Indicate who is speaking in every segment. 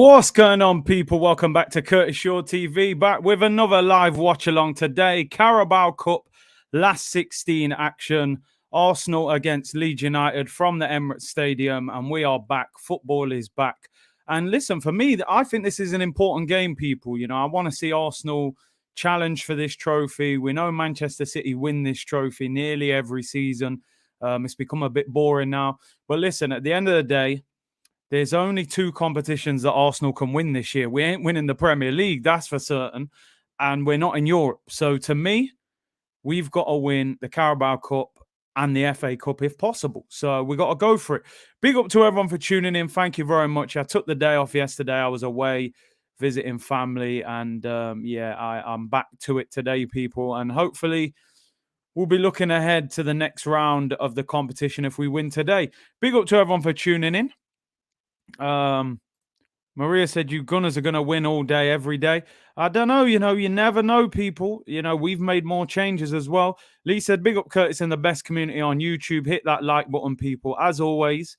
Speaker 1: What's going on, people? Welcome back to Curtis Shaw TV, back with another live watch along today. Carabao Cup, last 16 action. Arsenal against Leeds United from the Emirates Stadium, and we are back. Football is back. And listen, for me, I think this is an important game, people. You know, I want to see Arsenal challenge for this trophy. We know Manchester City win this trophy nearly every season. It's become a bit boring now. But listen, at the end of the day, there's only two competitions that Arsenal can win this year. We ain't winning the Premier League, that's for certain. And we're not in Europe. So to me, we've got to win the Carabao Cup and the FA Cup if possible. So we got to go for it. Big up to everyone for tuning in. Thank you very much. I took the day off yesterday. I was away visiting family. And I'm back to it today, people. And hopefully we'll be looking ahead to the next round of the competition if we win today. Big up to everyone for tuning in. Maria said you Gunners are going to win all day, every day. I don't know, you never know, people. We've made more changes as well. Lee said, big up Curtis in the best community on YouTube. Hit that like button, people. As always,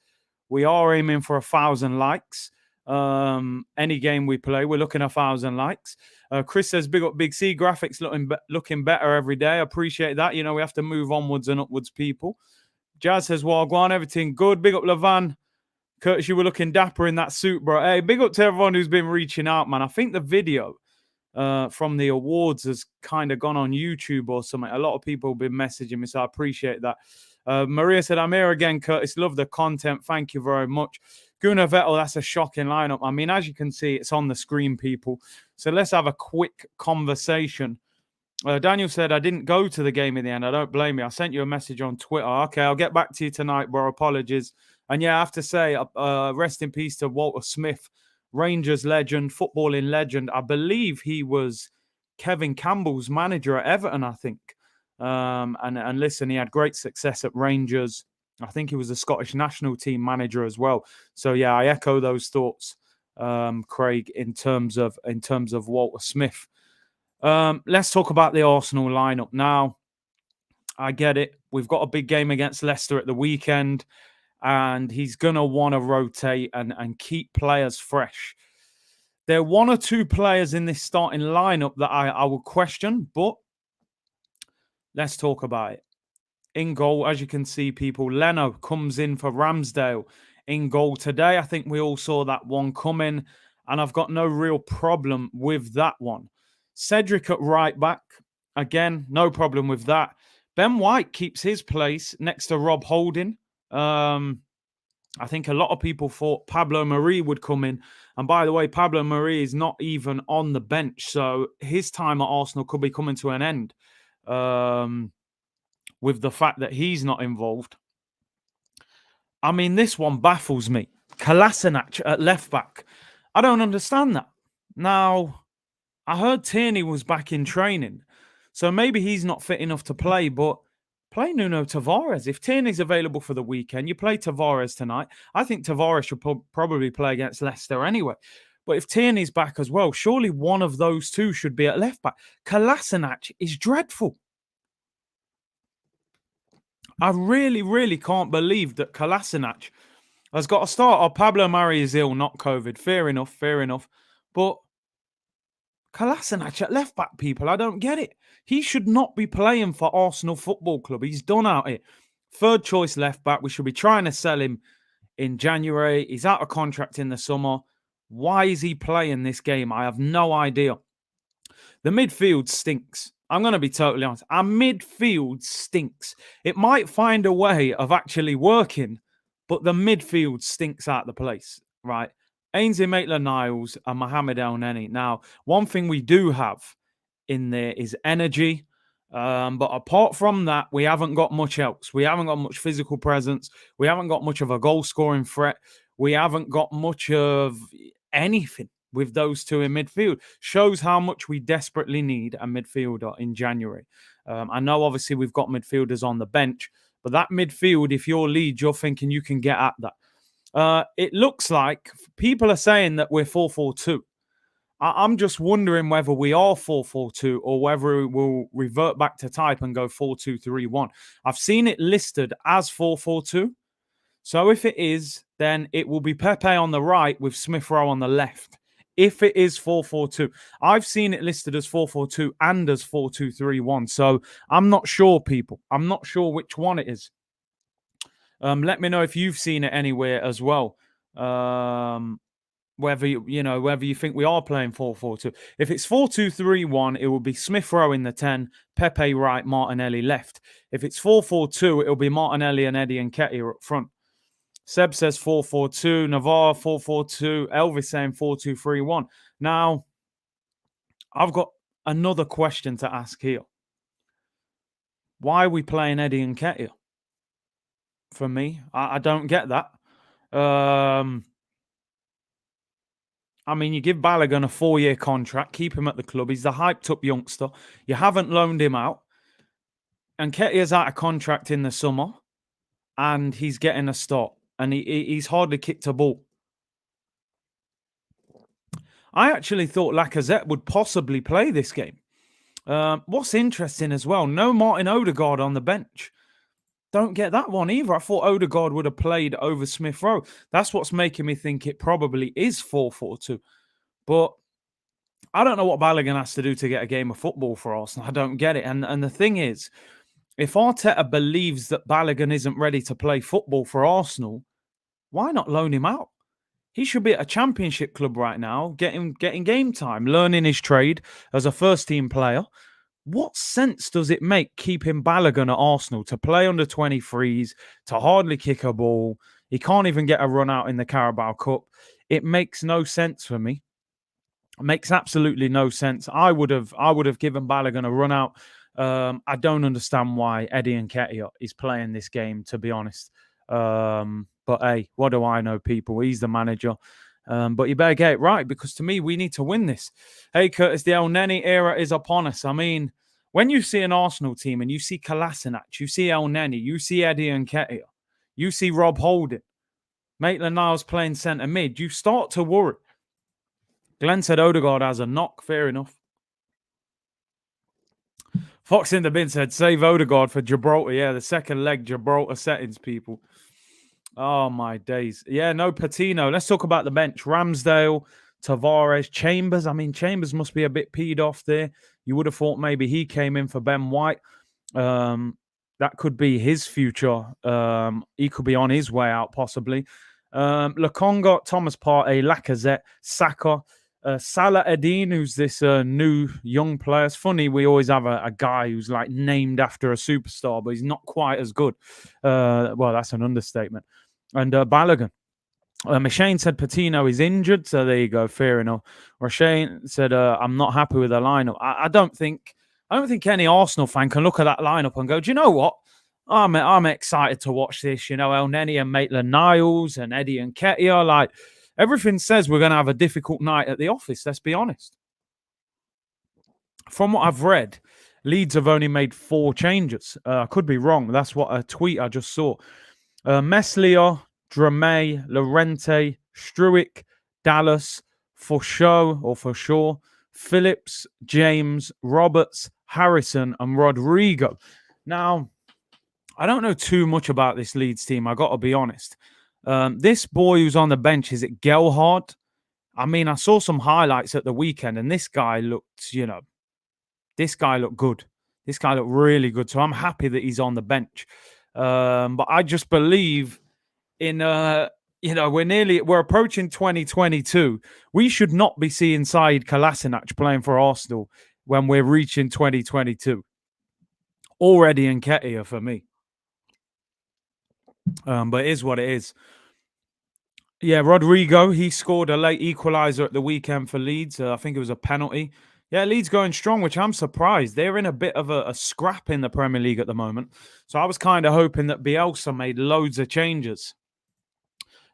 Speaker 1: we are aiming for 1,000 likes. Any game we play, we're looking at 1,000 likes. Chris says, big up Big C. Graphics looking better every day. I appreciate that. We have to move onwards and upwards, people. Jazz says, well, go on, everything good. Big up Levan. Curtis, you were looking dapper in that suit, bro. Hey, big up to everyone who's been reaching out, man. I think the video from the awards has kind of gone on YouTube or something. A lot of people have been messaging me, so I appreciate that. Maria said, I'm here again, Curtis. Love the content. Thank you very much. Gunnar Vettel, that's a shocking lineup. I mean, as you can see, it's on the screen, people. So let's have a quick conversation. Daniel said, I didn't go to the game in the end. I don't blame you. I sent you a message on Twitter. Okay, I'll get back to you tonight, bro. Apologies. And yeah, I have to say, rest in peace to Walter Smith, Rangers legend, footballing legend. I believe he was Kevin Campbell's manager at Everton, I think. And listen, he had great success at Rangers. I think he was the Scottish national team manager as well. So yeah, I echo those thoughts, Craig, in terms of Walter Smith. Let's talk about the Arsenal lineup now. I get it. We've got a big game against Leicester at the weekend. And he's going to want to rotate and keep players fresh. There are one or two players in this starting lineup that I would question, but let's talk about it. In goal, as you can see, people, Leno comes in for Ramsdale in goal today. I think we all saw that one coming, and I've got no real problem with that one. Cedric at right back, again, no problem with that. Ben White keeps his place next to Rob Holding. I think a lot of people thought Pablo Mari would come in. And by the way, Pablo Mari is not even on the bench. So his time at Arsenal could be coming to an end with the fact that he's not involved. I mean, this one baffles me. Kolasinac at left back. I don't understand that. Now, I heard Tierney was back in training. So maybe he's not fit enough to play, but play Nuno Tavares. If Tierney's available for the weekend, you play Tavares tonight. I think Tavares should probably play against Leicester anyway. But if Tierney's back as well, surely one of those two should be at left back. Kolasinac is dreadful. I really, really can't believe that Kolasinac has got to start. Oh, Pablo Mari is ill, not COVID. Fair enough. But Kolasinac at left back, people, I don't get it. He should not be playing for Arsenal Football Club. He's done out here. Third choice left back. We should be trying to sell him in January. He's out of contract in the summer. Why is he playing this game? I have no idea. The midfield stinks. I'm going to be totally honest. Our midfield stinks. It might find a way of actually working, but the midfield stinks out the place, right? Ainsley Maitland-Niles and Mohamed El Neni. Now, one thing we do have in there is energy. But apart from that, we haven't got much else. We haven't got much physical presence. We haven't got much of a goal-scoring threat. We haven't got much of anything with those two in midfield. Shows how much we desperately need a midfielder in January. I know, obviously, we've got midfielders on the bench, but that midfield, if you're Leeds, you're thinking you can get at that. It looks like people are saying that we're 4-4-2. I'm just wondering whether we are 4-4-2 or whether we'll revert back to type and go 4-2-3-1. I've seen it listed as 4-4-2. So if it is, then it will be Pepe on the right with Smith Rowe on the left. If it is 4-4-2, I've seen it listed as 4-4-2 and as 4-2-3-1. So I'm not sure, people. I'm not sure which one it is. Let me know if you've seen it anywhere as well. Whether you think we are playing 4-4-2. If it's 4-2-3-1, it will be Smith Rowe in the 10, Pepe right, Martinelli left. If it's 4-4-2, it'll be Martinelli and Eddie Nketiah up front. Seb says 4-4-2, Navarre 4-4-2, Elvis saying 4-2-3-1. Now, I've got another question to ask here. Why are we playing Eddie Nketiah? For me, I don't get that. I mean, you give Balogun a 4-year contract, keep him at the club. He's the hyped-up youngster. You haven't loaned him out. And Nketiah's out of contract in the summer, and he's getting a start. And he's hardly kicked a ball. I actually thought Lacazette would possibly play this game. What's interesting as well, no Martin Odegaard on the bench. Don't get that one either. I thought Odegaard would have played over Smith Rowe. That's what's making me think it probably is 4-4-2. But I don't know what Balogun has to do to get a game of football for Arsenal. I don't get it. And the thing is, if Arteta believes that Balogun isn't ready to play football for Arsenal, why not loan him out? He should be at a championship club right now, getting game time, learning his trade as a first-team player. What sense does it make keeping Balogun at Arsenal to play under 23s, to hardly kick a ball? He can't even get a run out in the Carabao Cup. It makes no sense for me. It makes absolutely no sense. I would have given Balogun a run out. I don't understand why Eddie Nketiah is playing this game, to be honest. But hey, what do I know, people? He's the manager. But you better get it right, because to me, we need to win this. Hey, Curtis, the El Neni era is upon us. I mean, when you see an Arsenal team and you see Kolasinac, you see El Neni, you see Eddie Nketiah, you see Rob Holding, Maitland-Niles playing centre mid, you start to worry. Glenn said Odegaard has a knock. Fair enough. Fox in the bin said, save Odegaard for Gibraltar. Yeah, the second leg Gibraltar settings, people. Oh, my days. Yeah, no Patino. Let's talk about the bench. Ramsdale, Tavares, Chambers. I mean, Chambers must be a bit peed off there. You would have thought maybe he came in for Ben White. That could be his future. He could be on his way out, possibly. Lokonga, Thomas Partey, Lacazette, Saka, Salah Eddin, who's this new young player. It's funny, we always have a guy who's like named after a superstar, but he's not quite as good. Well, that's an understatement. And Balogun. Machine said Patino is injured, so there you go. Fair enough. Rashane said, I'm not happy with the lineup. I don't think any Arsenal fan can look at that lineup and go, do you know what? I'm excited to watch this. You know, El Neni and Maitland-Niles and Eddie Nketiah. Like, everything says we're going to have a difficult night at the office. Let's be honest. From what I've read, Leeds have only made 4 changes. I could be wrong. That's what a tweet I just saw. Meslier, Dramé, Llorente, Struick, Dallas, for sure, Phillips, James, Roberts, Harrison, and Rodrigo. Now, I don't know too much about this Leeds team, I got to be honest. This boy who's on the bench, is it Gelhardt? I mean, I saw some highlights at the weekend, and this guy looked, good. This guy looked really good. So I'm happy that he's on the bench. But I just believe in, we're approaching 2022. We should not be seeing Said Kolasinac playing for Arsenal when we're reaching 2022. Already Nketiah for me. But it is what it is. Yeah, Rodrigo, he scored a late equaliser at the weekend for Leeds. I think it was a penalty. Yeah, Leeds going strong, which I'm surprised. They're in a bit of a scrap in the Premier League at the moment. So I was kind of hoping that Bielsa made loads of changes.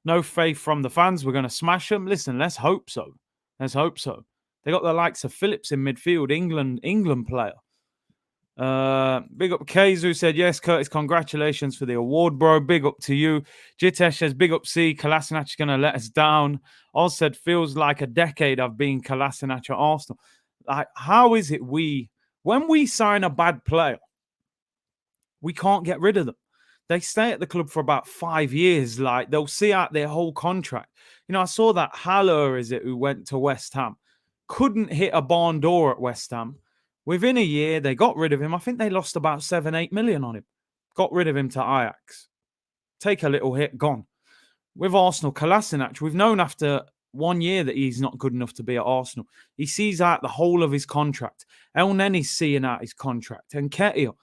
Speaker 1: No faith from the fans. We're going to smash them. Listen, let's hope so. Let's hope so. They got the likes of Phillips in midfield, England player. Big up Kays, who said, yes, Curtis, congratulations for the award, bro. Big up to you. Jitesh says, big up C. Kolasinac is going to let us down. Oz said, feels like a decade I've been Kolasinac at Arsenal. Like, how is it when we sign a bad player, we can't get rid of them? they stay at the club for about 5 years. Like they'll see out their whole contract. I saw that Haller, is it, who went to West Ham, couldn't hit a barn door at West Ham. Within a year, they got rid of him. I think they lost about 7-8 million on him. Got rid of him to Ajax. Take a little hit, gone. With Arsenal, Kolasinac, we've known after 1 year that he's not good enough to be at Arsenal. He sees out the whole of his contract. El Nenny's seeing out his contract. And Ketia,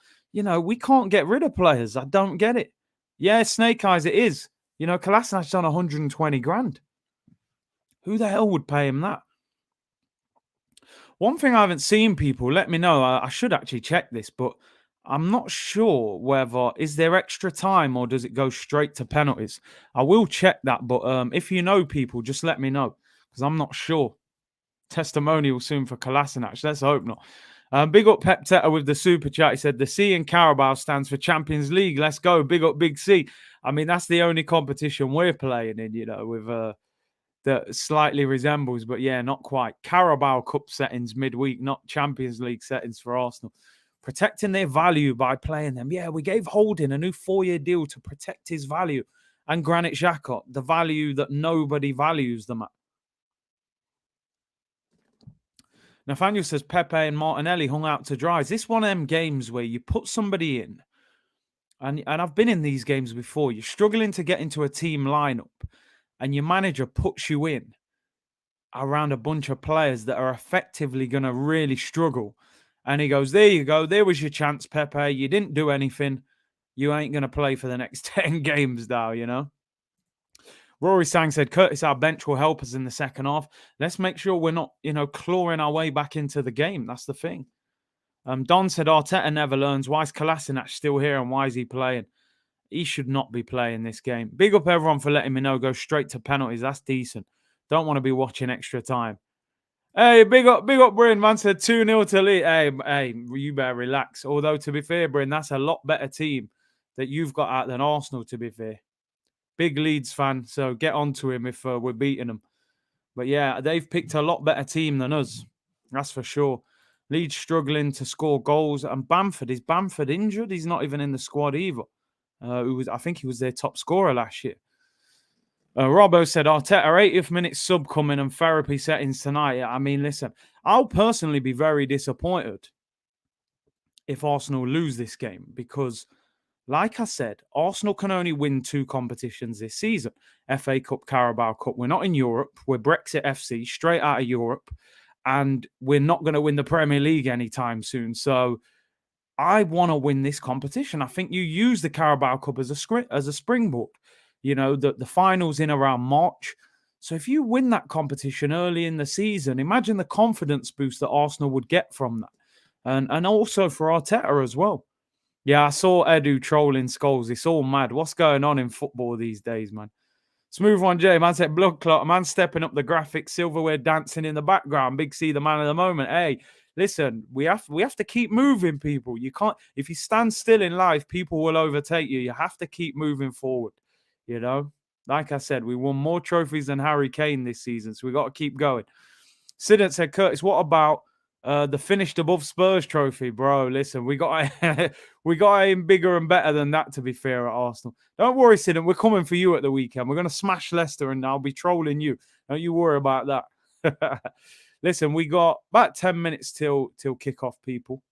Speaker 1: we can't get rid of players. I don't get it. Yeah, Snake Eyes, it is. Kolasinac's on 120 grand. Who the hell would pay him that? One thing I haven't seen, people, let me know. I should actually check this, but I'm not sure whether, is there extra time or does it go straight to penalties? I will check that, but if you know, people, just let me know, because I'm not sure. Testimonial soon for Kolasinac. Let's hope not. Big up Pep Teta with the super chat. He said, the C in Carabao stands for Champions League. Let's go. Big up Big C. I mean, that's the only competition we're playing in, with that slightly resembles, but yeah, not quite. Carabao Cup settings midweek, not Champions League settings for Arsenal. Protecting their value by playing them. Yeah, we gave Holding a new 4-year deal to protect his value. And Granit Xhaka, the value that nobody values them at. Nathaniel says Pepe and Martinelli hung out to dry. Is this one of them games where you put somebody in, and I've been in these games before, you're struggling to get into a team lineup, and your manager puts you in around a bunch of players that are effectively going to really struggle. And he goes, there you go. There was your chance, Pepe. You didn't do anything. You ain't going to play for the next 10 games now, Rory Sang said, Curtis, our bench will help us in the second half. Let's make sure we're not, clawing our way back into the game. That's the thing. Don said, Arteta never learns. Why is Kolasinac still here and why is he playing? He should not be playing this game. Big up everyone for letting me know. Go straight to penalties. That's decent. Don't want to be watching extra time. Hey, big up, Bryn. Man said 2-0 to Leeds. Hey, you better relax. Although, to be fair, Bryn, that's a lot better team that you've got out than Arsenal, to be fair. Big Leeds fan, so get on to him if we're beating them. But yeah, they've picked a lot better team than us. That's for sure. Leeds struggling to score goals. And Bamford, is Bamford injured? He's not even in the squad either. I think he was their top scorer last year. Robbo said, Arteta, 80th minute sub coming and therapy settings tonight. I mean, listen, I'll personally be very disappointed if Arsenal lose this game because, like I said, Arsenal can only win 2 competitions this season. FA Cup, Carabao Cup. We're not in Europe. We're Brexit FC, straight out of Europe. And we're not going to win the Premier League anytime soon. So I want to win this competition. I think you use the Carabao Cup as a springboard. The finals in around March. So if you win that competition early in the season, imagine the confidence boost that Arsenal would get from that. And also for Arteta as well. Yeah, I saw Edu trolling Scholes. It's all mad. What's going on in football these days, man? Smooth one, Jay. Man said blood clot. Man stepping up the graphics. Silverware dancing in the background. Big C, the man of the moment. Hey, listen, we have to keep moving, people. You can't, if you stand still in life, people will overtake you. You have to keep moving forward. Like I said, we won more trophies than Harry Kane this season, so we got to keep going. Sidney said, Curtis, what about the finished above Spurs trophy, bro? Listen, we got aim bigger and better than that, to be fair, at Arsenal. Don't worry, Sidney, we're coming for you at the weekend. We're going to smash Leicester and I'll be trolling you. Don't you worry about that. Listen, we got about 10 minutes till kickoff, people.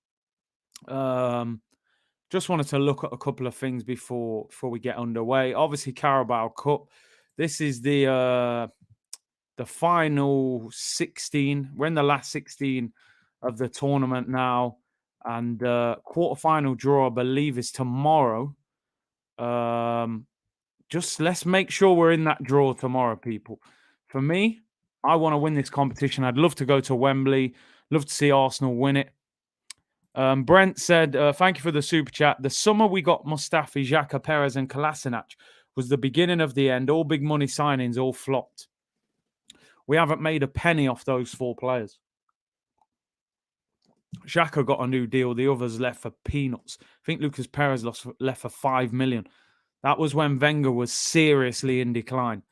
Speaker 1: Just wanted to look at a couple of things before we get underway. Obviously, Carabao Cup. This is the final 16. We're in the last 16 of the tournament now. And quarterfinal draw, I believe, is tomorrow. Just let's make sure we're in that draw tomorrow, people. For me, I want to win this competition. I'd love to go to Wembley. Love to see Arsenal win it. Brent said, thank you for the super chat. The summer we got Mustafi, Xhaka, Perez and Kolasinac was the beginning of the end. All big money signings, all flopped. We haven't made a penny off those 4 players. Xhaka got a new deal. The others left for peanuts. I think Lucas Perez left for 5 million. That was when Wenger was seriously in decline.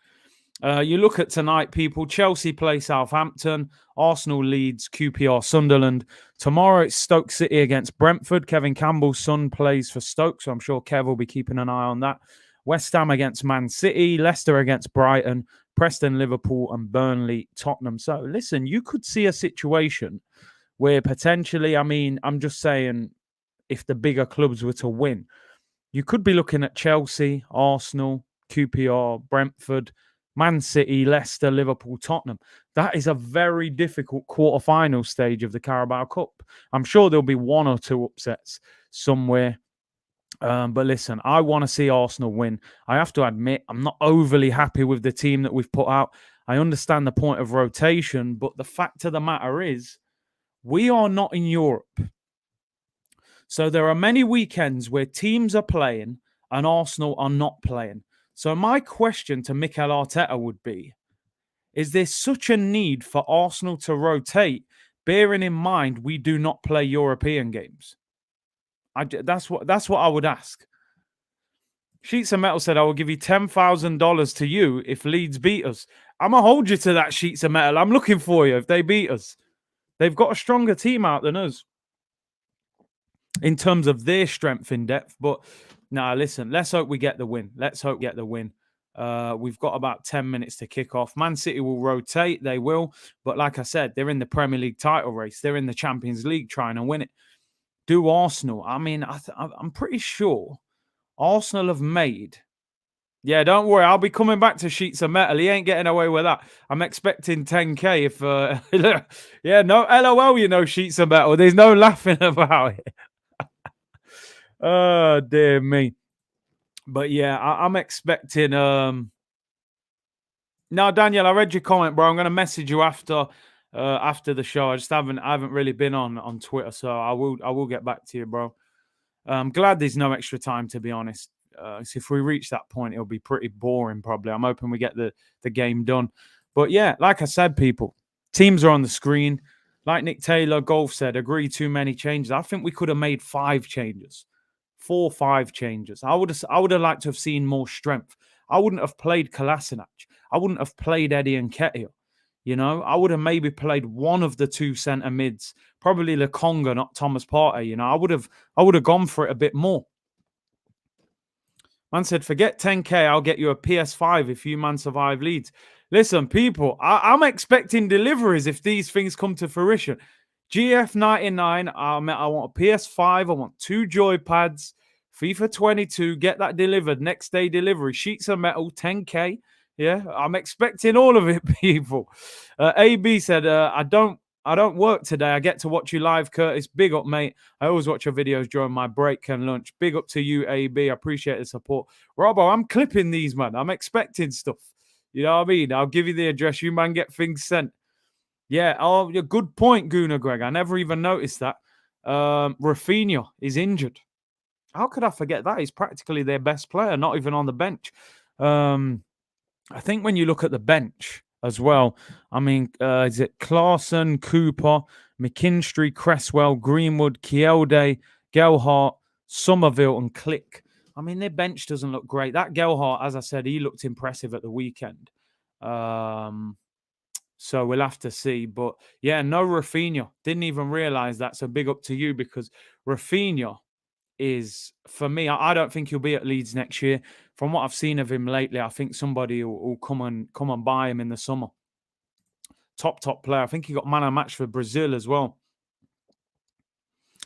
Speaker 1: You look at tonight, people. Chelsea play Southampton, Arsenal Leeds, QPR Sunderland. Tomorrow it's Stoke City against Brentford. Kevin Campbell's son plays for Stoke, so I'm sure Kev will be keeping an eye on that. West Ham against Man City, Leicester against Brighton, Preston, Liverpool, and Burnley, Tottenham. So listen, you could see a situation where potentially, I mean, I'm just saying, if the bigger clubs were to win, you could be looking at Chelsea, Arsenal, QPR, Brentford, Man City, Leicester, Liverpool, Tottenham. That is a very difficult quarter-final stage of the Carabao Cup. I'm sure there'll be one or two upsets somewhere. But listen, I want to see Arsenal win. I have to admit, I'm not overly happy with the team that we've put out. I understand the point of rotation, but the fact of the matter is, we are not in Europe. So there are many weekends where teams are playing and Arsenal are not playing. So my question to Mikel Arteta would be, is there such a need for Arsenal to rotate, bearing in mind we do not play European games? That's what I would ask. Sheets of Metal said, I will give you $10,000 to you if Leeds beat us. I'm going to hold you to that, Sheets of Metal. I'm looking for you if they beat us. They've got a stronger team out than us in terms of their strength in depth. But listen, let's hope we get the win. We've got about 10 minutes to kick off. Man City will rotate. They will. But like I said, they're in the Premier League title race. They're in the Champions League trying to win it. Do Arsenal? I mean, I'm pretty sure Arsenal have made... Yeah, don't worry. I'll be coming back to Sheets of Metal. He ain't getting away with that. I'm expecting 10K if... yeah, no, LOL, Sheets of Metal. There's no laughing about it. Oh, dear me. But yeah, I'm expecting... No, Daniel, I read your comment, bro. I'm going to message you after the show. I haven't really been on Twitter, so I will get back to you, bro. I'm glad there's no extra time, to be honest. So if we reach that point, it'll be pretty boring, probably. I'm hoping we get the game done. But yeah, like I said, people, teams are on the screen. Like Nick Taylor, Golf said, agree too many changes. I think we could have made 5 changes. 4 or 5 changes. I would have liked to have seen more strength. I wouldn't have played Kolasinac. I wouldn't have played Eddie Nketiah. I would have maybe played one of the 2 centre mids, probably Lokonga, not Thomas Partey. I would have gone for it a bit more. Man said, forget 10K, I'll get you a PS5 if you man survive Leeds. Listen, people, I'm expecting deliveries if these things come to fruition. GF99, I want a PS5, I want 2 joypads, FIFA 22, get that delivered, next day delivery, Sheets of Metal, 10K. Yeah, I'm expecting all of it, people. AB said, I don't work today. I get to watch you live, Curtis. Big up, mate. I always watch your videos during my break and lunch. Big up to you, AB. I appreciate the support. Robbo, I'm clipping these, man. I'm expecting stuff. You know what I mean? I'll give you the address. You, man, get things sent. Yeah, good point, Guna Greg. I never even noticed that. Rafinha is injured. How could I forget that? He's practically their best player, not even on the bench. I think when you look at the bench as well, I mean, is it Clarkson, Cooper, McKinstry, Cresswell, Greenwood, Kielde, Gelhart, Somerville, and Click? I mean, their bench doesn't look great. That Gelhart, as I said, he looked impressive at the weekend. So we'll have to see. But yeah, no Rafinha. Didn't even realize that. So big up to you, because Rafinha is, for me, I don't think he'll be at Leeds next year. From what I've seen of him lately, I think somebody will come and buy him in the summer. Top player. I think he got man of the match for Brazil as well.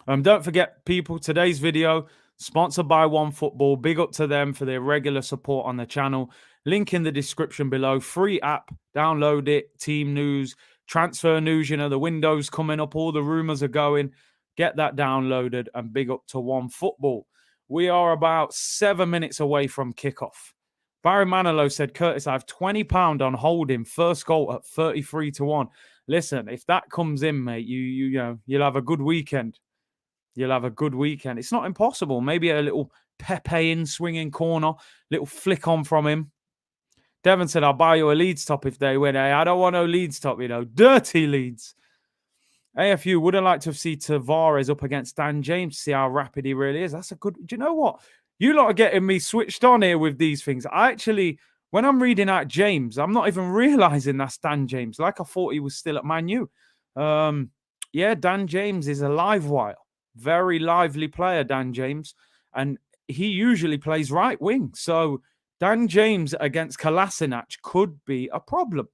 Speaker 1: Don't forget, people, today's video sponsored by OneFootball. Big up to them for their regular support on the channel. Link in the description below. Free app. Download it. Team news, transfer news. The window's coming up. All the rumors are going. Get that downloaded, and big up to OneFootball. We are about 7 minutes away from kickoff. Barry Manilow said, Curtis, I have £20 on holding first goal at 33-1. Listen, if that comes in, mate, you'll have a good weekend. You'll have a good weekend. It's not impossible. Maybe a little Pepe in swinging corner, little flick on from him. Devon said, I'll buy you a Leeds top if they win. Hey, I don't want no Leeds top, dirty Leeds. AFU would have liked to have seen Tavares up against Dan James to see how rapid he really is. That's a good... Do you know what? You lot are getting me switched on here with these things. I actually When I'm reading out James, I'm not even realizing that's Dan James. Like I thought he was still at Man U. Yeah, Dan James is a live wire. Very lively player, Dan James. And he usually plays right wing. So Dan James against Kolasinac could be a problem.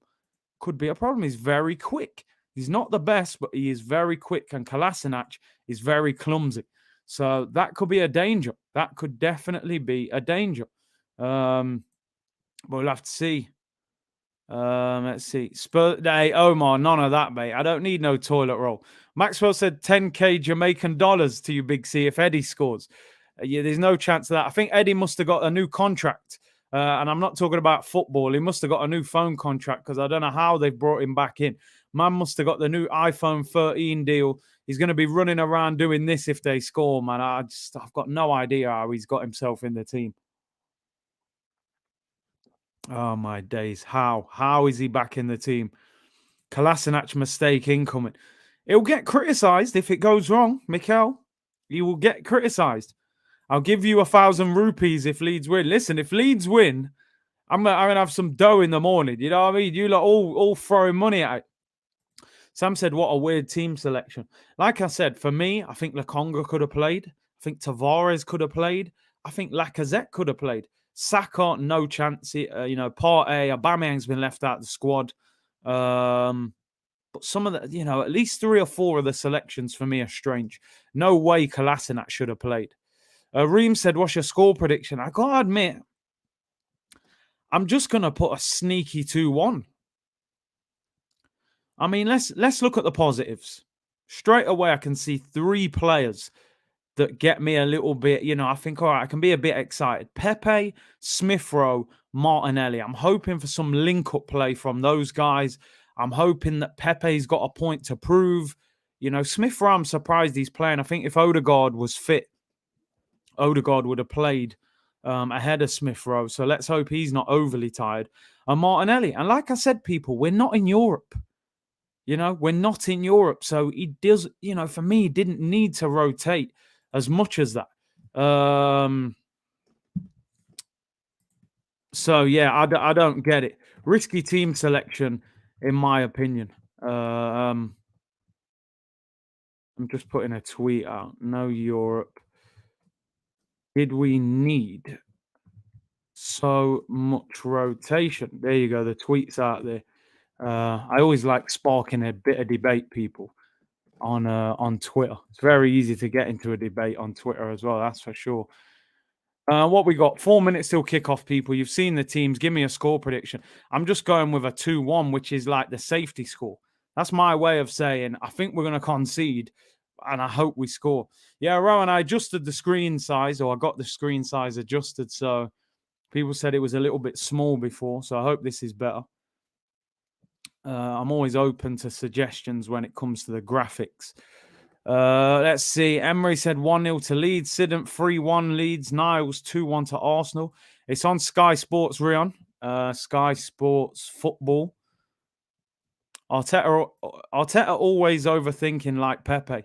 Speaker 1: Could be a problem. He's very quick. He's not the best, but he is very quick. And Kolasinac is very clumsy. So that could be a danger. That could definitely be a danger. But we'll have to see. Let's see. Hey, Omar, none of that, mate. I don't need no toilet roll. Maxwell said 10K Jamaican dollars to you, Big C, if Eddie scores. Yeah, there's no chance of that. I think Eddie must have got a new contract. And I'm not talking about football. He must have got a new phone contract because I don't know how they've brought him back in. Man must have got the new iPhone 13 deal. He's going to be running around doing this if they score, man. I've got no idea how he's got himself in the team. Oh my days. How? How is he back in the team? Kolasinac mistake incoming. It'll get criticised if it goes wrong, Mikel. You will get criticised. I'll give you 1,000 rupees if Leeds win. Listen, if Leeds win, I'm gonna have some dough in the morning. You know what I mean? You lot all throwing money at it. Sam said, what a weird team selection. Like I said, for me, I think Lokonga could have played. I think Tavares could have played. I think Lacazette could have played. Saka, no chance. Partey, Aubameyang's been left out of the squad. But some of the, at least 3 or 4 of the selections for me are strange. No way Kolasinac should have played. Reem said, what's your score prediction? I got to admit, I'm just going to put a sneaky 2-1. I mean, let's look at the positives. Straight away, I can see 3 players that get me a little bit, I think, all right, I can be a bit excited. Pepe, Smith Rowe, Martinelli. I'm hoping for some link-up play from those guys. I'm hoping that Pepe's got a point to prove. Smith Rowe, I'm surprised he's playing. I think if Odegaard was fit, Odegaard would have played ahead of Smith Rowe. So let's hope he's not overly tired. And Martinelli. And like I said, people, we're not in Europe. We're not in Europe. So he does, for me, he didn't need to rotate as much as that. So, yeah, I don't get it. Risky team selection, in my opinion. I'm just putting a tweet out. No Europe. Did we need so much rotation? There you go. The tweet's out there. I always like sparking a bit of debate, people, on Twitter. It's very easy to get into a debate on Twitter as well. That's for sure. What we got? 4 minutes till kickoff, people. You've seen the teams. Give me a score prediction. I'm just going with a 2-1, which is like the safety score. That's my way of saying I think we're going to concede, and I hope we score. Yeah, Rowan, I adjusted the screen size, or I got the screen size adjusted, so people said it was a little bit small before, so I hope this is better. I'm always open to suggestions when it comes to the graphics. Let's see. Emery said 1-0 to Leeds. Sidant 3-1 Leeds. Niles 2-1 to Arsenal. It's on Sky Sports, Rion. Sky Sports Football. Arteta always overthinking like Pepe.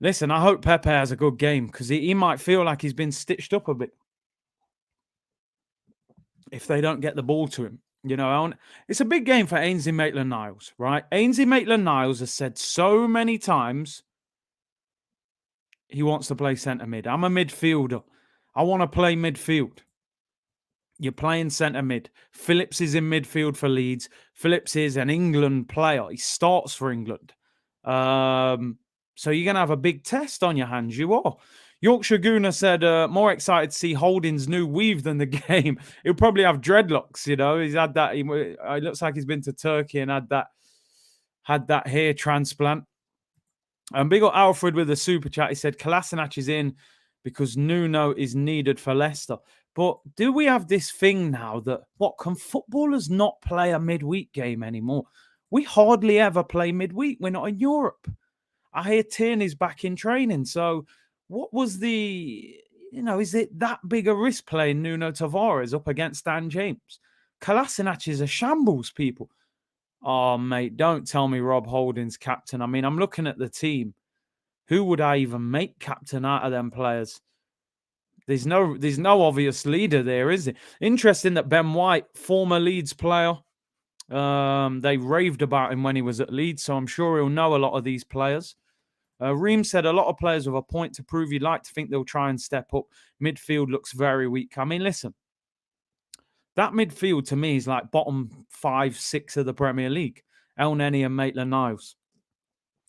Speaker 1: Listen, I hope Pepe has a good game because he might feel like he's been stitched up a bit if they don't get the ball to him. It's a big game for Ainsley Maitland-Niles, right? Ainsley Maitland-Niles has said so many times he wants to play centre mid. I'm a midfielder. I want to play midfield. You're playing centre mid. Phillips is in midfield for Leeds. Phillips is an England player. He starts for England. So you're going to have a big test on your hands. You are. Yorkshire Gooner said, more excited to see Holding's new weave than the game. He'll probably have dreadlocks, He's had that. It looks like he's been to Turkey and had that hair transplant. And big up Alfred with the super chat. He said, Kolasinac is in because Nuno is needed for Leicester. But do we have this thing now that, can footballers not play a midweek game anymore? We hardly ever play midweek. We're not in Europe. I hear Tierney's back in training. So what was is it that big a risk playing Nuno Tavares up against Dan James? Kolasinac is a shambles, people. Oh, mate, don't tell me Rob Holding's captain. I mean, I'm looking at the team. Who would I even make captain out of them players? There's no obvious leader there, is it? Interesting that Ben White, former Leeds player, they raved about him when he was at Leeds, so I'm sure he'll know a lot of these players. Reem said a lot of players with a point to prove. You'd like to think they'll try and step up. Midfield looks very weak. I mean, listen, that midfield to me is like bottom 5, 6 of the Premier League. El Neni and Maitland-Niles.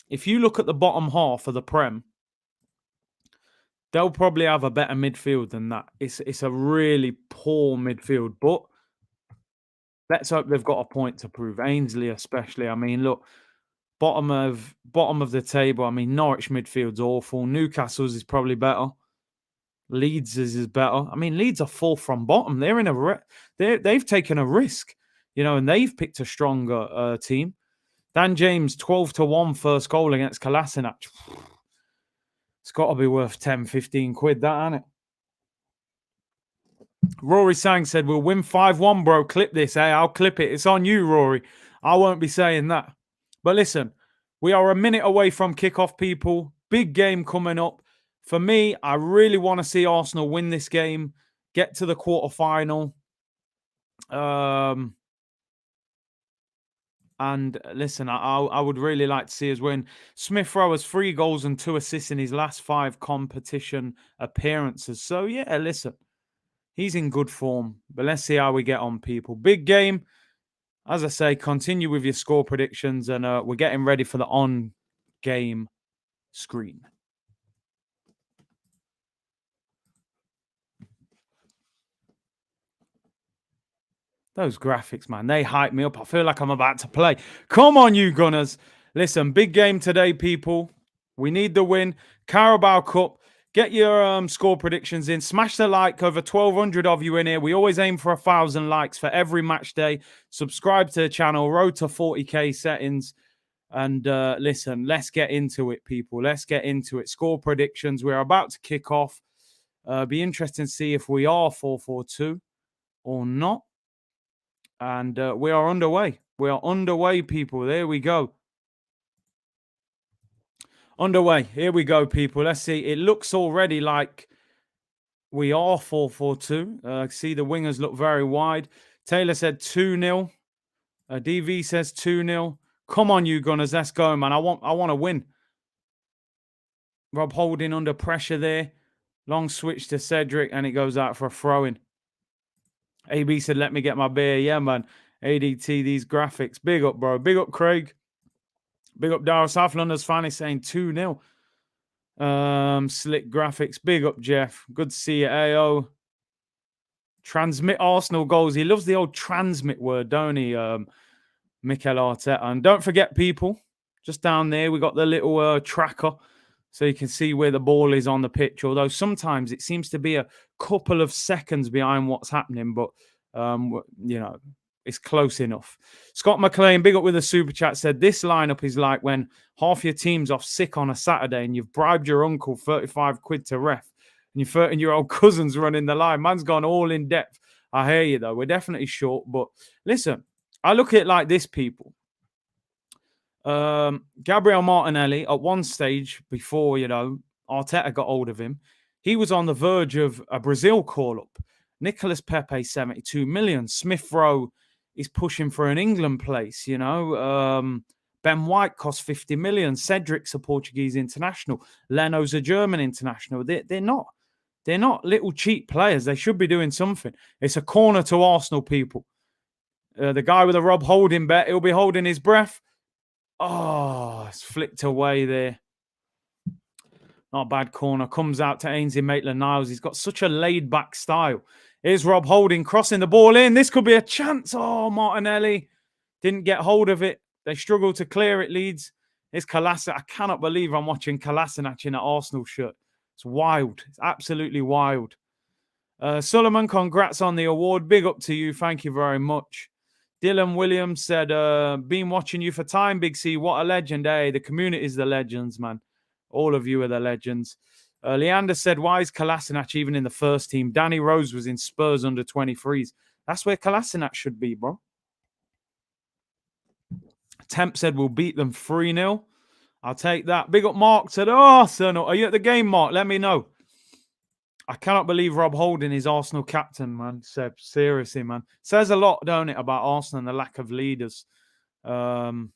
Speaker 1: If you look at the bottom half of the Prem, they'll probably have a better midfield than that. It's a really poor midfield, but let's hope they've got a point to prove. Ainsley, especially. I mean, look, bottom of the table. I mean, Norwich midfield's awful. Newcastle's is probably better. Leeds is better. I mean, Leeds are fourth from bottom. They're in they've taken a risk, and they've picked a stronger team. Dan James, 12-1 first goal against Kolasinac. It's got to be worth 10, 15 quid, that, ain't it? Rory Sang said, we'll win 5-1, bro. Clip this, eh? I'll clip it. It's on you, Rory. I won't be saying that. But listen, we are a minute away from kickoff, people. Big game coming up. For me, I really want to see Arsenal win this game, get to the quarterfinal. And listen, I would really like to see us win. Smith Rowe has 3 goals and 2 assists in his last 5 competition appearances. So, yeah, listen, he's in good form. But let's see how we get on, people. Big game. As I say, continue with your score predictions. And we're getting ready for the on-game screen. Those graphics, man, they hype me up. I feel like I'm about to play. Come on, you Gunners. Listen, big game today, people. We need the win. Carabao Cup. Get your score predictions in. Smash the like. Over 1,200 of you in here. We always aim for 1,000 likes for every match day. Subscribe to the channel. Road to 40k settings. And listen, let's get into it, people. Let's get into it. Score predictions. We're about to kick off. Be interesting to see if we are 4-4-2 or not. And we are underway. We are underway, people. There we go. Underway. Here we go, people. Let's see. It looks already like we are 4-4-2. See, the wingers look very wide. Taylor said 2-0. DV says 2-0. Come on, you Gunners. Let's go, man. I want to win. Rob Holding under pressure there. Long switch to Cedric, and it goes out for a throw-in. AB said, let me get my beer. Yeah, man. ADT, these graphics. Big up, bro. Big up, Craig. Big up, Darryl. South London's finally saying 2-0. Slick graphics. Big up, Jeff. Good to see you, AO. Transmit Arsenal goals. He loves the old transmit word, don't he, Mikel Arteta? And don't forget, people, just down there, we got the little tracker so you can see where the ball is on the pitch. Although sometimes it seems to be a couple of seconds behind what's happening, but, it's close enough. Scott McLean, big up with a super chat, said this lineup is like when half your team's off sick on a Saturday and you've bribed your uncle 35 quid to ref and your 13-year-old cousin's running the line. Man's gone all in depth. I hear you, though. We're definitely short. But listen, I look at it like this, people. Gabriel Martinelli, at one stage before, Arteta got hold of him, he was on the verge of a Brazil call-up. Nicolas Pepe, 72 million. Smith Rowe is pushing for an England place, Ben White cost 50 million. Cedric's a Portuguese international. Leno's a German international. They're not little cheap players. They should be doing something. It's a corner to Arsenal, people. The guy with the Rob Holding bet, he'll be holding his breath. Oh, it's flicked away there. Not a bad corner. Comes out to Ainsley Maitland-Niles. He's got such a laid-back style. Here's Rob Holding crossing the ball in. This could be a chance. Oh, Martinelli didn't get hold of it. They struggled to clear it, Leeds. Here's Kolasinac. I cannot believe I'm watching Kolasinac in an Arsenal shirt. It's wild. It's absolutely wild. Solomon, congrats on the award. Big up to you. Thank you very much. Dylan Williams said, been watching you for time, Big C. What a legend, eh? The community is the legends, man. All of you are the legends. Leander said, why is Kolasinac even in the first team? Danny Rose was in Spurs under 23s. That's where Kolasinac should be, bro. Temp said, we'll beat them 3-0. I'll take that. Big up Mark said, oh, son, are you at the game, Mark? Let me know. I cannot believe Rob Holding is Arsenal captain, man. Seb, seriously, man. Says a lot, don't it, about Arsenal and the lack of leaders. Bob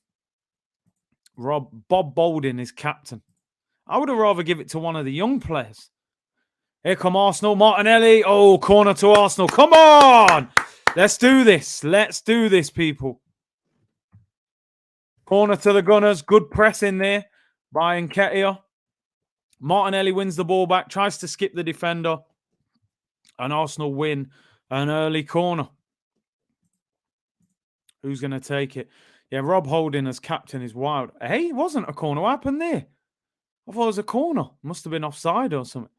Speaker 1: Balding is captain. I would have rather give it to one of the young players. Here come Arsenal, Martinelli. Oh, corner to Arsenal. Come on. Let's do this. Let's do this, people. Corner to the Gunners. Good press in there by Nketiah. Martinelli wins the ball back, tries to skip the defender, and Arsenal win an early corner. Who's going to take it? Yeah, Rob Holding as captain is wild. Hey, it wasn't a corner. What happened there? I thought it was a corner. Must have been offside or something.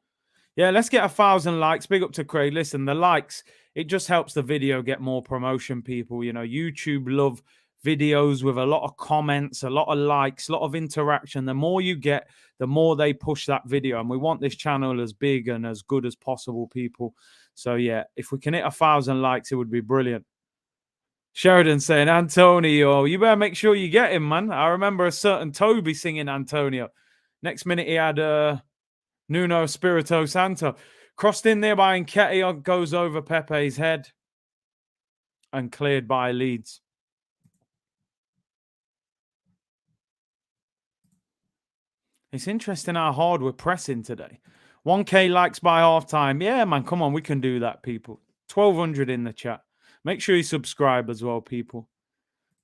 Speaker 1: Yeah, let's get 1,000 likes. Big up to Craig. Listen, the likes, it just helps the video get more promotion, people. You know, YouTube love videos with a lot of comments, a lot of likes, a lot of interaction. The more you get, the more they push that video. And we want this channel as big and as good as possible, people. So, yeah, if we can hit 1,000 likes, it would be brilliant. Sheridan saying, Antonio, you better make sure you get him, man. I remember a certain Toby singing Antonio. Next minute, he had Nuno Espirito Santo. Crossed in there by Nketiah, goes over Pepe's head and cleared by Leeds. It's interesting how hard we're pressing today. 1K likes by halftime. Yeah, man, come on, we can do that, people. 1,200 in the chat. Make sure you subscribe as well, people.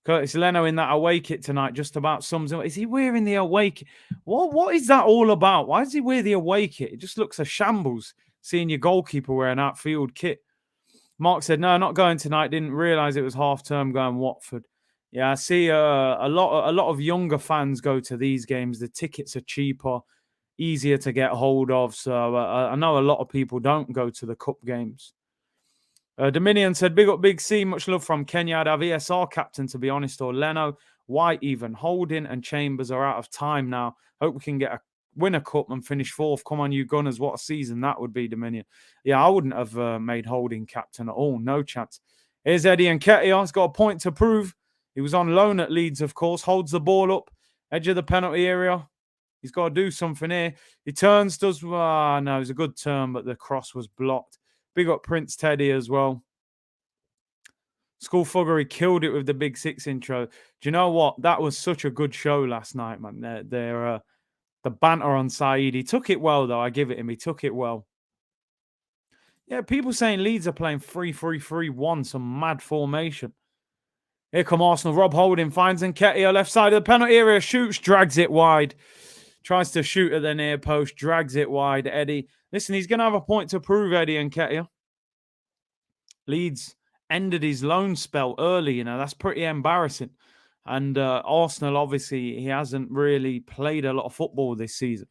Speaker 1: Curtis Leno in that away kit tonight just about sums up. Is he wearing the away kit? What is that all about? Why does he wear the away kit? It just looks a shambles seeing your goalkeeper wear an outfield kit. Mark said, no, not going tonight. Didn't realise it was half-term going Watford. Yeah, I see a lot of younger fans go to these games. The tickets are cheaper, easier to get hold of. So I know a lot of people don't go to the cup games. Dominion said, big up, Big C. Much love from Kenya. I'd have ESR captain, to be honest, or Leno, White even. Holding and Chambers are out of time now. Hope we can win a cup and finish fourth. Come on, you Gunners. What a season that would be, Dominion. Yeah, I wouldn't have made Holding captain at all. No chance. Here's Eddie Nketiah. He's got a point to prove. He was on loan at Leeds, of course. Holds the ball up. Edge of the penalty area. He's got to do something here. He turns, does... no, it was a good turn, but the cross was blocked. Big up Prince Teddy as well. School Fuggery killed it with the Big Six intro. Do you know what? That was such a good show last night, man. The banter on Saeed. He took it well, though. I give it him. He took it well. Yeah, people saying Leeds are playing 3-3-3-1, some mad formation. Here come Arsenal. Rob Holding finds Nketiah left side of the penalty area. Shoots, drags it wide. Tries to shoot at the near post, drags it wide. Eddie. Listen, he's going to have a point to prove, Eddie Nketiah. Leeds ended his loan spell early. You know, that's pretty embarrassing. And Arsenal, obviously, he hasn't really played a lot of football this season.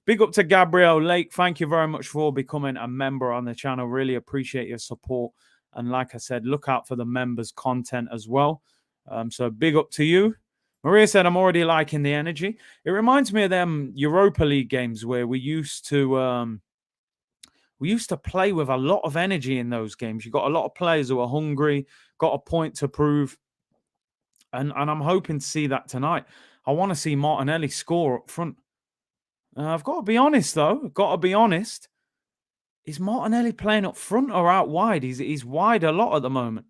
Speaker 1: Big up to Gabriel Lake. Thank you very much for becoming a member on the channel. Really appreciate your support. And like I said, look out for the members' content as well. So big up to you. Maria said, I'm already liking the energy. It reminds me of them Europa League games where we used to play with a lot of energy in those games. You got a lot of players who are hungry, got a point to prove. And I'm hoping to see that tonight. I want to see Martinelli score up front. I've got to be honest, though. I've got to be honest. Is Martinelli playing up front or out wide? He's wide a lot at the moment.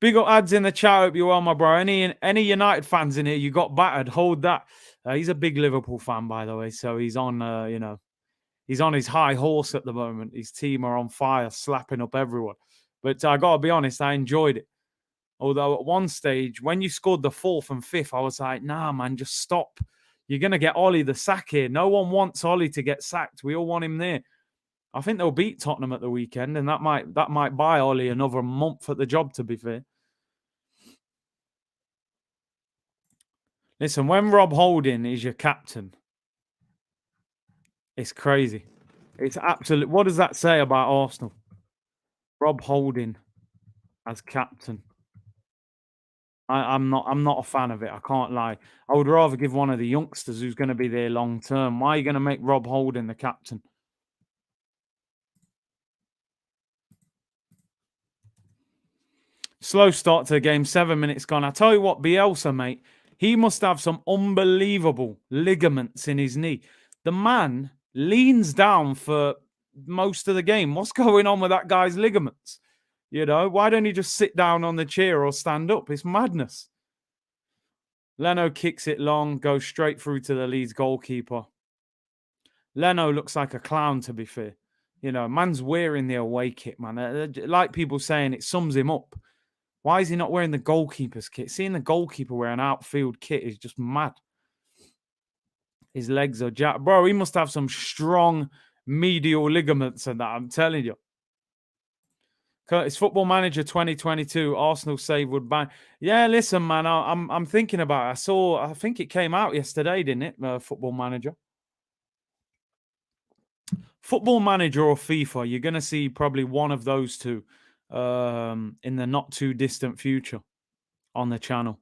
Speaker 1: Big up ads in the chat. Hope you're well, my bro. Any United fans in here, you got battered. Hold that. He's a big Liverpool fan, by the way. So he's on, he's on his high horse at the moment. His team are on fire, slapping up everyone. But I got to be honest, I enjoyed it. Although at one stage, when you scored the fourth and fifth, I was like, nah, man, just stop. You're going to get Ollie the sack here. No one wants Ollie to get sacked. We all want him there. I think they'll beat Tottenham at the weekend, and that might buy Ollie another month at the job, to be fair. Listen, when Rob Holding is your captain, it's crazy. It's absolute. What does that say about Arsenal? Rob Holding as captain. I'm not a fan of it. I can't lie. I would rather give one of the youngsters who's going to be there long term. Why are you going to make Rob Holding the captain? Slow start to the game. 7 minutes gone. I tell you what, Bielsa, mate, he must have some unbelievable ligaments in his knee. The man leans down for most of the game. What's going on with that guy's ligaments? You know, why don't he just sit down on the chair or stand up? It's madness. Leno kicks it long, goes straight through to the Leeds goalkeeper. Leno looks like a clown, to be fair. You know, man's wearing the away kit, man. Like people saying, it sums him up. Why is he not wearing the goalkeeper's kit? Seeing the goalkeeper wear an outfield kit is just mad. His legs are jacked. Bro, he must have some strong medial ligaments and that, I'm telling you. Curtis, Football Manager 2022, Arsenal save would bang. Yeah, listen, man, I'm thinking about it. I think it came out yesterday, didn't it? Football Manager. Football Manager or FIFA, you're going to see probably one of those two in the not too distant future on the channel.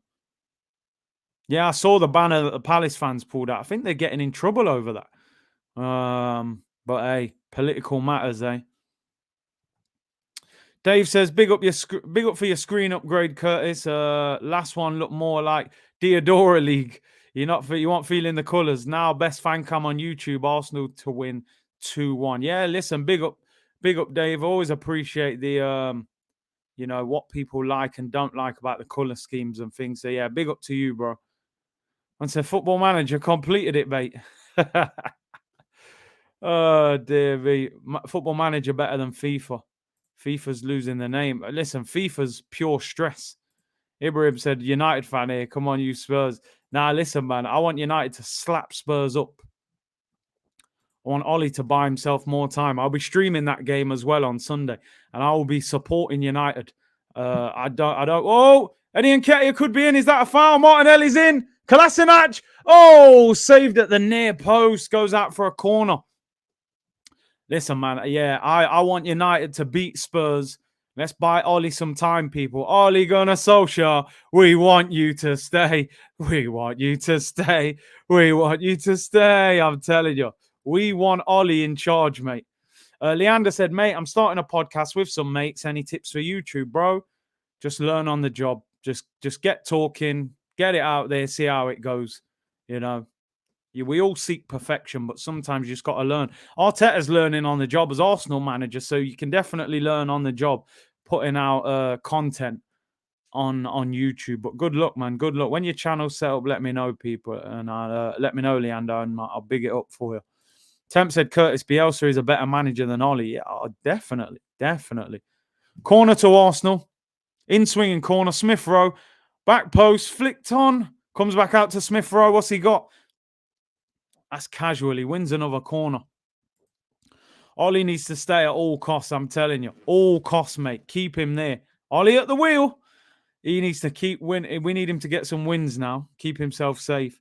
Speaker 1: Yeah, I saw the banner that the Palace fans pulled out. I think they're getting in trouble over that. But hey, political matters, eh? Dave says, big up for your screen upgrade, Curtis. Last one looked more like Diodora League. You weren't feeling the colours. Now, best fan cam on YouTube, Arsenal to win 2-1. Yeah, listen, big up, Dave. Always appreciate the you know, what people like and don't like about the colour schemes and things. So yeah, big up to you, bro. Once a Football Manager completed it, mate. Oh dear me. Football Manager better than FIFA. FIFA's losing the name. Listen, FIFA's pure stress. Ibrahim said, United fan here. Come on, you Spurs. Nah, listen, man. I want United to slap Spurs up. I want Ollie to buy himself more time. I'll be streaming that game as well on Sunday, and I will be supporting United. I don't. Oh, Eddie Nketiah could be in. Is that a foul? Martinelli's in. Kolasinac. Oh, saved at the near post. Goes out for a corner. Listen, man. Yeah, I want United to beat Spurs. Let's buy Ollie some time, people. Ollie Gunnar Solskjaer, we want you to stay. We want you to stay. We want you to stay. I'm telling you. We want Ollie in charge, mate. Leander said, mate, I'm starting a podcast with some mates. Any tips for YouTube, bro? Just learn on the job. Just get talking. Get it out there. See how it goes. You know. We all seek perfection, but sometimes you just got to learn. Arteta's learning on the job as Arsenal manager, so you can definitely learn on the job, putting out content on YouTube. But good luck, man. Good luck. When your channel's set up, let me know, people, and let me know, Leander, and I'll big it up for you. Temp said Curtis Bielsa is a better manager than Ollie. Yeah, definitely. Corner to Arsenal. In swinging corner. Smith Rowe. Back post. Flicked on. Comes back out to Smith Rowe. What's he got? That's casual. He wins another corner. Ollie needs to stay at all costs, I'm telling you. All costs, mate. Keep him there. Ollie at the wheel. He needs to keep winning. We need him to get some wins now. Keep himself safe.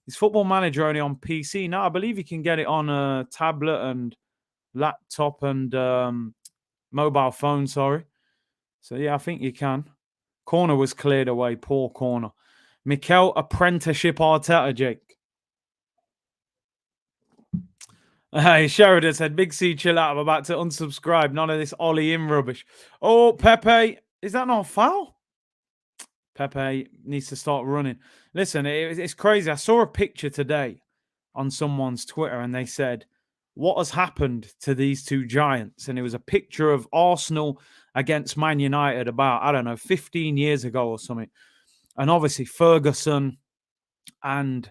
Speaker 1: Is Football Manager only on PC? No, I believe you can get it on a tablet and laptop and mobile phone, sorry. So, yeah, I think you can. Corner was cleared away. Poor corner. Mikel Apprenticeship Arteta, Jake. Hey, Sheridan said, Big C, chill out. I'm about to unsubscribe. None of this Ollie in rubbish. Oh, Pepe. Is that not a foul? Pepe needs to start running. Listen, it's crazy. I saw a picture today on someone's Twitter and they said, what has happened to these two giants? And it was a picture of Arsenal against Man United about, I don't know, 15 years ago or something. And obviously Ferguson and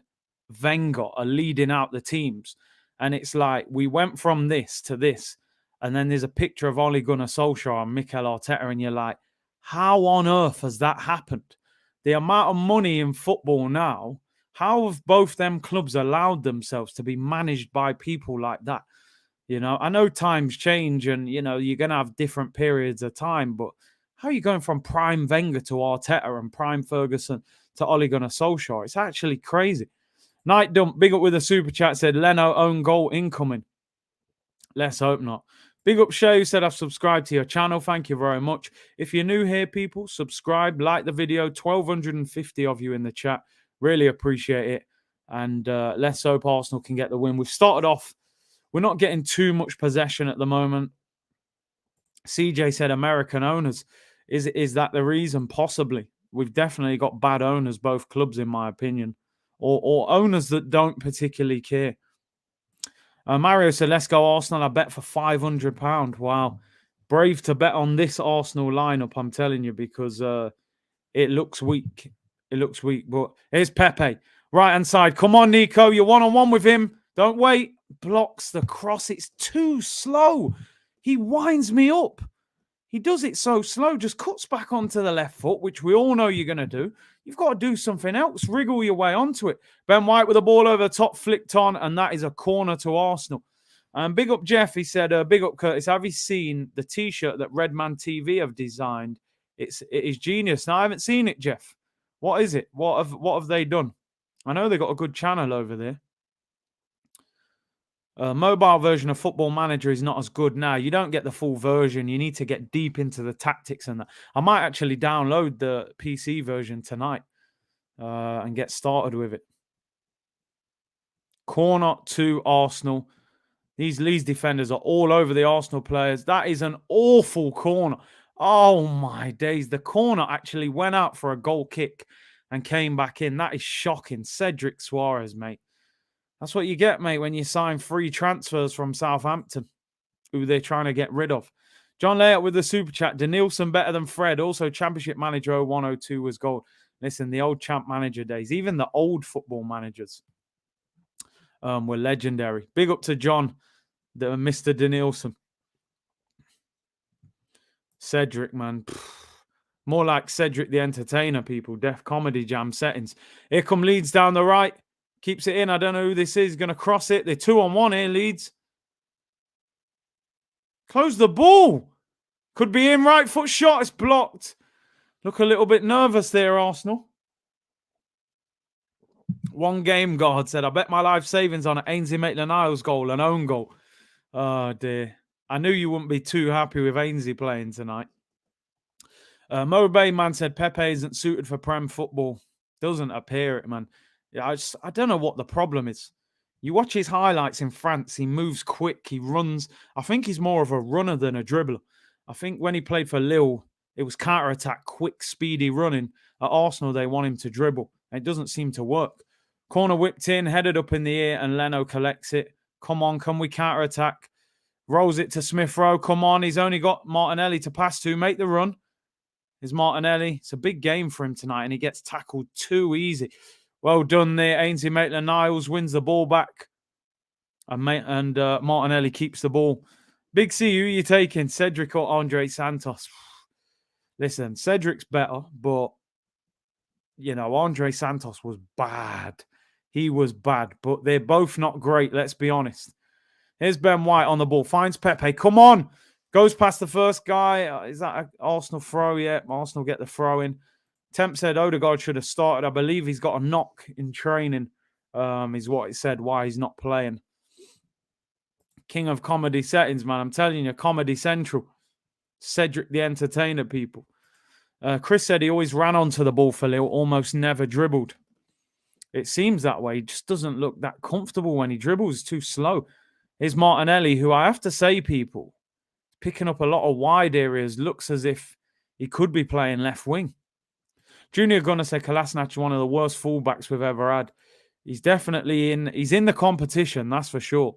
Speaker 1: Wenger are leading out the teams. And it's like, we went from this to this. And then there's a picture of Ole Gunnar Solskjaer and Mikel Arteta. And you're like, how on earth has that happened? The amount of money in football now, how have both them clubs allowed themselves to be managed by people like that? You know, I know times change and, you know, you're going to have different periods of time. But how are you going from prime Wenger to Arteta and prime Ferguson to Ole Gunnar Solskjaer? It's actually crazy. Night Dump, big up with a super chat, said Leno own goal incoming. Let's hope not. Big up Shay, who said I've subscribed to your channel. Thank you very much. If you're new here, people, subscribe, like the video. 1,250 of you in the chat. Really appreciate it. And let's hope Arsenal can get the win. We've started off. We're not getting too much possession at the moment. CJ said American owners. Is that the reason? Possibly. We've definitely got bad owners, both clubs, in my opinion. Or owners that don't particularly care. Mario said, let's go Arsenal. I bet for £500. Wow. Brave to bet on this Arsenal lineup, I'm telling you, because it looks weak. It looks weak. But here's Pepe. Right-hand side. Come on, Nico. You're one-on-one with him. Don't wait. Blocks the cross. It's too slow. He winds me up. He does it so slow. Just cuts back onto the left foot, which we all know you're going to do. You've got to do something else. Wriggle your way onto it. Ben White with the ball over the top, flicked on, and that is a corner to Arsenal. Big up Jeff. He said, big up Curtis. Have you seen the T-shirt that Redman TV have designed? It is genius. Now, I haven't seen it, Jeff. What is it? What have they done? I know they got a good channel over there. Mobile version of Football Manager is not as good now. You don't get the full version. You need to get deep into the tactics and that. I might actually download the PC version tonight and get started with it. Corner to Arsenal. These Leeds defenders are all over the Arsenal players. That is an awful corner. Oh, my days. The corner actually went out for a goal kick and came back in. That is shocking. Cedric Suarez, mate. That's what you get, mate, when you sign free transfers from Southampton, who they're trying to get rid of. John Layup with the super chat. Denilson better than Fred. Also, Championship Manager 0102 was gold. Listen, the old champ manager days, even the old football managers were legendary. Big up to John, Mr. Denilson. Cedric, man. More like Cedric the Entertainer, people. Def Comedy Jam settings. Here come Leeds down the right. Keeps it in. I don't know who this is. Going to cross it. They're 2-on-1 here, Leeds. Close the ball. Could be in. Right foot shot. It's blocked. Look a little bit nervous there, Arsenal. One game, God said, I bet my life savings on an Ainsley Maitland-Niles goal, an own goal. Oh, dear. I knew you wouldn't be too happy with Ainsley playing tonight. Mo Bayman said, Pepe isn't suited for Prem football. Doesn't appear it, man. Yeah, I don't know what the problem is. You watch his highlights in France, he moves quick, he runs. I think he's more of a runner than a dribbler. I think when he played for Lille, it was counter-attack, quick, speedy running. At Arsenal, they want him to dribble. It doesn't seem to work. Corner whipped in, headed up in the air, and Leno collects it. Come on, can we counter-attack? Rolls it to Smith Rowe. Come on, he's only got Martinelli to pass to. Make the run. Is Martinelli. It's a big game for him tonight, and he gets tackled too easy. Well done there. Ainsley Maitland-Niles wins the ball back. And Martinelli keeps the ball. Big C, who are you taking? Cedric or Andre Santos? Listen, Cedric's better, but, you know, Andre Santos was bad. He was bad, but they're both not great, let's be honest. Here's Ben White on the ball. Finds Pepe. Come on. Goes past the first guy. Is that an Arsenal throw? Yeah, Arsenal get the throw in. Temp said Odegaard should have started. I believe he's got a knock in training, is what it said, why he's not playing. King of comedy settings, man. I'm telling you, Comedy Central. Cedric the Entertainer, people. Chris said he always ran onto the ball for Lille, almost never dribbled. It seems that way. He just doesn't look that comfortable when he dribbles. Too slow. Here's Martinelli, who I have to say, people, picking up a lot of wide areas, looks as if he could be playing left wing. Junior Gunner said Kolasinac is one of the worst fullbacks we've ever had. He's definitely he's in the competition, that's for sure.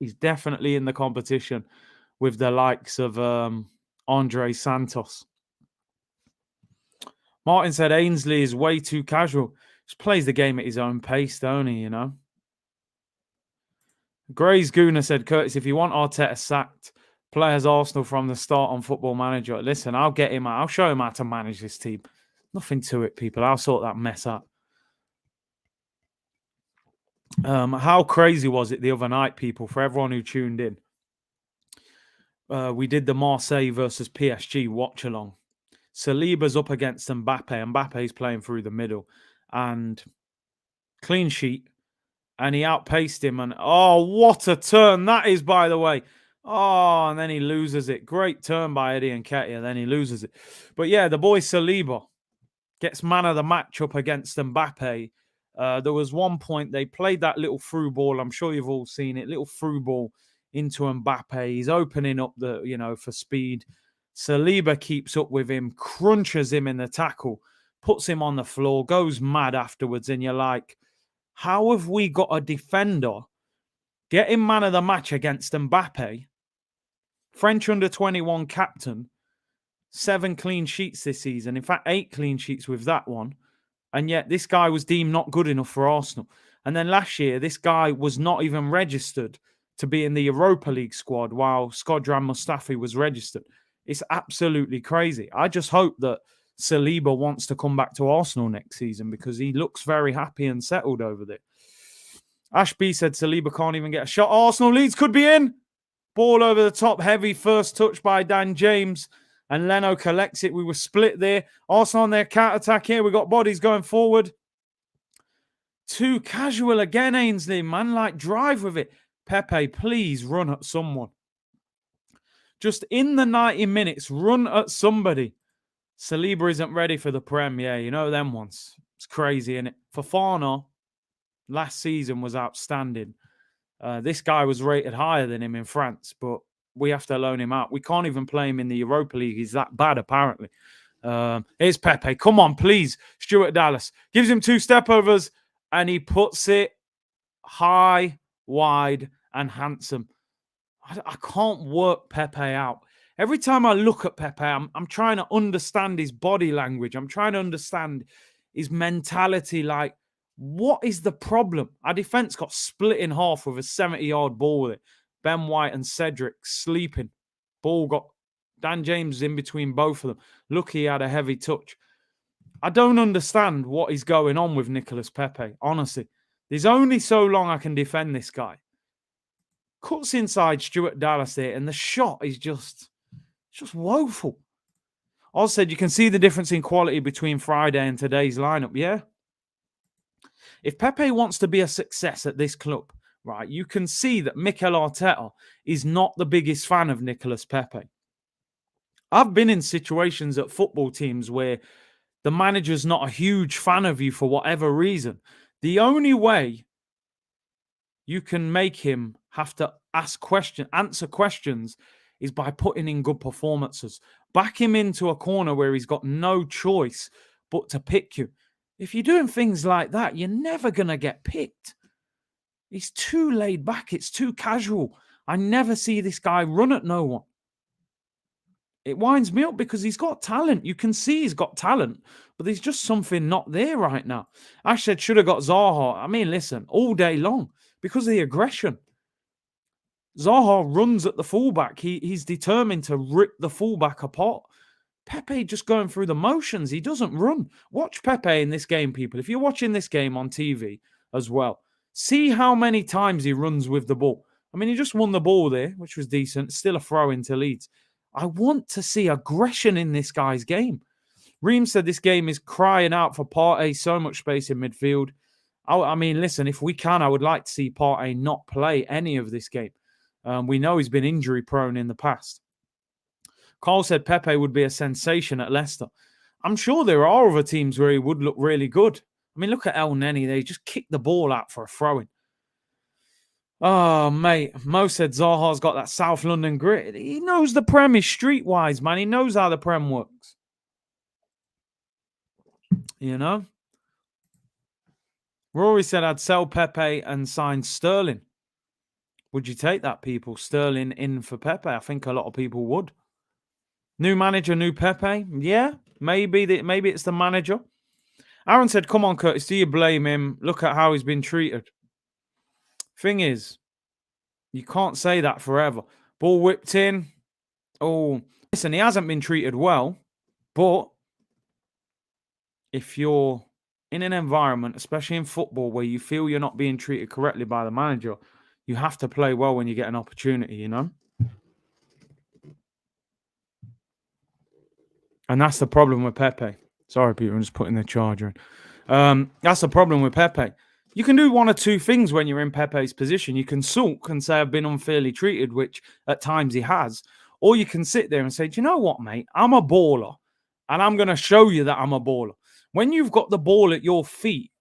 Speaker 1: He's definitely in the competition with the likes of Andre Santos. Martin said Ainsley is way too casual. Just plays the game at his own pace, don't he, you know? Gray's Gooner said, Curtis, if you want Arteta sacked, play as Arsenal from the start on Football Manager. Listen, I'll get him out. I'll show him how to manage this team. Nothing to it, people. I'll sort that mess out. How crazy was it the other night, people, for everyone who tuned in? We did the Marseille versus PSG watch-along. Saliba's up against Mbappe. Mbappe's playing through the middle. And clean sheet. And he outpaced him. And, oh, what a turn that is, by the way. Oh, and then he loses it. Great turn by Eddie Nketiah. Then he loses it. But, yeah, the boy Saliba gets man of the match up against Mbappe. There was one point they played that little through ball. I'm sure you've all seen it. Little through ball into Mbappe. He's opening up for speed. Saliba keeps up with him, crunches him in the tackle, puts him on the floor, goes mad afterwards. And you're like, how have we got a defender getting man of the match against Mbappe, French under-21 captain, 7 clean sheets this season. In fact, 8 clean sheets with that one. And yet this guy was deemed not good enough for Arsenal. And then last year, this guy was not even registered to be in the Europa League squad while Shkodran Mustafi was registered. It's absolutely crazy. I just hope that Saliba wants to come back to Arsenal next season because he looks very happy and settled over there. Ash B said Saliba can't even get a shot. Arsenal Leeds could be in. Ball over the top, heavy first touch by Dan James. And Leno collects it. We were split there. Arsenal on their counter-attack here. We got bodies going forward. Too casual again, Ainsley. Man, like, drive with it. Pepe, please run at someone. Just in the 90 minutes, run at somebody. Saliba isn't ready for the Prem. Yeah, you know them ones. It's crazy, innit? Fofana last season was outstanding. This guy was rated higher than him in France, but we have to loan him out. We can't even play him in the Europa League. He's that bad, apparently. Here's Pepe. Come on, please. Stuart Dallas gives him 2 step-overs, and he puts it high, wide, and handsome. I can't work Pepe out. Every time I look at Pepe, I'm trying to understand his body language. I'm trying to understand his mentality. Like, what is the problem? Our defense got split in half with a 70-yard ball with it. Ben White and Cedric sleeping. Ball got Dan James in between both of them. Look, he had a heavy touch. I don't understand what is going on with Nicolas Pepe, honestly. There's only so long I can defend this guy. Cuts inside Stuart Dallas there, and the shot is just woeful. Oz said you can see the difference in quality between Friday and today's lineup. Yeah. If Pepe wants to be a success at this club, right, you can see that Mikel Arteta is not the biggest fan of Nicolas Pepe. I've been in situations at football teams where the manager's not a huge fan of you for whatever reason. The only way you can make him have to answer questions is by putting in good performances. Back him into a corner where he's got no choice but to pick you. If you're doing things like that, you're never going to get picked. He's too laid back. It's too casual. I never see this guy run at no one. It winds me up because he's got talent. You can see he's got talent, but there's just something not there right now. Ash said should have got Zaha. I mean, listen, all day long because of the aggression. Zaha runs at the fullback. He's determined to rip the fullback apart. Pepe just going through the motions. He doesn't run. Watch Pepe in this game, people. If you're watching this game on TV as well, see how many times he runs with the ball. I mean, he just won the ball there, which was decent. Still a throw into Leeds. I want to see aggression in this guy's game. Reem said this game is crying out for Partey. So much space in midfield. I mean, listen, if we can, I would like to see Partey not play any of this game. We know he's been injury prone in the past. Carl said Pepe would be a sensation at Leicester. I'm sure there are other teams where he would look really good. I mean, look at El Neni. They just kicked the ball out for a throw-in. Oh, mate. Mo said Zaha's got that South London grit. He knows the Prem is streetwise, man. He knows how the Prem works. You know? Rory said I'd sell Pepe and sign Sterling. Would you take that, people? Sterling in for Pepe? I think a lot of people would. New manager, new Pepe? Yeah, maybe it's the manager. Aaron said, come on, Curtis, do you blame him? Look at how he's been treated. Thing is, you can't say that forever. Ball whipped in. Oh, listen, he hasn't been treated well, but if you're in an environment, especially in football, where you feel you're not being treated correctly by the manager, you have to play well when you get an opportunity, you know? And that's the problem with Pepe. Sorry, people, I'm just putting the charger in. That's the problem with Pepe. You can do one or two things when you're in Pepe's position. You can sulk and say, I've been unfairly treated, which at times he has. Or you can sit there and say, do you know what, mate? I'm a baller, and I'm going to show you that I'm a baller. When you've got the ball at your feet,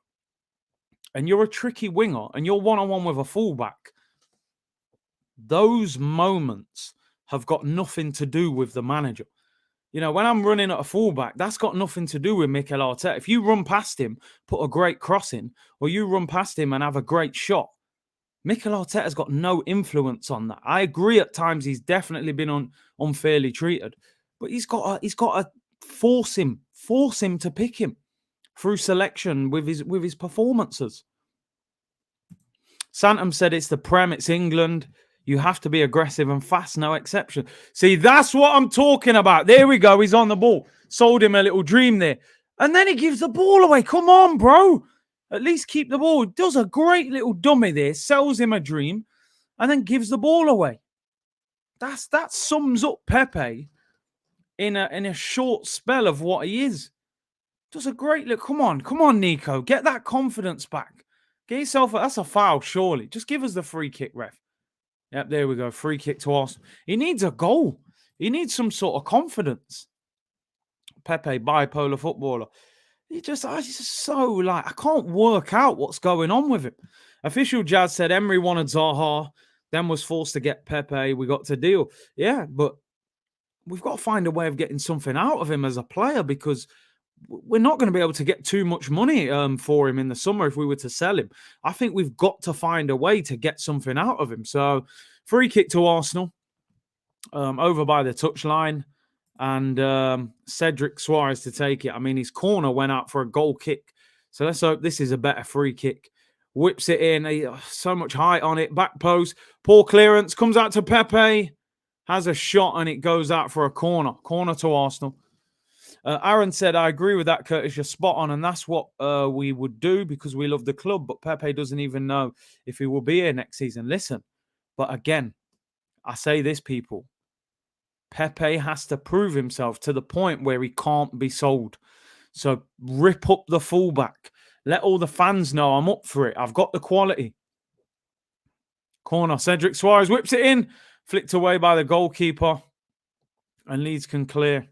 Speaker 1: and you're a tricky winger, and you're one-on-one with a fullback, those moments have got nothing to do with the manager. You know, when I'm running at a fullback, that's got nothing to do with Mikel Arteta. If you run past him, put a great cross in, or you run past him and have a great shot, Mikel Arteta's got no influence on that. I agree at times he's definitely been unfairly treated, but he's got to force him to pick him through selection with his performances. Santam said it's the Prem, it's England. You have to be aggressive and fast, no exception. See, that's what I'm talking about. There we go. He's on the ball. Sold him a little dream there. And then he gives the ball away. Come on, bro. At least keep the ball. Does a great little dummy there. Sells him a dream. And then gives the ball away. That sums up Pepe in a short spell of what he is. Does a great look. Come on, Nico. Get that confidence back. Get yourself. That's a foul, surely. Just give us the free kick, ref. Yep, there we go. Free kick to Arsenal. He needs a goal. He needs some sort of confidence. Pepe, bipolar footballer. He's just so I can't work out what's going on with him. Official Jazz said Emery wanted Zaha, then was forced to get Pepe. We got to deal. Yeah, but we've got to find a way of getting something out of him as a player because we're not going to be able to get too much money for him in the summer if we were to sell him. I think we've got to find a way to get something out of him. So, free kick to Arsenal, over by the touchline, and Cedric Suarez to take it. I mean, his corner went out for a goal kick. So let's hope this is a better free kick. Whips it in. So much height on it. Back post. Poor clearance. Comes out to Pepe. Has a shot and it goes out for a corner. Corner to Arsenal. Aaron said, I agree with that, Curtis. You're spot on. And that's what we would do because we love the club. But Pepe doesn't even know if he will be here next season. Listen, but again, I say this, people. Pepe has to prove himself to the point where he can't be sold. So rip up the fullback. Let all the fans know I'm up for it. I've got the quality. Corner. Cedric Suarez whips it in. Flicked away by the goalkeeper. And Leeds can clear.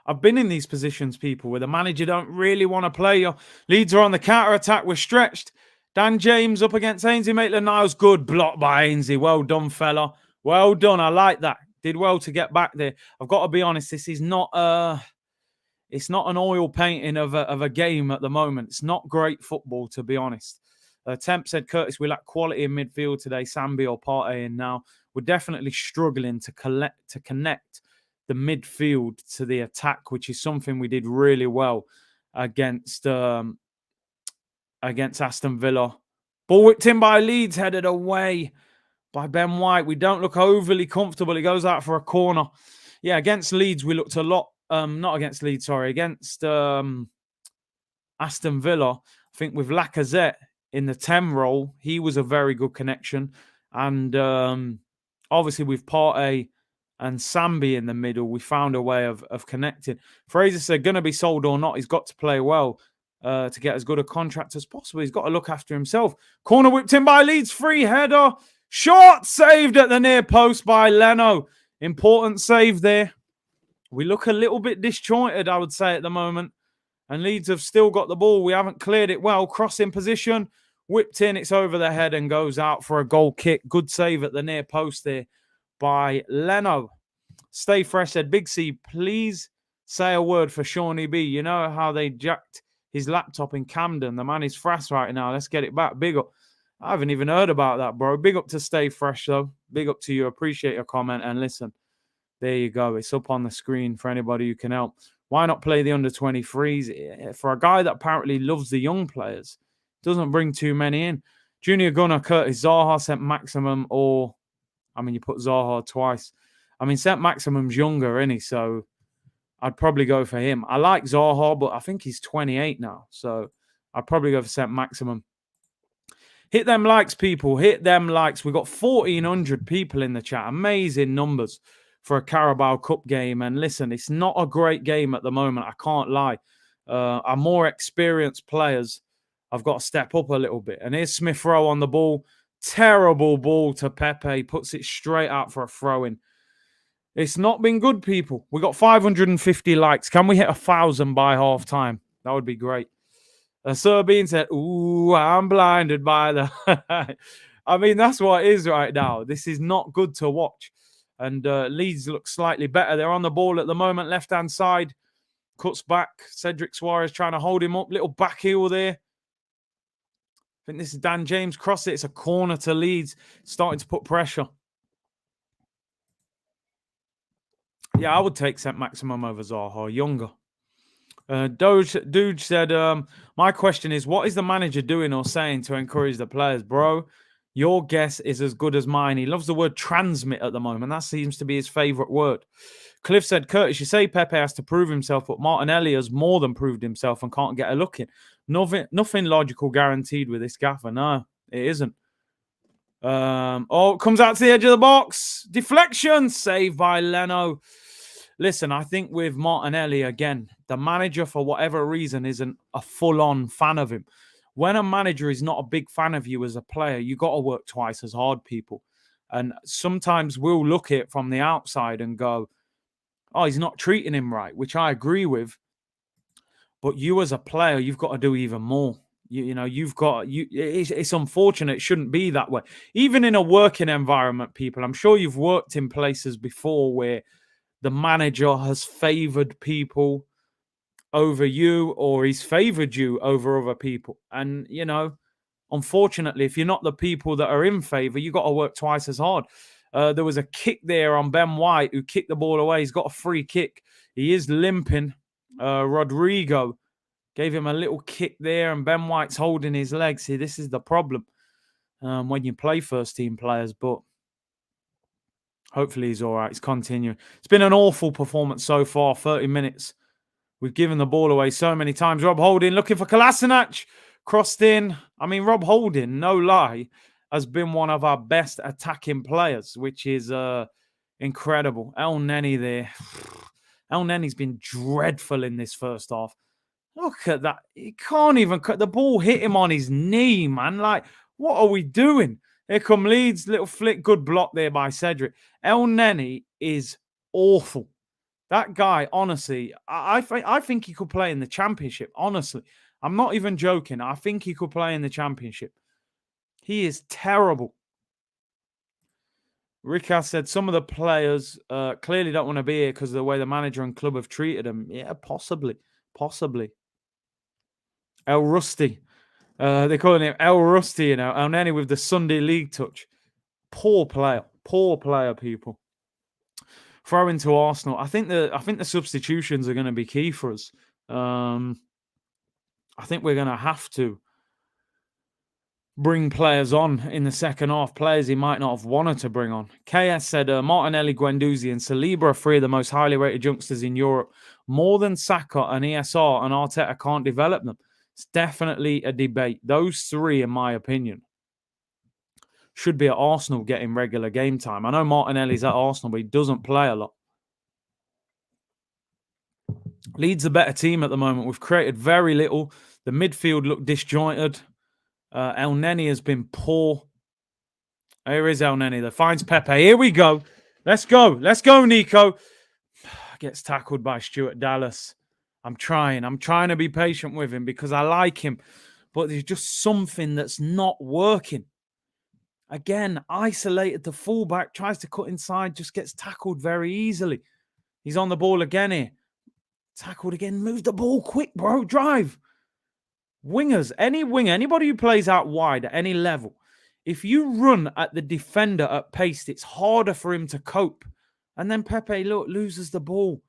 Speaker 1: I've been in these positions, people, where the manager don't really want to play you. Leeds are on the counter-attack. We're stretched. Dan James up against Ainsley Maitland-Niles. Good block by Ainsley. Well done, fella. Well done. I like that. Did well to get back there. I've got to be honest. This is not it's not an oil painting of a game at the moment. It's not great football, to be honest. Temp said, Curtis, we lack quality in midfield today. Sambi or Partey in now. We're definitely struggling to connect the midfield to the attack, which is something we did really well against Aston Villa. Ball whipped in by Leeds, headed away by Ben White. We don't look overly comfortable. It goes out for a corner. Yeah, against Leeds, we looked a lot. Not against Leeds, sorry. Against Aston Villa, I think with Lacazette in the 10 role, he was a very good connection. And obviously with Partey and Sambi in the middle, we found a way of connecting. Fraser said, going to be sold or not, he's got to play well to get as good a contract as possible. He's got to look after himself. Corner whipped in by Leeds, free header. Short saved at the near post by Leno. Important save there. We look a little bit disjointed, I would say, at the moment. And Leeds have still got the ball. We haven't cleared it well. Crossing position. Whipped in. It's over the head and goes out for a goal kick. Good save at the near post there by Leno. Stay Fresh said, Big C, please say a word for Shawnee B. You know how they jacked his laptop in Camden. The man is fast right now. Let's get it back. Big up. I haven't even heard about that, bro. Big up to Stay Fresh, though. Big up to you. Appreciate your comment. And listen, there you go. It's up on the screen for anybody who can help. Why not play the under-23s? For a guy that apparently loves the young players, doesn't bring too many in. Junior Gunner, Curtis Zaha, St. Maximum, or, I mean, you put Zaha twice. I mean, St. Maximum's younger, isn't he? So I'd probably go for him. I like Zaha, but I think he's 28 now. So I'd probably go for St. Maximum. Hit them likes, people. Hit them likes. We've got 1,400 people in the chat. Amazing numbers for a Carabao Cup game. And listen, it's not a great game at the moment. I can't lie. Our more experienced players have got to step up a little bit. And here's Smith Rowe on the ball. Terrible ball to Pepe. Puts it straight out for a throw-in. It's not been good, people. We got 550 likes. Can we hit 1,000 by half time? That would be great. Sir Bean said, ooh, I'm blinded by the... I mean, that's what it is right now. This is not good to watch. And Leeds look slightly better. They're on the ball at the moment, left-hand side. Cuts back. Cedric Suarez trying to hold him up. Little back heel there. I think this is Dan James. Cross it. It's a corner to Leeds. Starting to put pressure. Yeah, I would take St. Maximum over Zaha. Younger. Doge said, my question is, what is the manager doing or saying to encourage the players? Bro, your guess is as good as mine. He loves the word transmit at the moment. That seems to be his favourite word. Cliff said, Curtis, you say Pepe has to prove himself, but Martinelli has more than proved himself and can't get a look in. Nothing logical guaranteed with this gaffer. No, it isn't. It comes out to the edge of the box. Deflection. Saved by Leno. Listen, I think with Martinelli, again, the manager, for whatever reason, isn't a full-on fan of him. When a manager is not a big fan of you as a player, you got to work twice as hard, people. And sometimes we'll look at it from the outside and go, oh, he's not treating him right, which I agree with. But you as a player, you've got to do even more. It's unfortunate. It shouldn't be that way. Even in a working environment, people, I'm sure you've worked in places before where the manager has favored people over you, or he's favored you over other people. And, unfortunately, if you're not the people that are in favor, you got to work twice as hard. There was a kick there on Ben White, who kicked the ball away. He's got a free kick. He is limping. Rodrigo gave him a little kick there, and Ben White's holding his legs. See, this is the problem when you play first-team players, but hopefully he's all right. He's continuing. It's been an awful performance so far, 30 minutes. We've given the ball away so many times. Rob Holding looking for Kolasinac. Crossed in. I mean, Rob Holding, no lie, has been one of our best attacking players, which is incredible. El Neni there. El Neni's been dreadful in this first half. Look at that. He can't even cut. The ball hit him on his knee, man. Like, what are we doing? Here come Leeds. Little flick. Good block there by Cedric. El Neni is awful. That guy, honestly, I think he could play in the Championship. Honestly, I'm not even joking. I think he could play in the Championship. He is terrible. Ricard said some of the players clearly don't want to be here because of the way the manager and club have treated them. Yeah, possibly. El Rusty. They're calling him El Rusty, El Neni with the Sunday League touch. Poor player, people. Throw into Arsenal. I think the substitutions are going to be key for us. I think we're going to have to bring players on in the second half, players he might not have wanted to bring on. KS said Martinelli, Guendouzi and Saliba are three of the most highly rated youngsters in Europe. More than Saka and ESR, and Arteta can't develop them. It's definitely a debate. Those three, in my opinion, should be at Arsenal getting regular game time. I know Martinelli's at Arsenal, but he doesn't play a lot. Leeds a better team at the moment. We've created very little. The midfield look disjointed. El Neni has been poor. Here is El Neni that finds Pepe. Here we go. Let's go, Nico. Gets tackled by Stuart Dallas. I'm trying to be patient with him because I like him, but there's just something that's not working. Again, isolated the fullback, tries to cut inside, just gets tackled very easily. He's on the ball again here. Tackled again. Move the ball quick, bro. Drive. Wingers, any winger, anybody who plays out wide at any level, if you run at the defender at pace, it's harder for him to cope. And then Pepe, look, loses the ball.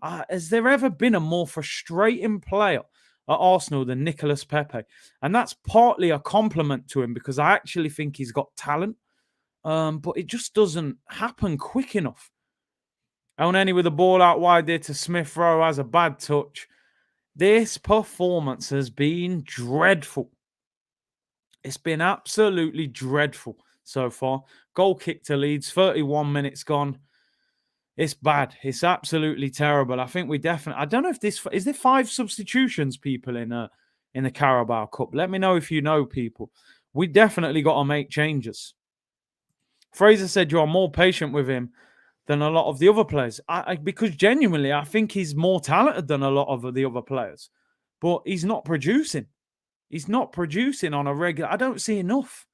Speaker 1: Has there ever been a more frustrating player at Arsenal than Nicolas Pepe? And that's partly a compliment to him because I actually think he's got talent, but it just doesn't happen quick enough. El Neni with the ball out wide there to Smith Rowe has a bad touch. This performance has been dreadful. It's been absolutely dreadful so far. Goal kick to Leeds, 31 minutes gone. It's bad. It's absolutely terrible. I think we definitely... I don't know if this... Is there 5 substitutions, people, in the Carabao Cup? Let me know if you know, people. We definitely got to make changes. Fraser said you are more patient with him than a lot of the other players. Because genuinely, I think he's more talented than a lot of the other players. But he's not producing. He's not producing on a regular... I don't see enough.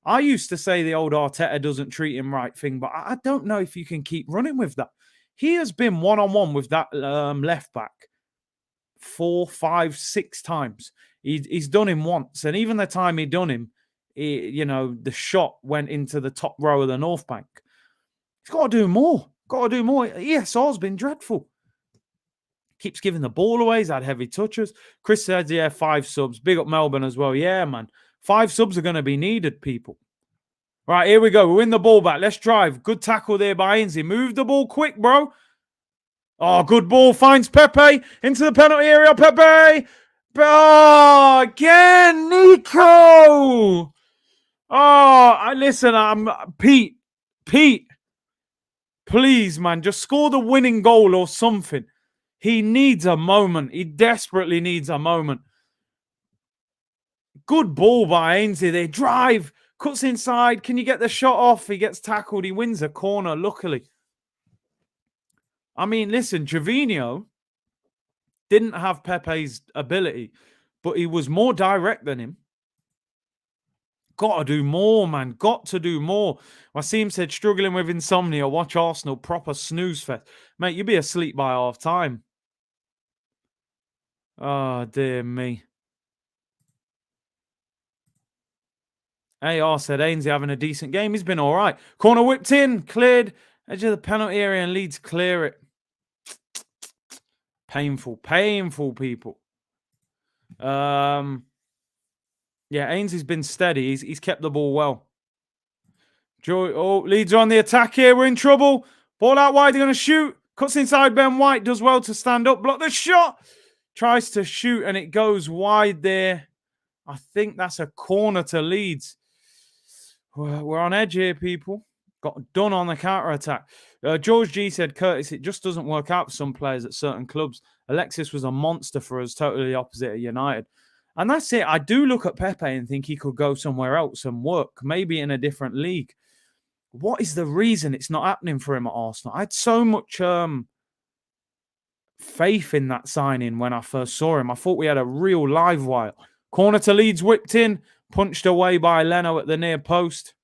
Speaker 1: I used to say the old Arteta doesn't treat him right thing, but I don't know if you can keep running with that. He has been one-on-one with that left back 4, 5, 6 times. He's done him once. And even the time he done him, the shot went into the top row of the North Bank. He's got to do more. Got to do more. ESR's been dreadful. Keeps giving the ball away. He's had heavy touches. Chris says, yeah, 5 subs. Big up Melbourne as well. Yeah, man. 5 subs are going to be needed, people. Right, here we go. We win the ball back. Let's drive. Good tackle there by Ainsley. Move the ball quick, bro. Oh, good ball. Finds Pepe into the penalty area. Pepe. Oh, again, Nico. Oh, listen, I'm Pete. Please, man, just score the winning goal or something. He needs a moment. He desperately needs a moment. Good ball by Ainsley. They drive. Cuts inside. Can you get the shot off? He gets tackled. He wins a corner, luckily. I mean, listen, Trevino didn't have Pepe's ability, but he was more direct than him. Got to do more, man. Got to do more. Wasim said, struggling with insomnia. Watch Arsenal. Proper snooze fest. Mate, you'd be asleep by half time. Oh, dear me. AR said, Ainsley having a decent game. He's been all right. Corner whipped in. Cleared. Edge of the penalty area and Leeds clear it. Painful, people. Yeah, Ainsley's been steady. He's kept the ball well. Leeds are on the attack here. We're in trouble. Ball out wide. They're going to shoot. Cuts inside Ben White. Does well to stand up. Block the shot. Tries to shoot and it goes wide there. I think that's a corner to Leeds. We're on edge here, people. Got done on the counter-attack. George G said, Curtis, it just doesn't work out for some players at certain clubs. Alexis was a monster for us, totally opposite of United. And that's it. I do look at Pepe and think he could go somewhere else and work, maybe in a different league. What is the reason it's not happening for him at Arsenal? I had so much faith in that signing when I first saw him. I thought we had a real live wire. Corner to Leeds, whipped in, punched away by Leno at the near post.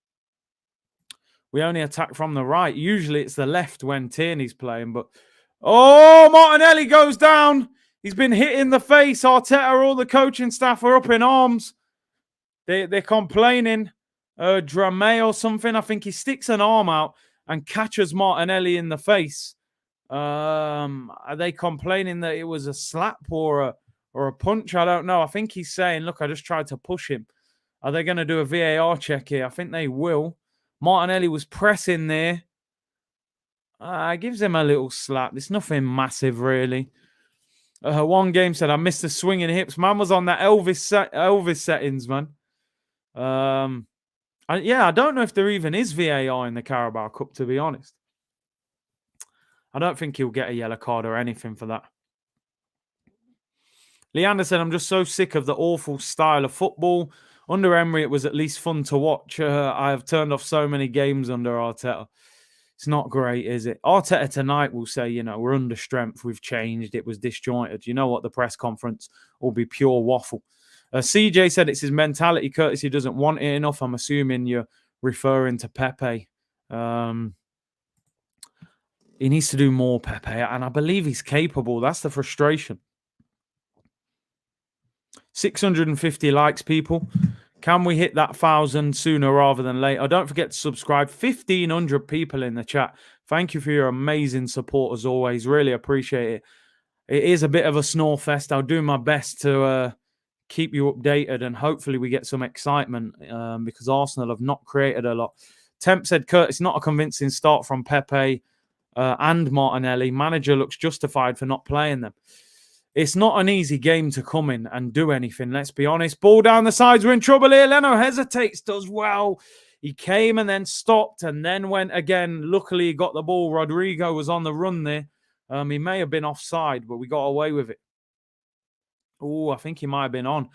Speaker 1: We only attack from the right. Usually it's the left when Tierney's playing, but... Oh, Martinelli goes down. He's been hit in the face. Arteta, all the coaching staff are up in arms. They're complaining. Drame or something. I think he sticks an arm out and catches Martinelli in the face. Are they complaining that it was a slap or a punch? I don't know. I think he's saying, look, I just tried to push him. Are they going to do a VAR check here? I think they will. Martinelli was pressing there. Gives him a little slap. It's nothing massive, really. One game said, I missed the swinging hips. Man was on that Elvis settings, man. I don't know if there even is VAR in the Carabao Cup, to be honest. I don't think he'll get a yellow card or anything for that. Leander said, I'm just so sick of the awful style of football. Under Emery, it was at least fun to watch. I have turned off so many games under Arteta. It's not great, is it? Arteta tonight will say, we're under strength. We've changed. It was disjointed. You know what? The press conference will be pure waffle. CJ said it's his mentality. Curtis, he doesn't want it enough. I'm assuming you're referring to Pepe. He needs to do more, Pepe. And I believe he's capable. That's the frustration. 650 likes, people. Can we hit that 1,000 sooner rather than later? Don't forget to subscribe. 1,500 people in the chat. Thank you for your amazing support as always. Really appreciate it. It is a bit of a snore fest. I'll do my best to keep you updated and hopefully we get some excitement because Arsenal have not created a lot. Temp said, Curtis, not a convincing start from Pepe and Martinelli. Manager looks justified for not playing them. It's not an easy game to come in and do anything, let's be honest. Ball down the sides, we're in trouble here. Leno hesitates, does well. He came and then stopped and then went again. Luckily, he got the ball. Rodrigo was on the run there. He may have been offside, but we got away with it. Oh, I think he might have been on.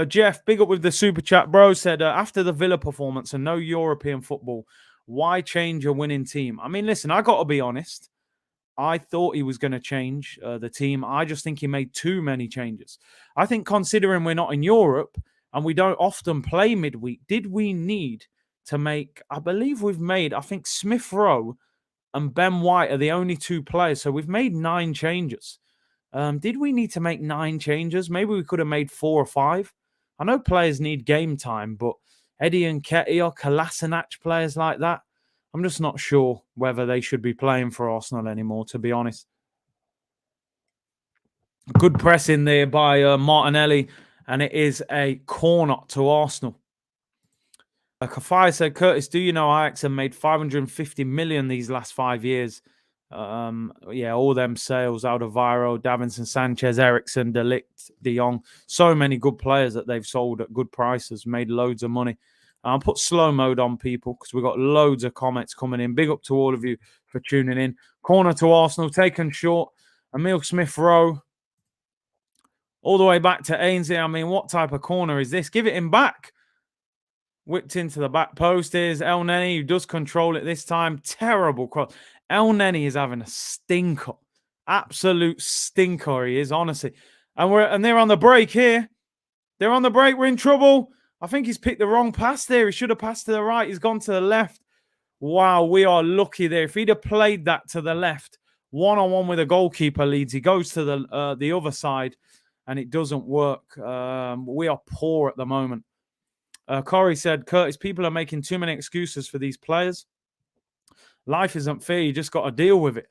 Speaker 1: Jeff, big up with the super chat, bro, said, after the Villa performance and no European football, why change a winning team? I mean, listen, I got to be honest. I thought he was going to change the team. I just think he made too many changes. I think considering we're not in Europe and we don't often play midweek, did we need to make, I believe we've made, I think Smith Rowe and Ben White are the only 2 players. So we've made 9 changes. Did we need to make 9 changes? Maybe we could have made 4 or 5. I know players need game time, but Eddie and Nketiah, Kolasinac, players like that, I'm just not sure whether they should be playing for Arsenal anymore, to be honest. Good press in there by Martinelli, and it is a corner to Arsenal. Kafai said, Curtis, do you know Ajax have made 550 million these last 5 years? Yeah, all them sales, Alderweireld, Davinson Sanchez, Ericsson, De Ligt, De Jong. So many good players that they've sold at good prices, made loads of money. I'll put slow mode on people because we've got loads of comments coming in. Big up to all of you for tuning in. Corner to Arsenal, taken short. Emil Smith-Rowe, all the way back to Ainsley. I mean, what type of corner is this? Give it him back. Whipped into the back post is El Neni, who does control it this time. Terrible cross. El Neni is having a stinker. Absolute stinker he is, honestly. And they're on the break here. They're on the break. We're in trouble. I think he's picked the wrong pass there. He should have passed to the right. He's gone to the left. Wow, we are lucky there. If he'd have played that to the left, one-on-one with a goalkeeper, Leeds, he goes to the other side, and it doesn't work. We are poor at the moment. Corey said, Curtis, people are making too many excuses for these players. Life isn't fair. You just got to deal with it.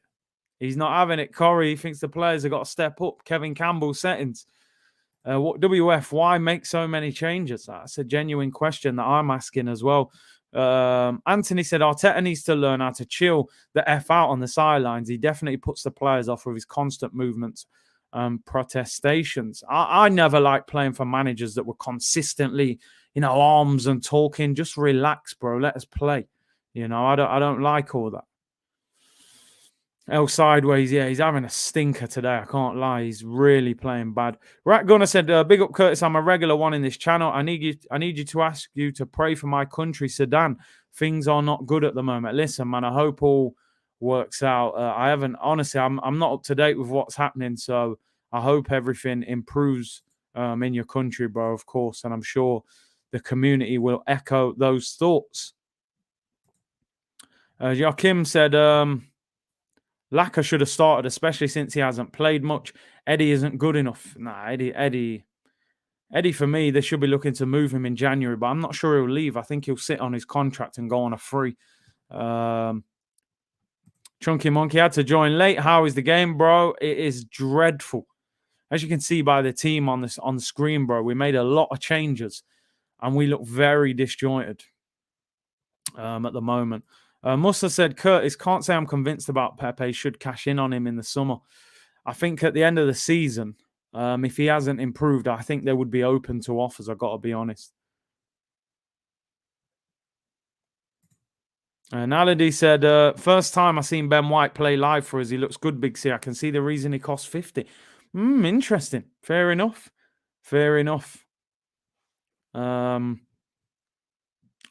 Speaker 1: He's not having it, Corey. He thinks the players have got to step up. Kevin Campbell settings. WF, why make so many changes? That's a genuine question that I'm asking as well. Anthony said, Arteta needs to learn how to chill the F out on the sidelines. He definitely puts the players off with his constant movements. Protestations. I never liked playing for managers that were consistently, arms and talking. Just relax, bro. Let us play. I don't like all that. El Sideways, yeah, he's having a stinker today. I can't lie. He's really playing bad. Rat Gunner said, big up Curtis. I'm a regular one in this channel. I need you to ask you to pray for my country, Sudan. Things are not good at the moment. Listen, man, I hope all works out. I haven't, honestly, I'm not up to date with what's happening. So I hope everything improves in your country, bro, of course. And I'm sure the community will echo those thoughts. Joachim said, Laka should have started, especially since he hasn't played much. Eddie isn't good enough. Nah, Eddie, for me, they should be looking to move him in January, but I'm not sure he'll leave. I think he'll sit on his contract and go on a free. Chunky Monkey had to join late. How is the game, bro? It is dreadful. As you can see by the team on the screen, bro, we made a lot of changes, and we look very disjointed at the moment. Musa said, Curtis, can't say I'm convinced about Pepe. Should cash in on him in the summer. I think at the end of the season, if he hasn't improved, I think they would be open to offers. I've got to be honest. Naladi said, first time I seen Ben White play live for us. He looks good, Big C. I can see the reason he cost 50. Interesting. Fair enough.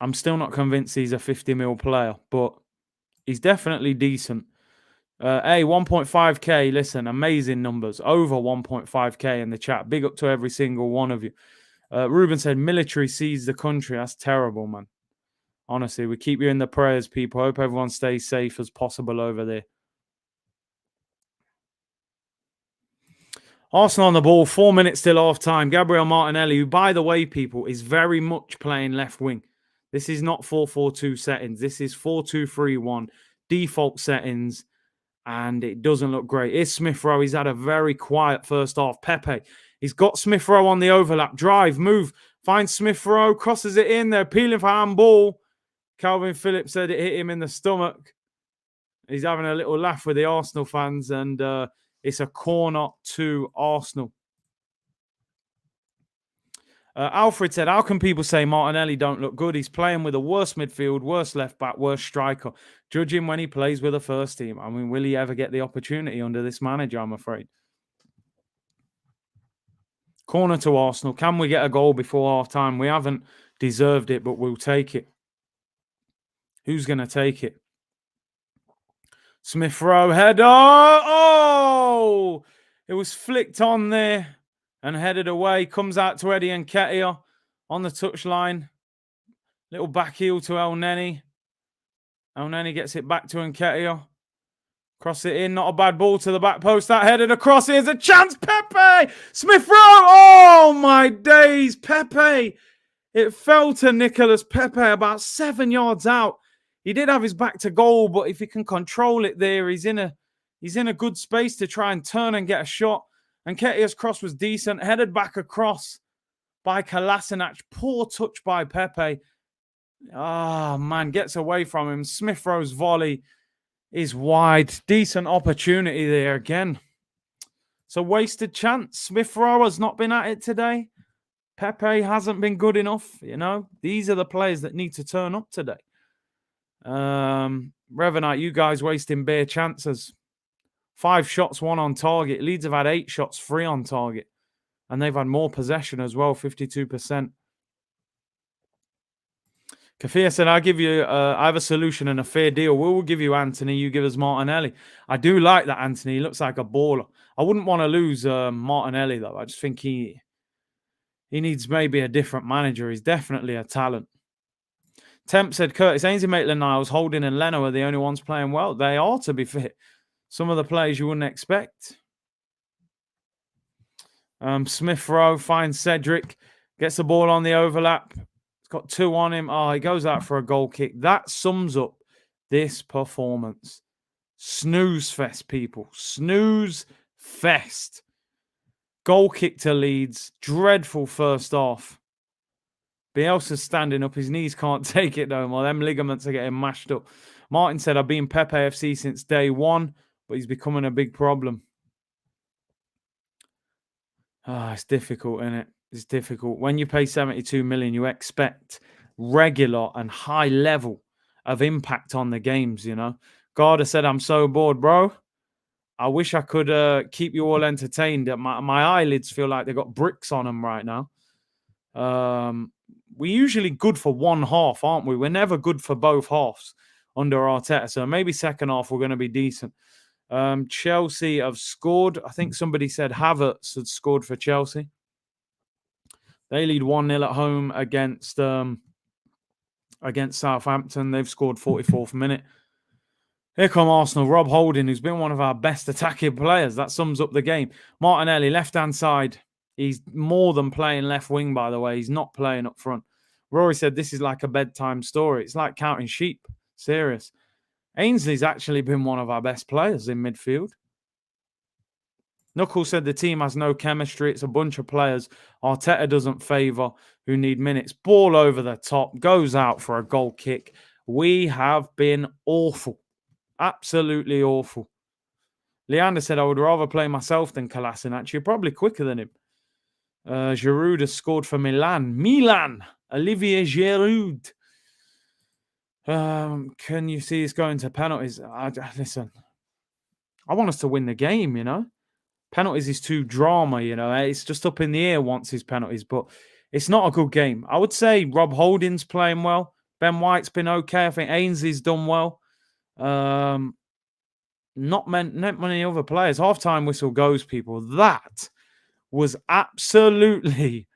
Speaker 1: I'm still not convinced he's a 50 mil player, but he's definitely decent. 1.5k. Listen, amazing numbers. Over 1.5k in the chat. Big up to every single one of you. Ruben said, military seized the country. That's terrible, man. Honestly, we keep you in the prayers, people. Hope everyone stays safe as possible over there. Arsenal on the ball. 4 minutes still half time. Gabriel Martinelli, who, by the way, people, is very much playing left wing. This is not 4-4-2 settings. This is 4-2-3-1 default settings, and it doesn't look great. Here's Smith-Rowe. He's had a very quiet first half. Pepe, he's got Smith-Rowe on the overlap. Drive, move, finds Smith-Rowe, crosses it in. They're appealing for handball. Calvin Phillips said it hit him in the stomach. He's having a little laugh with the Arsenal fans, and it's a corner to Arsenal. Alfred said, how can people say Martinelli don't look good? He's playing with a worse midfield, worse left back, worse striker. Judge him when he plays with the first team. I mean, will he ever get the opportunity under this manager, I'm afraid? Corner to Arsenal. Can we get a goal before half-time? We haven't deserved it, but we'll take it. Who's going to take it? Smith-Rowe header. Oh! It was flicked on there and headed away. Comes out to Eddie Nketiah on the touchline. Little back heel to El Neni. El Neni gets it back to Nketiah. Cross it in, not a bad ball to the back post. That headed across. Here's a chance. Pepe! Smith Rowe! Oh, my days. Pepe! It fell to Nicolas Pepe about 7 yards out. He did have his back to goal, but if he can control it there, he's in a good space to try and turn and get a shot. And Nketiah's cross was decent. Headed back across by Kolasinac. Poor touch by Pepe. Ah, man, gets away from him. Smith Rowe's volley is wide. Decent opportunity there again. It's a wasted chance. Smith Rowe has not been at it today. Pepe hasn't been good enough. You know, these are the players that need to turn up today. Revenite, you guys wasting bare chances. 5 shots, 1 on target. Leeds have had 8 shots, 3 on target. And they've had more possession as well, 52%. Kafia said, I have a solution and a fair deal. We'll give you Anthony, you give us Martinelli. I do like that Anthony. He looks like a baller. I wouldn't want to lose Martinelli, though. I just think he needs maybe a different manager. He's definitely a talent. Temp said, Curtis, Ainsley Maitland-Niles, Holding and Leno are the only ones playing well. They are, to be fair. Some of the players you wouldn't expect. Smith Rowe finds Cedric. Gets the ball on the overlap. He's got 2 on him. Oh, he goes out for a goal kick. That sums up this performance. Snooze fest, people. Snooze fest. Goal kick to Leeds. Dreadful first half. Bielsa's standing up. His knees can't take it no more. Them ligaments are getting mashed up. Martin said, I've been Pepe FC since day 1, but he's becoming a big problem. It's difficult, isn't it? It's difficult. When you pay 72 million, you expect regular and high level of impact on the games, you know. Garda said, I'm so bored, bro. I wish I could keep you all entertained. My eyelids feel like they've got bricks on them right now. We're usually good for one half, aren't we? We're never good for both halves under Arteta. So maybe second half we're going to be decent. Chelsea have scored. I think somebody said Havertz had scored for Chelsea. They lead 1-0 at home against Southampton. They've scored 44th minute. Here come Arsenal. Rob Holding, who's been one of our best attacking players. That sums up the game. Martinelli, left-hand side. He's more than playing left wing, by the way. He's not playing up front. Rory said this is like a bedtime story. It's like counting sheep. Serious. Ainsley's actually been one of our best players in midfield. Knuckles said the team has no chemistry. It's a bunch of players Arteta doesn't favour who need minutes. Ball over the top. Goes out for a goal kick. We have been awful. Absolutely awful. Leander said, I would rather play myself than Kolasinac. You're probably quicker than him. Giroud has scored for Milan. Olivier Giroud. Can you see us going to penalties? Listen, I want us to win the game, you know. Penalties is too drama, you know. It's just up in the air once his penalties, but it's not a good game. I would say Rob Holding's playing well. Ben White's been okay. I think Ainsley's done well. Not many other players. Half-time whistle goes, people. That was absolutely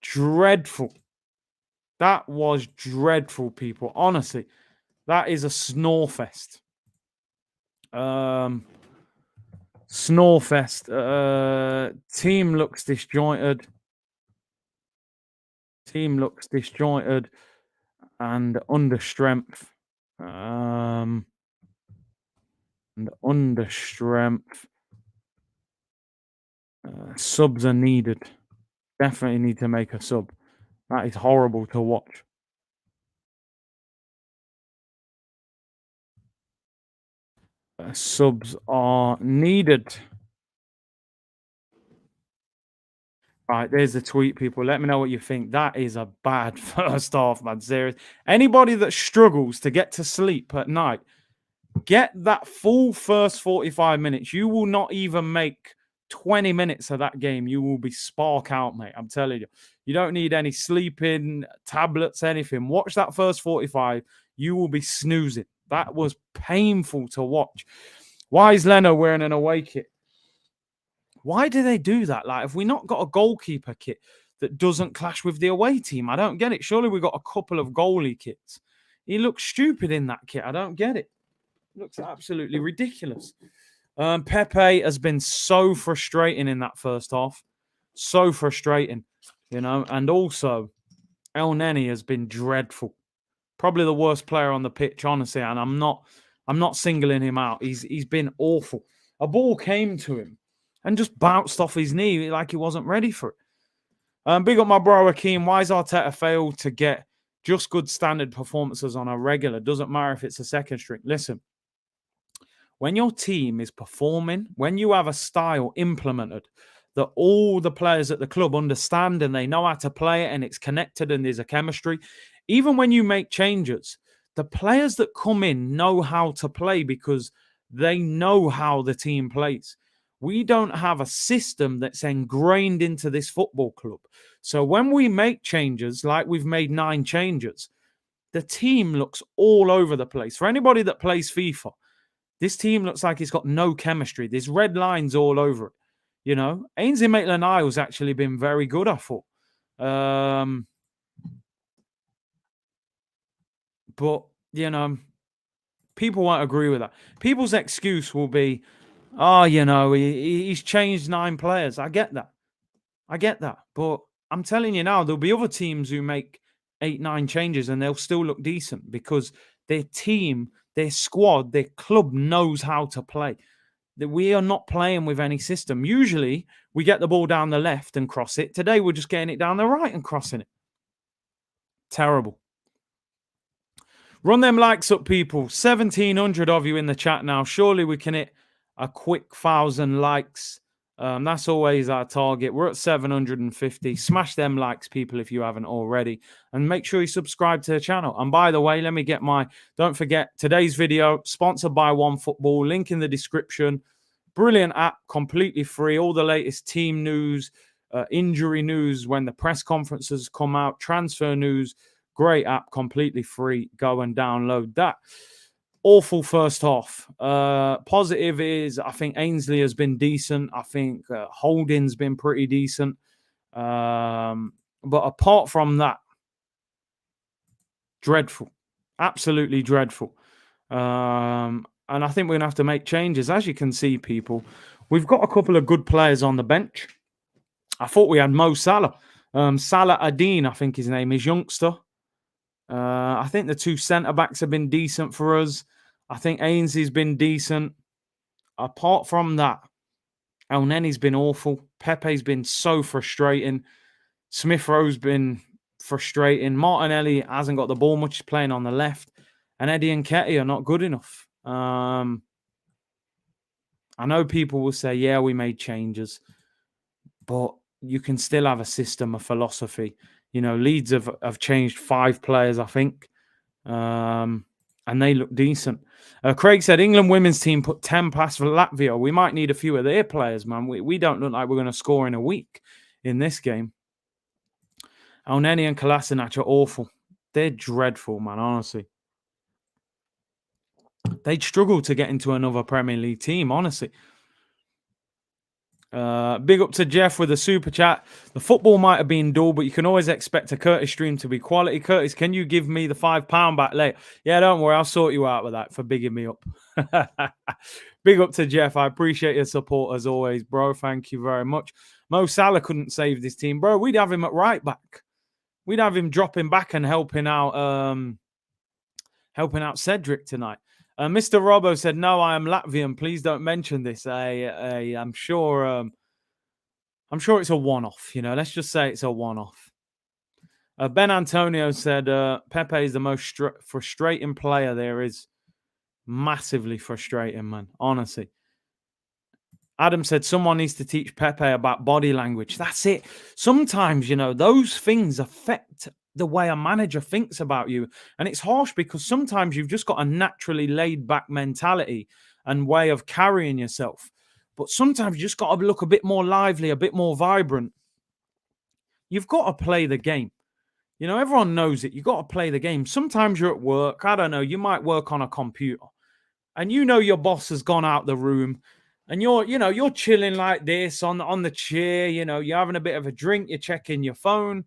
Speaker 1: dreadful. That was dreadful, people. Honestly, that is a snore fest. Snore fest. Team looks disjointed. And under strength. Subs are needed. Definitely need to make a sub. That is horrible to watch. Subs are needed. Right, there's the tweet, people. Let me know what you think. That is a bad first half, man. Serious. Anybody that struggles to get to sleep at night, get that full first 45 minutes. You will not even make 20 minutes of that game. You will be spark out, mate. I'm telling you. You don't need any sleeping, tablets, anything. Watch that first 45. You will be snoozing. That was painful to watch. Why is Leno wearing an away kit? Why do they do that? Like, have we not got a goalkeeper kit that doesn't clash with the away team? I don't get it. Surely we got a couple of goalie kits. He looks stupid in that kit. I don't get it. Looks absolutely ridiculous. Pepe has been so frustrating in that first half. So frustrating, and also El Neni has been dreadful. Probably the worst player on the pitch, honestly, and I'm not singling him out. He's been awful. A ball came to him and just bounced off his knee like he wasn't ready for it. Big up my bro Akeem. Why is Arteta failed to get just good standard performances on a regular? Doesn't matter if it's a second string. Listen, when your team is performing, when you have a style implemented that all the players at the club understand and they know how to play it and it's connected and there's a chemistry, even when you make changes, the players that come in know how to play because they know how the team plays. We don't have a system that's ingrained into this football club. So when we make changes, like we've made 9 changes, the team looks all over the place. For anybody that plays FIFA, this team looks like it's got no chemistry. There's red lines all over it. Ainsley Maitland-Niles actually been very good, I thought. But, people won't agree with that. People's excuse will be, he's changed 9 players. I get that. But I'm telling you now, there'll be other teams who make 8, 9 changes and they'll still look decent because their team, their squad, their club knows how to play. That we are not playing with any system. Usually, we get the ball down the left and cross it. Today, we're just getting it down the right and crossing it. Terrible. Run them likes up, people. 1,700 of you in the chat now. Surely we can hit a quick 1,000 likes. That's always our target. We're at 750. Smash them likes, people, if you haven't already. And make sure you subscribe to the channel. And by the way, let me get don't forget, today's video, sponsored by OneFootball. Link in the description. Brilliant app, completely free. All the latest team news, injury news, when the press conferences come out, transfer news. Great app, completely free. Go and download that. Awful first half. Positive is I think Ainsley has been decent. I think Holding's been pretty decent. But apart from that, dreadful. Absolutely dreadful. And I think we're going to have to make changes. As you can see, people, we've got a couple of good players on the bench. I thought we had Mo Salah. Salah Adine, I think his name is, youngster. I think the 2 centre-backs have been decent for us. I think Ainsley's been decent. Apart from that, El Neni's been awful. Pepe's been so frustrating. Smith Rowe's been frustrating. Martinelli hasn't got the ball much. He's playing on the left. And Eddie and Ketty are not good enough. I know people will say, yeah, we made changes. But you can still have a system, a philosophy. Leeds have changed 5 players, I think. And they look decent. Craig said, England women's team put 10 past for Latvia. We might need a few of their players, man. We don't look like we're going to score in a week in this game. El Neni and Kolasinac are awful. They're dreadful, man, honestly. They'd struggle to get into another Premier League team, honestly. Big up to Jeff with a super chat. The football might have been dull, but you can always expect a Curtis stream to be quality. Curtis, can you give me the £5 back later? Yeah, don't worry. I'll sort you out with that for bigging me up. Big up to Jeff. I appreciate your support as always, bro. Thank you very much. Mo Salah couldn't save this team, bro. We'd have him at right back. We'd have him dropping back and helping out Cedric tonight. Mr. Robbo said, no, I am Latvian. Please don't mention this. I'm sure it's a one-off. Let's just say it's a one-off. Ben Antonio said, Pepe is the most frustrating player there is. Massively frustrating, man. Honestly. Adam said, someone needs to teach Pepe about body language. That's it. Sometimes, those things affect the way a manager thinks about you. And it's harsh because sometimes you've just got a naturally laid back mentality and way of carrying yourself. But sometimes you just got to look a bit more lively, a bit more vibrant. You've got to play the game. Everyone knows it. You've got to play the game. Sometimes you're at work. I don't know. You might work on a computer and your boss has gone out the room and you're chilling like this on the chair. You're having a bit of a drink. You're checking your phone.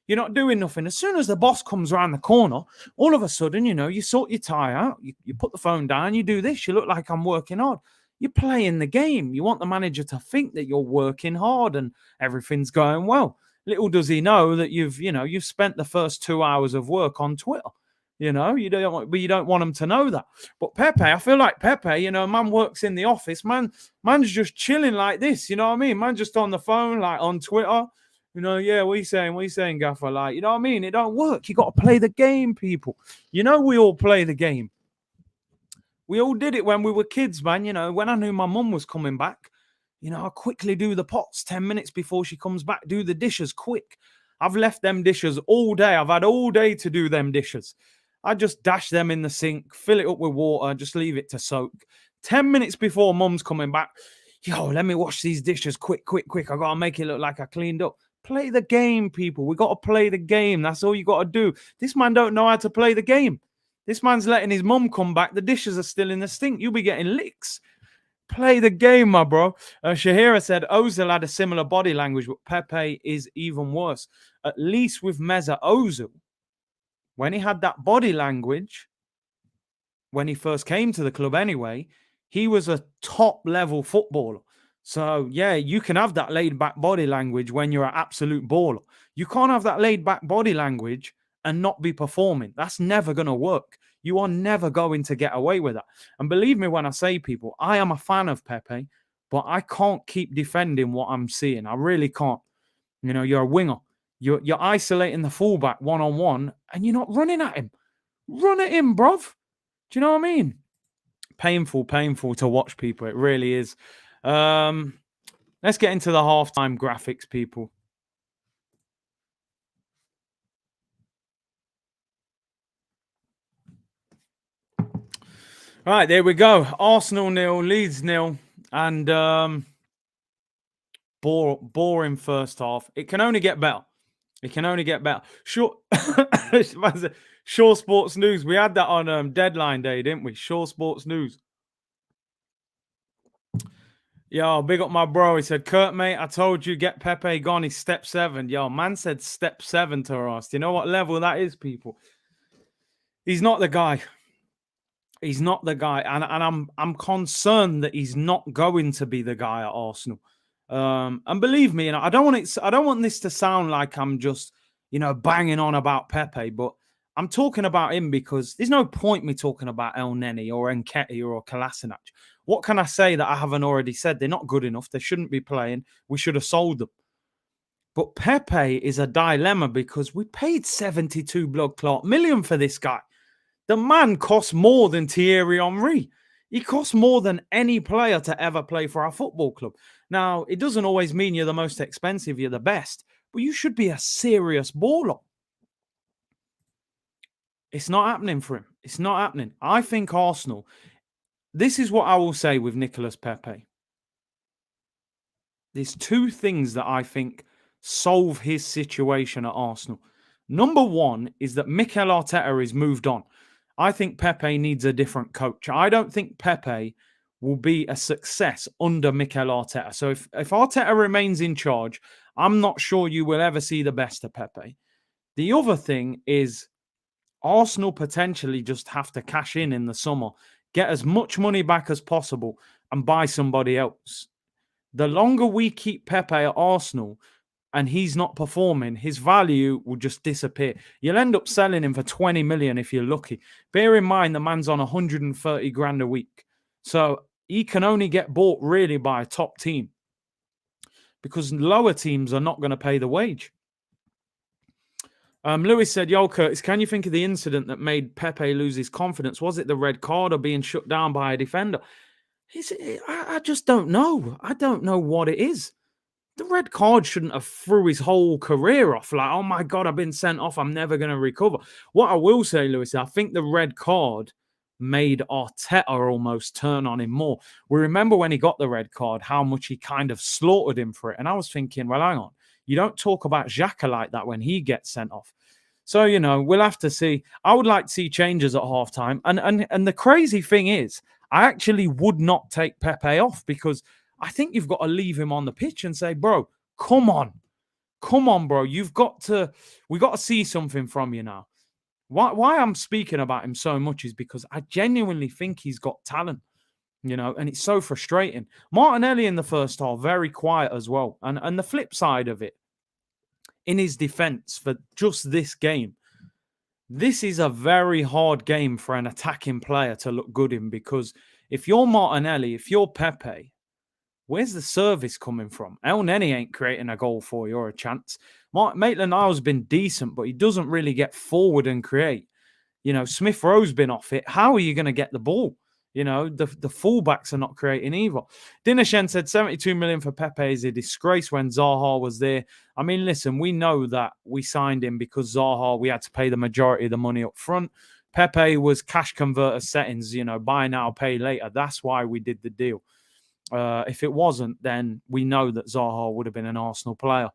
Speaker 1: You're not doing nothing. As soon as the boss comes around the corner, all of a sudden, you sort your tie out, you put the phone down, you do this, you look like I'm working hard. You're playing the game. You want the manager to think that you're working hard and everything's going well. Little does he know that you've spent the first 2 hours of work on Twitter. You don't want him to know that. But Pepe, I feel like Pepe, man works in the office, man's just chilling like this. You know what I mean? Man just on the phone, like on Twitter. Yeah, what are you saying? What are you saying, Gaffer? Like, you know what I mean? It don't work. You got to play the game, people. We all play the game. We all did it when we were kids, man. When I knew my mum was coming back, I quickly do the pots 10 minutes before she comes back, do the dishes quick. I've left them dishes all day. I've had all day to do them dishes. I just dash them in the sink, fill it up with water, just leave it to soak. 10 minutes before mum's coming back, let me wash these dishes quick. I got to make it look like I cleaned up. Play the game, people. We got to play the game. That's all you got to do. This man don't know how to play the game. This man's letting his mum come back. The dishes are still in the sink. You'll be getting licks. Play the game, my bro. Shahira said Ozil had a similar body language, but Pepe is even worse. At least with Mesut Ozil, when he had that body language, when he first came to the club anyway, he was a top-level footballer. So, yeah, you can have that laid-back body language when you're an absolute baller. You can't have that laid-back body language and not be performing. That's never going to work. You are never going to get away with that. And believe me when I say, people, I am a fan of Pepe, but I can't keep defending what I'm seeing. I really can't. You're a winger. You're isolating the fullback one-on-one, and you're not running at him. Run at him, bruv. Do you know what I mean? Painful to watch, people. It really is. Let's get into the halftime graphics, people. All right, there we go. Arsenal 0, Leeds 0, and boring first half. It can only get better. Sure, Sure Sports News. We had that on deadline day, didn't we? Sure Sports News. Yo, big up my bro. He said, Kurt, mate, I told you, get Pepe gone. He's step 7. Yo, man said step 7 to us. Do you know what level that is, people? He's not the guy. He's not the guy. And I'm concerned that he's not going to be the guy at Arsenal. And believe me, I don't want this to sound like I'm just, banging on about Pepe, but I'm talking about him because there's no point me talking about El Neni or Nketiah or Kolasinac. What can I say that I haven't already said? They're not good enough. They shouldn't be playing. We should have sold them. But Pepe is a dilemma because we paid 72 blood clot million for this guy. The man costs more than Thierry Henry. He costs more than any player to ever play for our football club. Now, it doesn't always mean you're the most expensive, you're the best, but you should be a serious baller. It's not happening for him. It's not happening. I think Arsenal, this is what I will say with Nicolas Pepe. There's two things that I think solve his situation at Arsenal. Number one is that Mikel Arteta is moved on. I think Pepe needs a different coach. I don't think Pepe will be a success under Mikel Arteta. So if Arteta remains in charge, I'm not sure you will ever see the best of Pepe. The other thing is Arsenal potentially just have to cash in the summer, get as much money back as possible and buy somebody else. The longer we keep Pepe at Arsenal and he's not performing, his value will just disappear. You'll end up selling him for 20 million if you're lucky. Bear in mind, the man's on 130 grand a week. So he can only get bought really by a top team because lower teams are not going to pay the wage. Lewis said, yo, Curtis, can you think of the incident that made Pepe lose his confidence? Was it the red card or being shut down by a defender? I just don't know. I don't know what it is. The red card shouldn't have threw his whole career off. Like, oh my God, I've been sent off. I'm never going to recover. What I will say, Lewis, I think the red card made Arteta almost turn on him more. We remember when he got the red card, how much he kind of slaughtered him for it. And I was thinking, well, hang on. You don't talk about Xhaka like that when he gets sent off. So, we'll have to see. I would like to see changes at halftime. And the crazy thing is, I actually would not take Pepe off because I think you've got to leave him on the pitch and say, bro, come on. Come on, bro. We got to see something from you now. Why I'm speaking about him so much is because I genuinely think he's got talent, and it's so frustrating. Martinelli in the first half, very quiet as well. And the flip side of it, in his defense for just this game, this is a very hard game for an attacking player to look good in, because if you're Martinelli, if you're Pepe, where's the service coming from? El Neni ain't creating a goal for you or a chance. Maitland-Niles been decent, but he doesn't really get forward and create. Smith Rowe's been off it. How are you going to get the ball? The fullbacks are not creating either. Dinershen said 72 million for Pepe is a disgrace when Zaha was there. I mean, listen, we know that we signed him because Zaha, we had to pay the majority of the money up front. Pepe was cash converter settings, buy now, pay later. That's why we did the deal. If it wasn't, then we know that Zaha would have been an Arsenal player.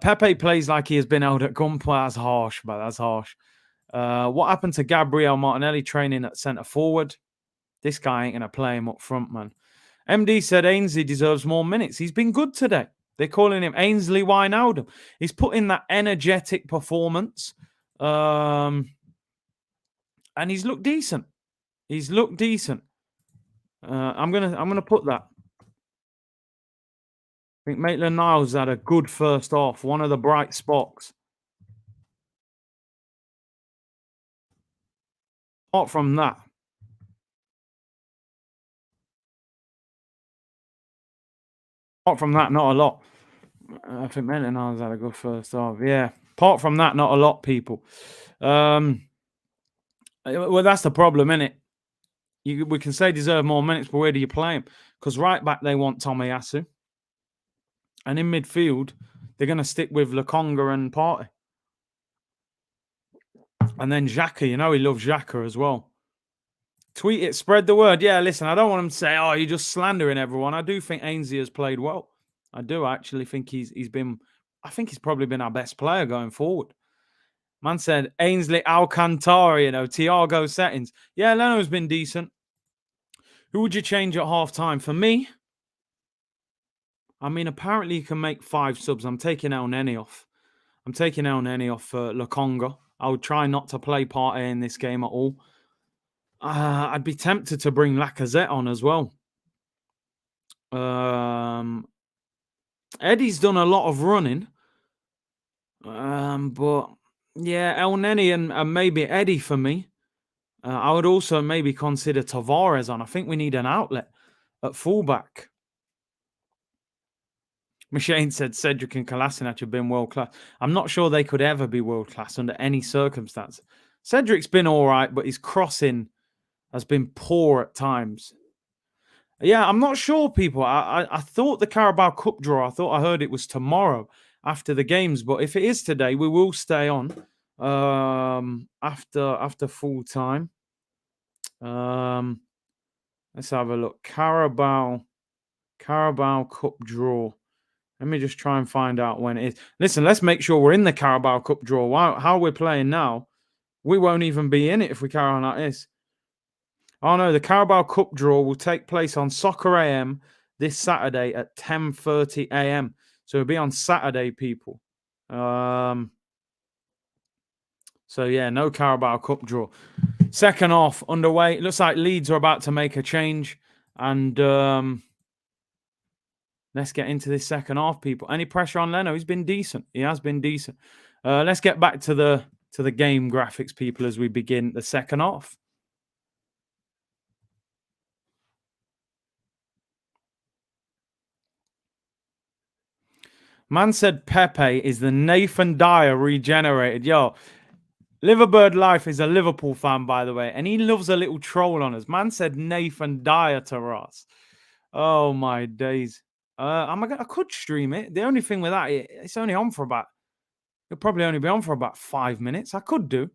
Speaker 1: Pepe plays like he has been held at gunpoint. That's harsh, but that's harsh. What happened to Gabriel Martinelli training at centre forward? This guy ain't going to play him up front, man. MD said Ainsley deserves more minutes. He's been good today. They're calling him Ainsley Wijnaldum. He's put in that energetic performance. And he's looked decent. I'm gonna put that. I think Maitland-Niles had a good first half. One of the bright spots. Apart from that, not a lot. I think Maitland-Niles had a good first half. Yeah. Apart from that, not a lot, people. Well, that's the problem, isn't it? We can say deserve more minutes, but where do you play him? Because right back, they want Tomiyasu. And in midfield, they're going to stick with Lokonga and Partey. And then Xhaka, he loves Xhaka as well. Tweet it, spread the word. Yeah, listen, I don't want him to say, oh, you're just slandering everyone. I do think Ainsley has played well. I do actually think he's probably been our best player going forward. Man said, Ainsley Alcantara, Thiago settings. Yeah, Leno's been decent. Who would you change at half-time? For me, I mean, apparently you can make 5 subs. I'm taking El Neni off. I'm taking El Neni off for Lokonga. I would try not to play Partey in this game at all. I'd be tempted to bring Lacazette on as well. Eddie's done a lot of running. But yeah, El Neni and maybe Eddie for me. I would also maybe consider Tavares on. I think we need an outlet at fullback. Machine said Cedric and Kolasinac have been world-class. I'm not sure they could ever be world-class under any circumstance. Cedric's been all right, but his crossing has been poor at times. Yeah, I'm not sure, people. I thought the Carabao Cup draw, I heard it was tomorrow after the games, but if it is today, we will stay on after full time. Let's have a look. Carabao Cup draw. Let me just try and find out when it is. Listen, let's make sure we're in the Carabao Cup draw. How we're playing now, we won't even be in it if we carry on like this. Oh, no, the Carabao Cup draw will take place on Soccer AM this Saturday at 10:30 a.m. So it'll be on Saturday, people. So, yeah, no Carabao Cup draw. Second half underway. It looks like Leeds are about to make a change. And let's get into this second half, people. Any pressure on Leno? He's been decent. He has been decent. Let's get back to the game graphics, people, as we begin the second half. Man said Pepe is the Nathan Dyer regenerated. Yo, Liverbird Life is a Liverpool fan, by the way, and he loves a little troll on us. Man said Nathan Dyer to us. Oh, my days. I could stream it. The only thing with that, it's only on for about... It'll probably only be on for about 5 minutes. I could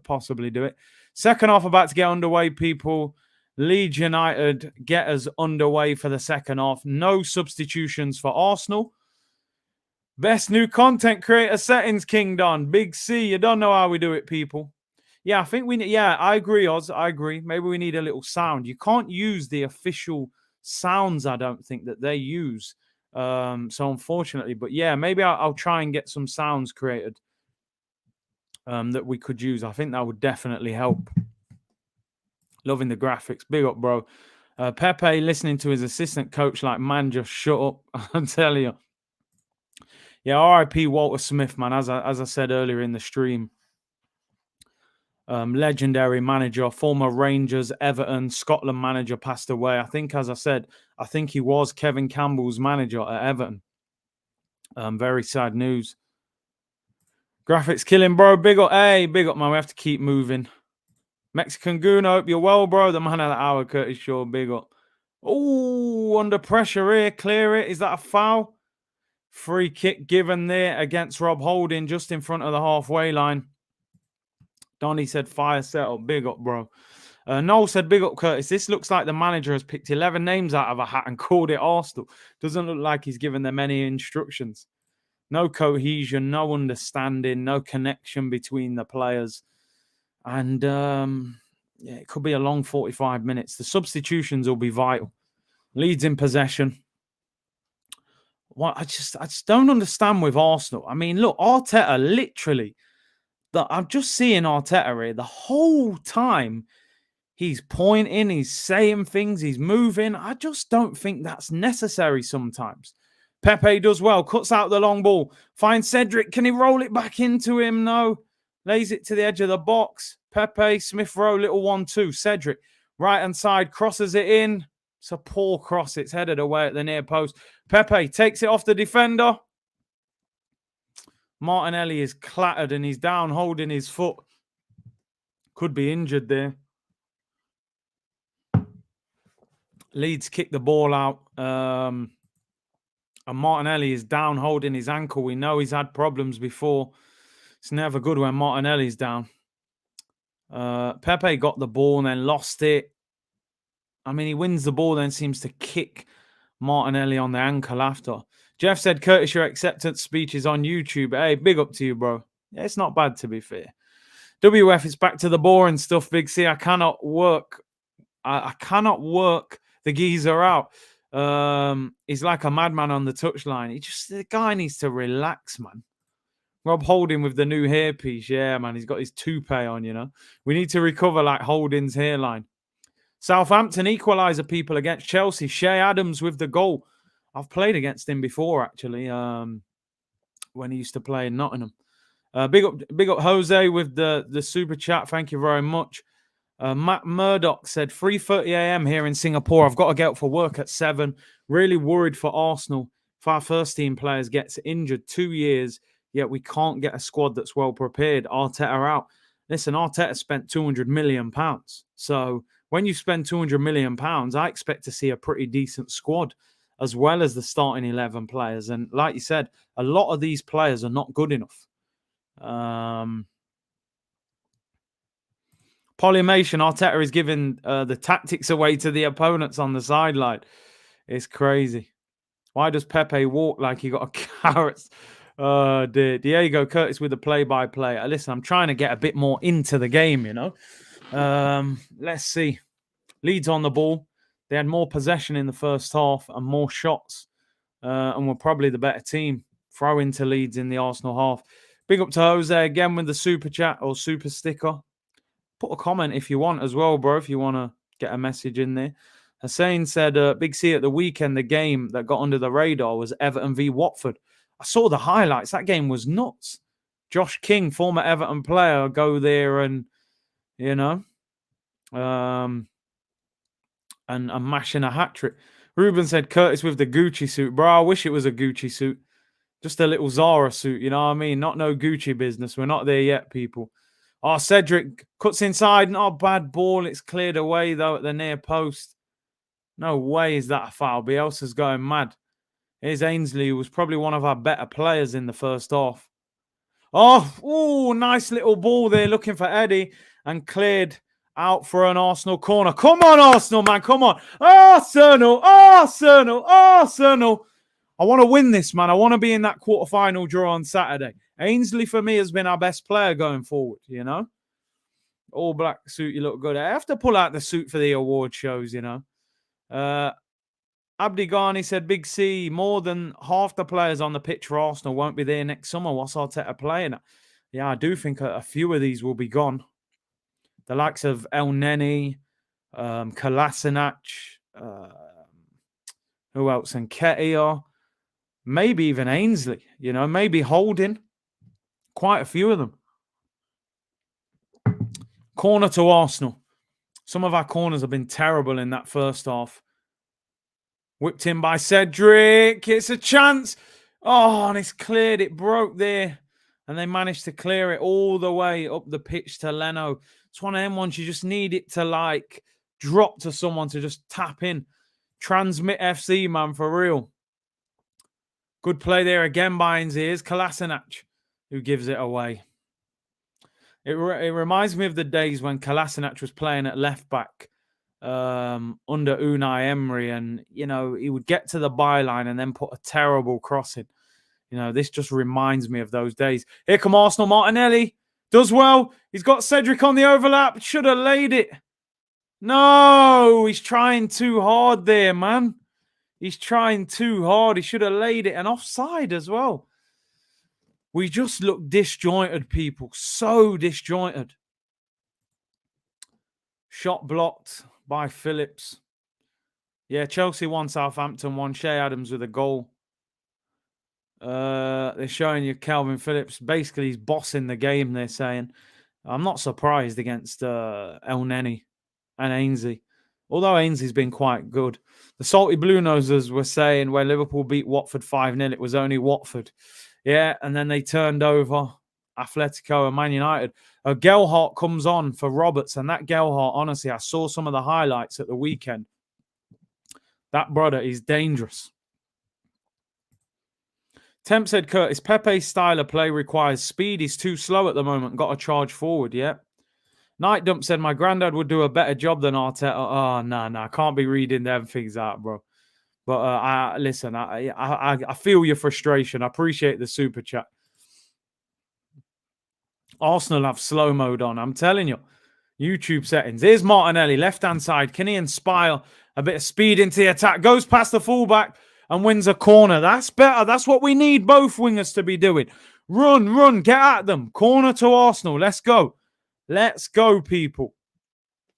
Speaker 1: possibly do it. Second half about to get underway, people. Leeds United get us underway for the second half. No substitutions for Arsenal. Best new content creator settings, King Don. Big C. You don't know how we do it, people. Yeah, I think we need... Yeah, I agree, Oz. I agree. Maybe we need a little sound. You can't use the official sounds, I don't think, that they use So unfortunately, but yeah, maybe I'll try and get some sounds created that we could use. I think that would definitely help. Loving the graphics. Big up, bro. Pepe listening to his assistant coach like, man, just shut up. I'm telling you. Yeah, R.I.P. Walter Smith, man. As I said earlier in the stream, legendary manager, former Rangers, Everton, Scotland manager, passed away. I think, as I said, I think he was Kevin Campbell's manager at Everton. Very sad news. Graphics killing, bro. Big up, hey, big up, man. We have to keep moving. Mexican Goon, I hope you're well, bro. The man of the hour, Curtis Shaw, big up. Oh, under pressure here. Clear it. Is that a foul? Free kick given there against Rob Holding just in front of the halfway line. Donny said fire setup. Big up, bro. Noel said, big up, Curtis. This looks like the manager has picked 11 names out of a hat and called it Arsenal. Doesn't look like he's given them any instructions. No cohesion, no understanding, no connection between the players. And yeah, it could be a long 45 minutes. The substitutions will be vital. Leeds in possession. Well, I just don't understand with Arsenal. I mean, look, Arteta literally, I'm just seeing Arteta here the whole time. He's pointing, he's saying things, he's moving. I just don't think that's necessary sometimes. Pepe does well, cuts out the long ball, finds Cedric. Can he roll it back into him? No. Lays it to the edge of the box. Pepe, Smith Rowe, little 1-2. Cedric, right-hand side, crosses it in. It's a poor cross. It's headed away at the near post. Pepe takes it off the defender. Martinelli is clattered and he's down holding his foot. Could be injured there. Leeds kick the ball out. And Martinelli is down holding his ankle. We know he's had problems before. It's never good when Martinelli's down. Pepe got the ball and then lost it. I mean, he wins the ball, then seems to kick Martinelli on the ankle after. Jeff said, Curtis, your acceptance speech is on YouTube. Hey, big up to you, bro. Yeah, it's not bad, to be fair. WF, it's back to the boring stuff, Big C. I cannot work. I cannot work the geezer out. He's like a madman on the touchline. The guy needs to relax, man. Rob Holding with the new hairpiece. Yeah, man, he's got his toupee on, you know. We need to recover like Holding's hairline. Southampton equaliser, people, against Chelsea. Shea Adams with the goal. I've played against him before, actually, when he used to play in Nottingham. Big up Jose with the super chat. Thank you very much. Matt Murdoch said, 3:30 a.m. here in Singapore. I've got to get up for work at 7. Really worried for Arsenal. If our first team players gets injured 2 years, yet we can't get a squad that's well prepared. Arteta out. Listen, Arteta spent £200 million. So when you spend £200 million, I expect to see a pretty decent squad as well as the starting 11 players. And like you said, a lot of these players are not good enough. Polymation, Arteta is giving the tactics away to the opponents on the sideline. It's crazy. Why does Pepe walk like he got a carrot? Oh, dear. Diego Curtis with the play-by-play. Listen, I'm trying to get a bit more into the game, you know. Let's see. Leeds on the ball. They had more possession in the first half and more shots. And were probably the better team. Throw into Leeds in the Arsenal half. Big up to Jose again with the super chat or super sticker. Put a comment if you want as well, bro, if you want to get a message in there. Hussein said, Big C, at the weekend, the game that got under the radar was Everton v Watford. I saw the highlights. That game was nuts. Josh King, former Everton player, go there and, you know, and mashing a hat-trick. Ruben said, Curtis with the Gucci suit. Bro, I wish it was a Gucci suit. Just a little Zara suit, you know what I mean? Not no Gucci business. We're not there yet, people. Oh, Cedric cuts inside. Not a bad ball. It's cleared away, though, at the near post. No way is that a foul. Bielsa's going mad. Here's Ainsley, who was probably one of our better players in the first half. Oh, nice little ball there, looking for Eddie, and cleared out for an Arsenal corner. Come on, Arsenal, man. Come on. Arsenal. I want to win this, man. I want to be in that quarterfinal draw on Saturday. Ainsley, for me, has been our best player going forward, you know. All black suit, you look good. I have to pull out the suit for the award shows, you know. Abdi Ghani said, Big C, more than half the players on the pitch for Arsenal won't be there next summer. What's Arteta playing at? Yeah, I do think a few of these will be gone. The likes of El Neni, Kolasinac, who else? And Nketiah, maybe even Ainsley, maybe Holding. Quite a few of them. Corner to Arsenal. Some of our corners have been terrible in that first half. Whipped in by Cedric. It's a chance. Oh, and it's cleared. It broke there. And they managed to clear it all the way up the pitch to Leno. It's one of them ones you just need it to drop to someone to just tap in. Transmit FC, man, for real. Good play there again by Ainsley. Here's Kolasinac, who gives it away. It reminds me of the days when Kolasinac was playing at left back under Unai Emery, and he would get to the byline and then put a terrible cross in. This just reminds me of those days. Here come Arsenal. Martinelli does well. He's got Cedric on the overlap. Should have laid it. No, he's trying too hard there, man. He's trying too hard. He should have laid it, and offside as well. We just look disjointed, people. So disjointed. Shot blocked by Phillips. Yeah, Chelsea won, Southampton won. Shea Adams with a goal. They're showing you Calvin Phillips. Basically, he's bossing the game, they're saying. I'm not surprised against El Neni and Ainsley. Although Ainsley's been quite good. The Salty Blue Nosers were saying where Liverpool beat Watford 5-0, it was only Watford. Yeah, and then they turned over Atletico and Man United. Gelhardt comes on for Roberts, and that Gelhardt, honestly, I saw some of the highlights at the weekend. That brother is dangerous. Temp said, Curtis, Pepe's style of play requires speed. He's too slow at the moment. Got to charge forward, yeah. Night Dump said, my granddad would do a better job than Arteta. Oh, no, I can't be reading them things out, bro. But listen, I feel your frustration. I appreciate the super chat. Arsenal have slow mode on. I'm telling you. YouTube settings. Here's Martinelli, left-hand side. Can he inspire a bit of speed into the attack? Goes past the fullback and wins a corner. That's better. That's what we need both wingers to be doing. Run, get at them. Corner to Arsenal. Let's go. Let's go, people.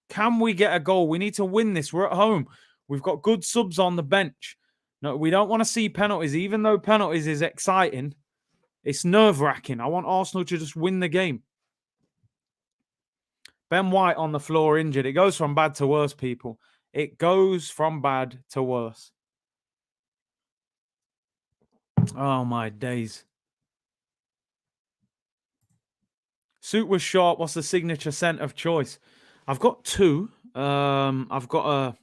Speaker 1: Can we get a goal? We need to win this. We're at home. We've got good subs on the bench. No, we don't want to see penalties. Even though penalties is exciting, it's nerve-wracking. I want Arsenal to just win the game. Ben White on the floor injured. It goes from bad to worse, people. It goes from bad to worse. Oh, my days. Suit was sharp. What's the signature scent of choice? I've got two. I've got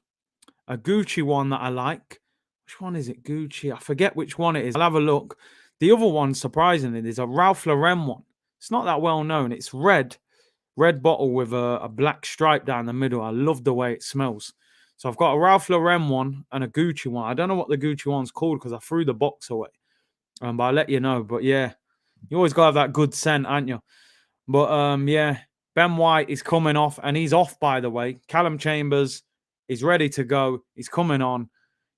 Speaker 1: a Gucci one that I like. Which one is it? Gucci. I forget which one it is. I'll have a look. The other one, surprisingly, there's a Ralph Lauren one. It's not that well known. It's red bottle with a black stripe down the middle. I love the way it smells. So I've got a Ralph Lauren one and a Gucci one. I don't know what the Gucci one's called because I threw the box away. But I'll let you know. But yeah, you always got to have that good scent, aren't you? But yeah, Ben White is coming off, and he's off, by the way. Callum Chambers is ready to go. He's coming on.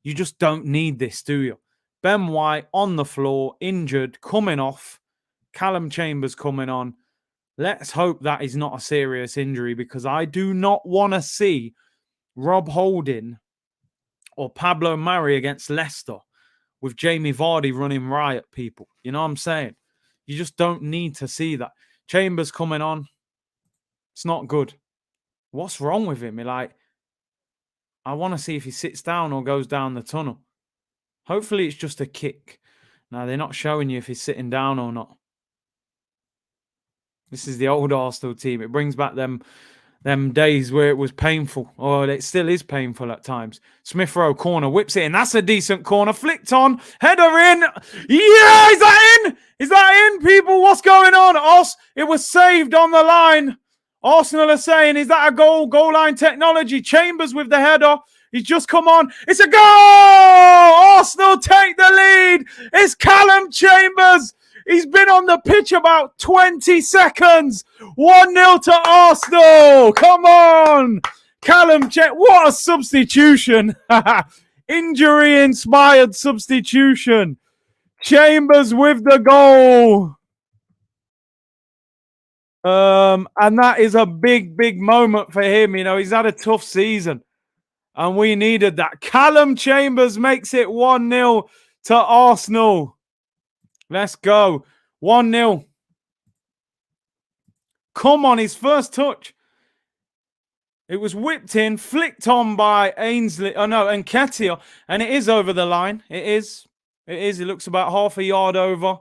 Speaker 1: You just don't need this, do you? Ben White on the floor, injured, coming off. Callum Chambers coming on. Let's hope that is not a serious injury, because I do not want to see Rob Holding or Pablo Mari against Leicester with Jamie Vardy running riot, people. You know what I'm saying? You just don't need to see that. Chambers coming on. It's not good. What's wrong with him? I want to see if he sits down or goes down the tunnel. Hopefully it's just a kick. Now, they're not showing you if he's sitting down or not. This is the old Arsenal team. It brings back them days where it was painful. Or it still is painful at times. Smith Rowe corner, whips it in. That's a decent corner. Flicked on. Header in. Yeah, is that in? Is that in, people? What's going on? It was saved on the line. Arsenal are saying, is that a goal? Goal line technology. Chambers with the header. He's just come on. It's a goal! Arsenal take the lead. It's Callum Chambers. He's been on the pitch about 20 seconds. 1-0 to Arsenal. Come on. Callum Chambers. What a substitution. Injury-inspired substitution. Chambers with the goal. And that is a big, big moment for him. You know, he's had a tough season, and we needed that. Callum Chambers makes it 1-0 to Arsenal. Let's go. 1-0. Come on, his first touch. It was whipped in, flicked on by Ainsley. Oh, no, Nketiah. And it is over the line. It is. It is. It looks about half a yard over.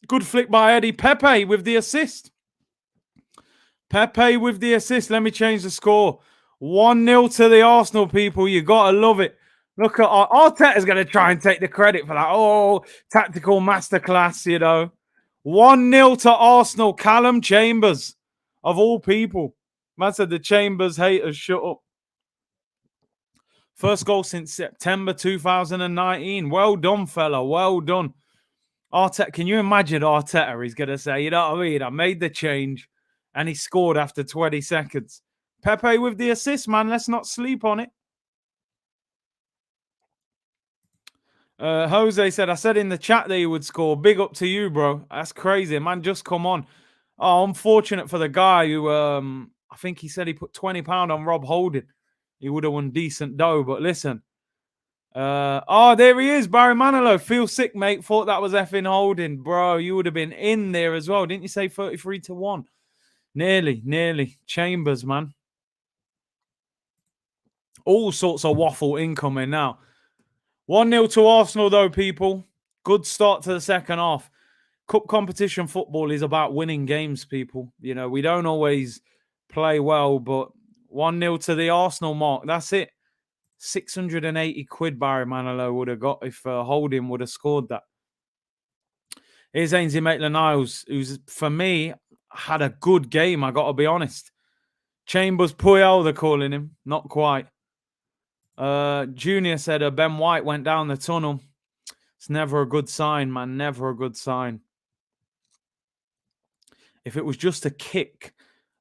Speaker 1: Good flick by Eddie. Pepe with the assist. Pepe with the assist. Let me change the score. 1-0 to the Arsenal, people. You got to love it. Look at Arteta's going to try and take the credit for that. Oh, tactical masterclass, you know. 1-0 to Arsenal. Callum Chambers, of all people. Man said the Chambers haters shut up. First goal since September 2019. Well done, fella. Well done. Arteta, can you imagine Arteta? He's going to say, you know what I mean? I made the change, and he scored after 20 seconds. Pepe with the assist, man. Let's not sleep on it. Jose said, I said in the chat that he would score. Big up to you, bro. That's crazy, man. Just come on. Oh, unfortunate for the guy who, I think he said he put £20 on Rob Holding. He would have won decent dough, but listen. Oh, there he is, Barry Manilow. Feel sick, mate. Thought that was effing Holding. Bro, you would have been in there as well. Didn't you say 33-1? Nearly. Chambers, man. All sorts of waffle incoming now. 1-0 to Arsenal, though, people. Good start to the second half. Cup competition football is about winning games, people. You know, we don't always play well, but 1-0 to the Arsenal mark. That's it. 680 quid Barry Manilow would have got if Holding would have scored that. Here's Ainsley Maitland-Niles, who's, for me, had a good game, I got to be honest. Chambers Puyol, they're calling him. Not quite. Junior said Ben White went down the tunnel. It's never a good sign, man. Never a good sign. If it was just a kick,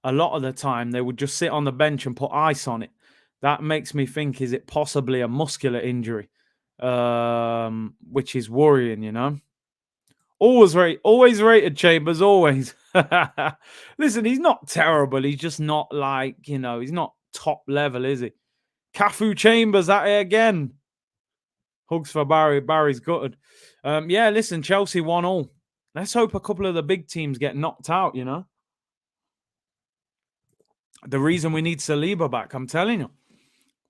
Speaker 1: a lot of the time, they would just sit on the bench and put ice on it. That makes me think, is it possibly a muscular injury? Which is worrying, you know. Always rated Chambers, always. Listen, he's not terrible. He's just not like, you know, he's not top level, is he? Cafu Chambers at it again. Hugs for Barry. Barry's gutted. Yeah, listen, Chelsea 1-1. Let's hope a couple of the big teams get knocked out, you know. The reason we need Saliba back, I'm telling you.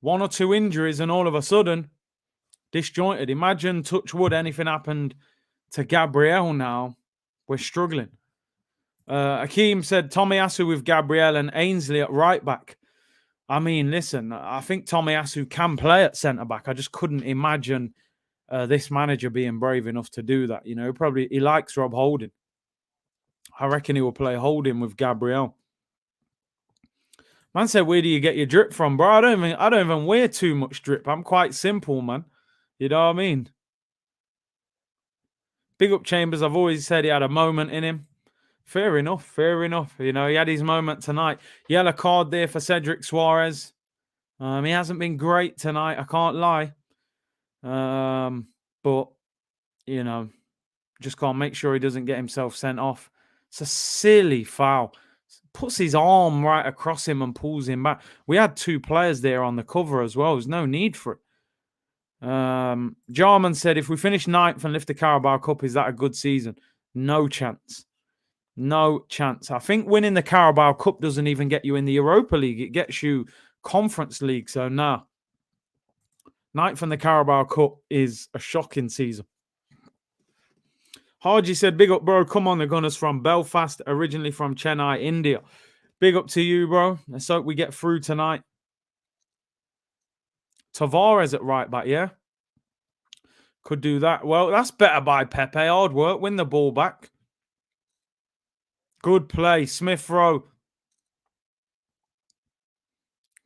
Speaker 1: 1 or 2 injuries and all of a sudden, disjointed. Imagine, touch wood, anything happened to Gabriel now. We're struggling. Akeem said Tomiyasu with Gabriel and Ainsley at right back. I mean, listen, I think Tomiyasu can play at centre back. I just couldn't imagine this manager being brave enough to do that. You know, probably he likes Rob Holding. I reckon he will play Holding with Gabriel. Man said, where do you get your drip from, bro? I don't even wear too much drip. I'm quite simple, man. You know what I mean? Big up Chambers. I've always said he had a moment in him. Fair enough. You know, he had his moment tonight. Yellow card there for Cedric Suarez. He hasn't been great tonight. I can't lie. But, you know, just can't make sure he doesn't get himself sent off. It's a silly foul. Puts his arm right across him and pulls him back. We had 2 players there on the cover as well. There's no need for it. Jarman said, if we finish 9th and lift the Carabao Cup, is that a good season? No chance. No chance. I think winning the Carabao Cup doesn't even get you in the Europa League. It gets you Conference League. So, no. 9th in the Carabao Cup is a shocking season. Haji said, big up, bro. Come on, the Gunners from Belfast, originally from Chennai, India. Big up to you, bro. Let's hope we get through tonight. Tavares at right back, yeah? Could do that. Well, that's better by Pepe. Hard work. Win the ball back. Good play. Smith Rowe.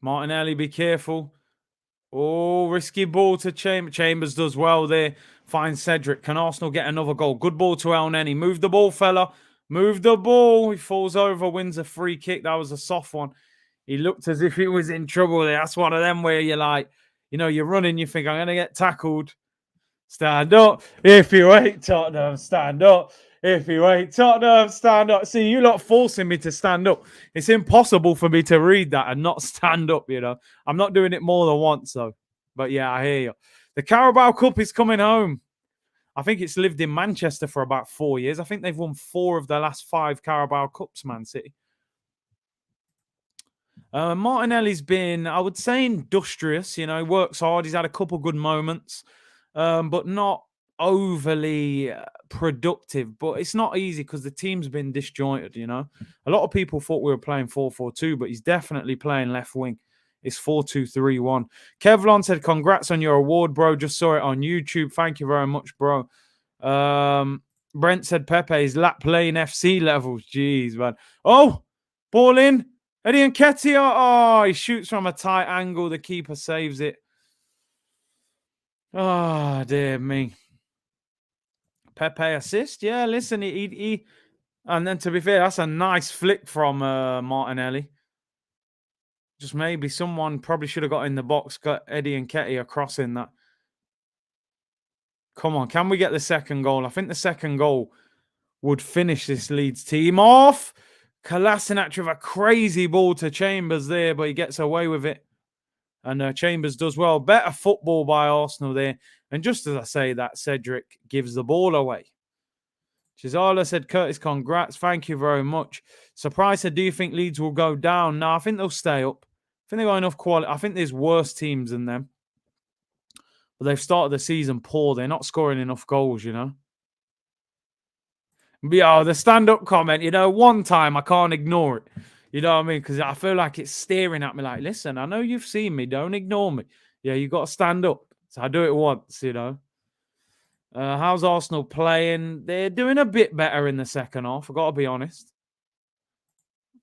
Speaker 1: Martinelli, be careful. Oh, risky ball to Chambers. Chambers does well there. Finds Cedric. Can Arsenal get another goal? Good ball to El Neni. Move the ball, fella. Move the ball. He falls over, wins a free kick. That was a soft one. He looked as if he was in trouble there. That's one of them where you're like, You know, you're running, you think, I'm going to get tackled. Stand up. If you ain't Tottenham, stand up. If you ain't Tottenham, stand up. See, you lot forcing me to stand up. It's impossible for me to read that and not stand up, you know. I'm not doing it more than once, though. But yeah, I hear you. The Carabao Cup is coming home. I think it's lived in Manchester for about 4 years. I think they've won 4 of their last 5 Carabao Cups, Man City. Martinelli's been, I would say, industrious. You know, he works hard. He's had a couple good moments, but not overly productive. But it's not easy because the team's been disjointed, you know. A lot of people thought we were playing 4-4-2, but he's definitely playing left wing. It's 4-2-3-1. Kevlon said, congrats on your award, bro. Just saw it on YouTube. Thank you very much, bro. Brent said Pepe is lap playing FC levels. Jeez, man. Oh, ball in. Eddie Nketiah. Oh, he shoots from a tight angle. The keeper saves it. Oh, dear me. Pepe assist. Yeah, listen, he and then to be fair, that's a nice flick from Martinelli. Just maybe someone probably should have got in the box, got Eddie Nketiah crossing that. Come on, can we get the second goal? I think the second goal would finish this Leeds team off. Kolasinac with a crazy ball to Chambers there, but he gets away with it. And Chambers does well. Better football by Arsenal there. And just as I say that, Cedric gives the ball away. Chisala said, Curtis, congrats. Thank you very much. Surprise said, do you think Leeds will go down? No, I think they'll stay up. I think they've got enough quality. I think there's worse teams than them. But they've started the season poor. They're not scoring enough goals, you know. Yeah, the stand-up comment, you know, one time I can't ignore it. You know what I mean? Because I feel like it's staring at me like, listen, I know you've seen me. Don't ignore me. Yeah, you got to stand up. So I do it once, you know. How's Arsenal playing? They're doing a bit better in the second half. I've got to be honest.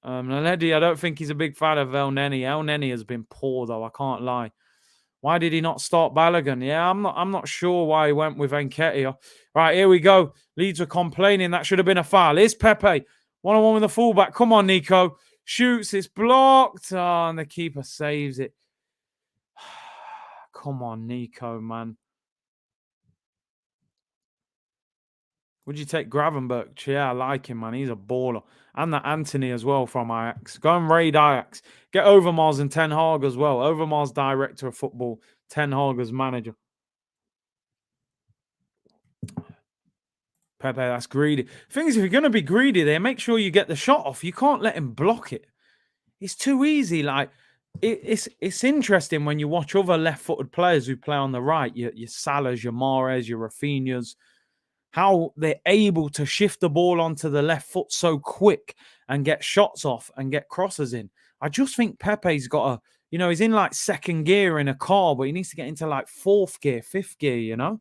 Speaker 1: Naledi, I don't think he's a big fan of El Neni. El Neni has been poor, though. I can't lie. Why did he not start Balogun? Yeah, I'm not sure why he went with Nketiah. Right, here we go. Leeds are complaining that should have been a foul. Here's Pepe. 1-on-1 with the fullback. Come on, Nico. Shoots. It's blocked. Oh, and the keeper saves it. Come on, Nico, man. Would you take Gravenberch? Yeah, I like him, man. He's a baller. And that Anthony as well from Ajax. Go and raid Ajax. Get Overmars and Ten Hag as well. Overmars director of football. Ten Hag as manager. Pepe, that's greedy. Thing is, if you're going to be greedy there, make sure you get the shot off. You can't let him block it. It's too easy. Like, it's interesting when you watch other left-footed players who play on the right. Your Salahs, your Mahrez, your Rafinhas. How they're able to shift the ball onto the left foot so quick and get shots off and get crosses in. I just think Pepe's got a, you know, he's in like second gear in a car, but he needs to get into like fourth gear, fifth gear, you know?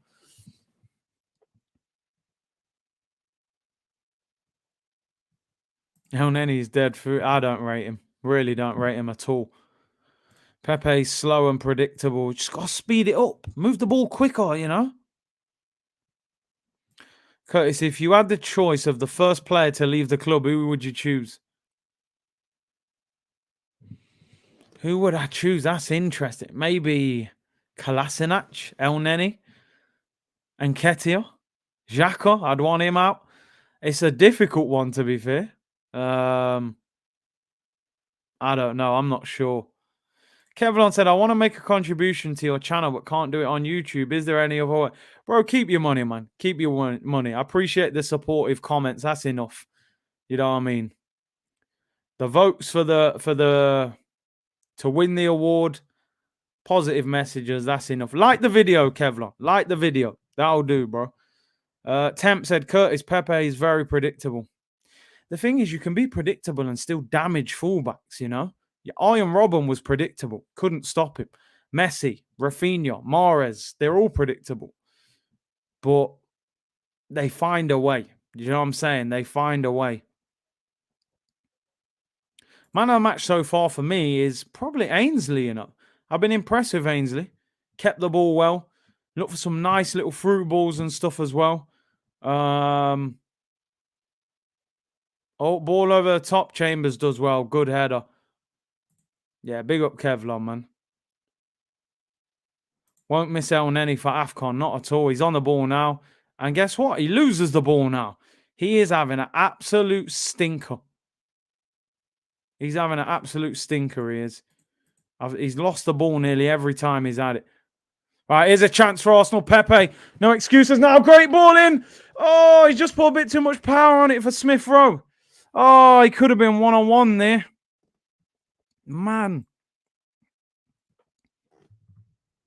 Speaker 1: El Neni's dead for I don't rate him. Really don't rate him at all. Pepe's slow and predictable. Just got to speed it up. Move the ball quicker, you know? Curtis, if you had the choice of the first player to leave the club, who would you choose? Who would I choose? That's interesting. Maybe Kolasinac, El Neni, and Nketiah. Xhaka, I'd want him out. It's a difficult one, to be fair. I don't know. I'm not sure. Kevlon said, I want to make a contribution to your channel, but can't do it on YouTube. Is there any other way? Bro, keep your money, man. Keep your money. I appreciate the supportive comments. That's enough. You know what I mean? The votes for the to win the award, positive messages, that's enough. Like the video, Kevlon. Like the video. That'll do, bro. Temp said, Curtis, Pepe is very predictable. The thing is, you can be predictable and still damage fullbacks, you know? Iron Robben was predictable. Couldn't stop him. Messi, Rafinha, Mahrez, they're all predictable. But they find a way. You know what I'm saying? They find a way. Man of the match so far for me is probably Ainsley, you know? I've been impressed with Ainsley. Kept the ball well. Look for some nice little through balls and stuff as well. Oh, ball over the top. Chambers does well. Good header. Yeah, big up Kevlon, man. Won't miss out on any for AFCON, not at all. He's on the ball now. And guess what? He loses the ball now. He is having an absolute stinker. He's having an absolute stinker, he is. He's lost the ball nearly every time he's had it. Right, here's a chance for Arsenal. Pepe. No excuses now. Great ball in. Oh, he's just put a bit too much power on it for Smith Rowe. Oh, he could have been one-on-one there. Man.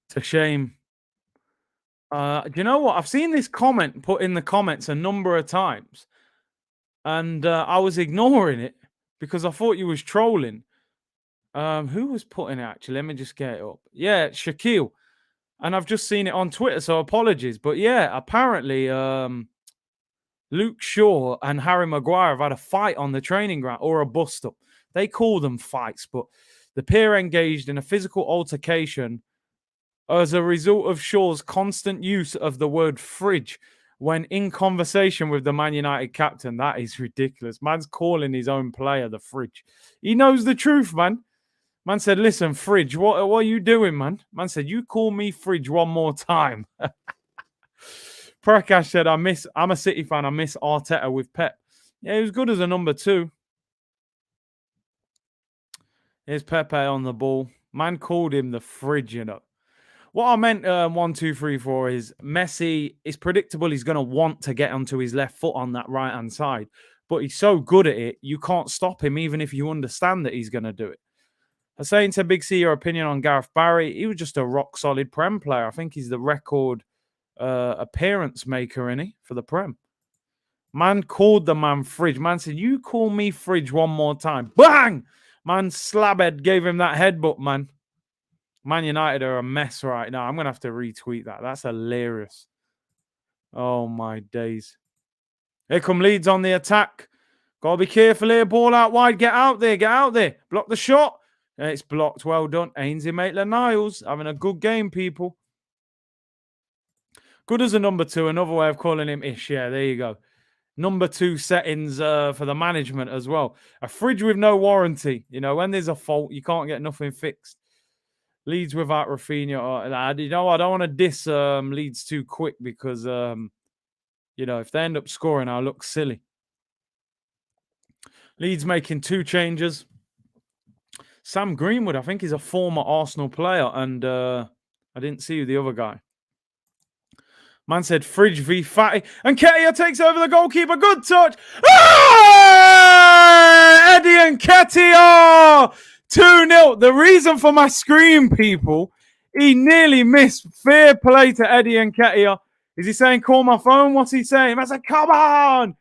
Speaker 1: It's a shame. Do you know what? I've seen this comment put in the comments a number of times. And I was ignoring it because I thought you was trolling. Who was putting it, actually? Let me just get it up. Yeah, Shaquille. And I've just seen it on Twitter, so apologies. But yeah, apparently Luke Shaw and Harry Maguire have had a fight on the training ground, or a bust-up. They call them fights, but the pair engaged in a physical altercation as a result of Shaw's constant use of the word fridge when in conversation with the Man United captain. That is ridiculous. Man's calling his own player the fridge. He knows the truth, man. Man said, listen, fridge, what are you doing, man? Man said, you call me fridge one more time. Prakash said, I'm a City fan. I miss Arteta with Pep. Yeah, he was good as a number 2. Here's Pepe on the ball. Man called him the fridge, you know. What I meant, 1, 2, 3, 4 is Messi is predictable. He's going to want to get onto his left foot on that right-hand side. But he's so good at it, you can't stop him, even if you understand that he's going to do it. Hussein said, Big C, your opinion on Gareth Barry. He was just a rock-solid Prem player. I think he's the record appearance maker, isn't he, for the Prem. Man called the man fridge. Man said, you call me fridge one more time. Bang! Man, slabhead gave him that headbutt, man. Man United are a mess right now. I'm going to have to retweet that. That's hilarious. Oh, my days. Here come Leeds on the attack. Got to be careful here. Ball out wide. Get out there. Get out there. Block the shot. It's blocked. Well done. Ainsley Maitland-Niles having a good game, people. Good as a number 2. Another way of calling him Ish. Yeah, there you go. Number 2 settings for the management as well. A fridge with no warranty. You know, when there's a fault, you can't get nothing fixed. Leeds without Rafinha. You know, I don't want to diss Leeds too quick because, you know, if they end up scoring, I'll look silly. Leeds making 2 changes. Sam Greenwood, I think he's a former Arsenal player, and I didn't see the other guy. Man said Fridge v Fatty, and Nketiah takes over the goalkeeper. Good touch. Ah! Eddie Nketiah! 2-0. The reason for my scream, people, he nearly missed. Fair play to Eddie Nketiah. Is he saying, call my phone? What's he saying? I said, come on.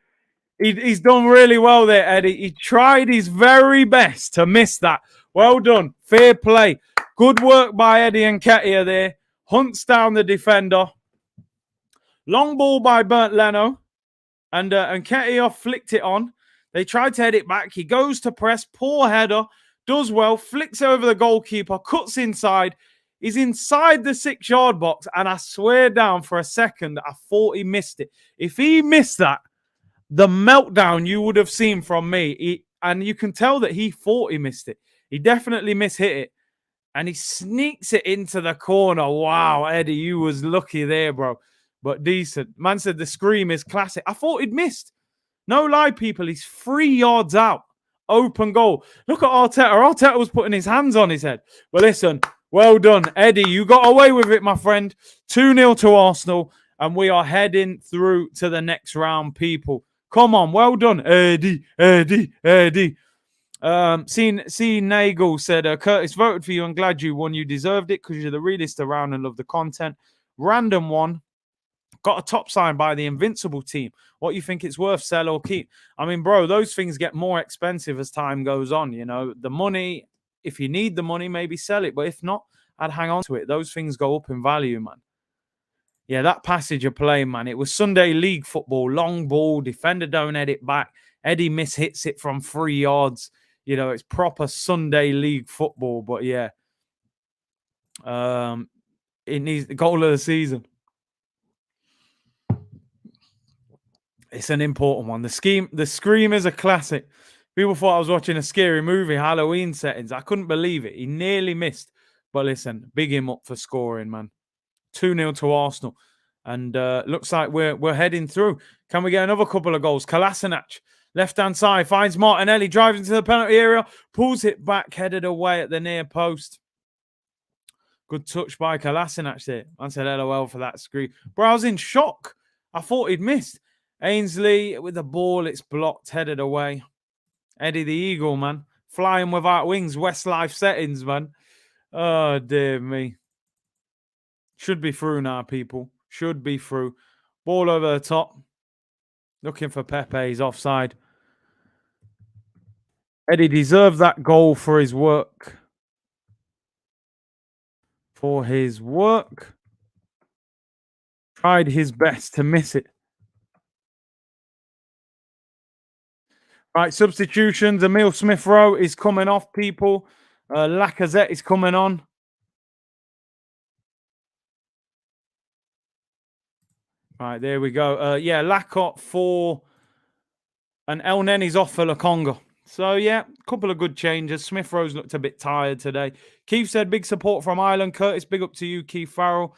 Speaker 1: He's done really well there, Eddie. He tried his very best to miss that. Well done. Fair play. Good work by Eddie Nketiah there. Hunts down the defender. Long ball by Bernd Leno. And Nketiah flicked it on. They tried to head it back. He goes to press. Poor header. Does well. Flicks over the goalkeeper. Cuts inside. He's inside the 6-yard box. And I swear down for a second, I thought he missed it. If he missed that, the meltdown you would have seen from me. And you can tell that he thought he missed it. He definitely mishit it. And he sneaks it into the corner. Wow, Eddie, you was lucky there, bro. But decent. Man said the scream is classic. I thought he'd missed. No lie, people. He's 3 yards out. Open goal. Look at Arteta. Arteta was putting his hands on his head. Well, listen. Well done. Eddie, you got away with it, my friend. 2-0 to Arsenal. And we are heading through to the next round, people. Come on. Well done. Eddie. C. Nagel said, Curtis voted for you. I'm glad you won. You deserved it because you're the realest around and love the content. Random one. Got a top sign by the Invincible team. What you think it's worth, sell or keep? I mean, bro, those things get more expensive as time goes on. You know, the money, if you need the money, maybe sell it. But if not, I'd hang on to it. Those things go up in value, man. Yeah, that passage of play, man. It was Sunday league football. Long ball. Defender don't head it back. Eddie mishits it from 3 yards. You know, it's proper Sunday league football. But yeah, it needs the goal of the season. It's an important one. The Scream is a classic. People thought I was watching a scary movie, Halloween settings. I couldn't believe it. He nearly missed. But listen, big him up for scoring, man. 2-0 to Arsenal. And looks like we're heading through. Can we get another couple of goals? Kolasinac, left-hand side, finds Martinelli, drives into the penalty area, pulls it back, headed away at the near post. Good touch by Kolasinac there. I said LOL for that screen. Bro, I was in shock. I thought he'd missed. Ainsley with the ball, it's blocked, headed away. Eddie the Eagle, man. Flying without wings, Westlife settings, man. Oh, dear me. Should be through now, people. Should be through. Ball over the top. Looking for Pepe. He's offside. Eddie deserved that goal for his work. Tried his best to miss it. Right, substitutions. Emile Smith-Rowe is coming off, people. Lacazette is coming on. Right, there we go. Yeah, Lacazette for... And El Nenny's off for Lokonga. So, yeah, a couple of good changes. Smith-Rowe's looked a bit tired today. Keith said, big support from Ireland. Curtis, big up to you, Keith Farrell.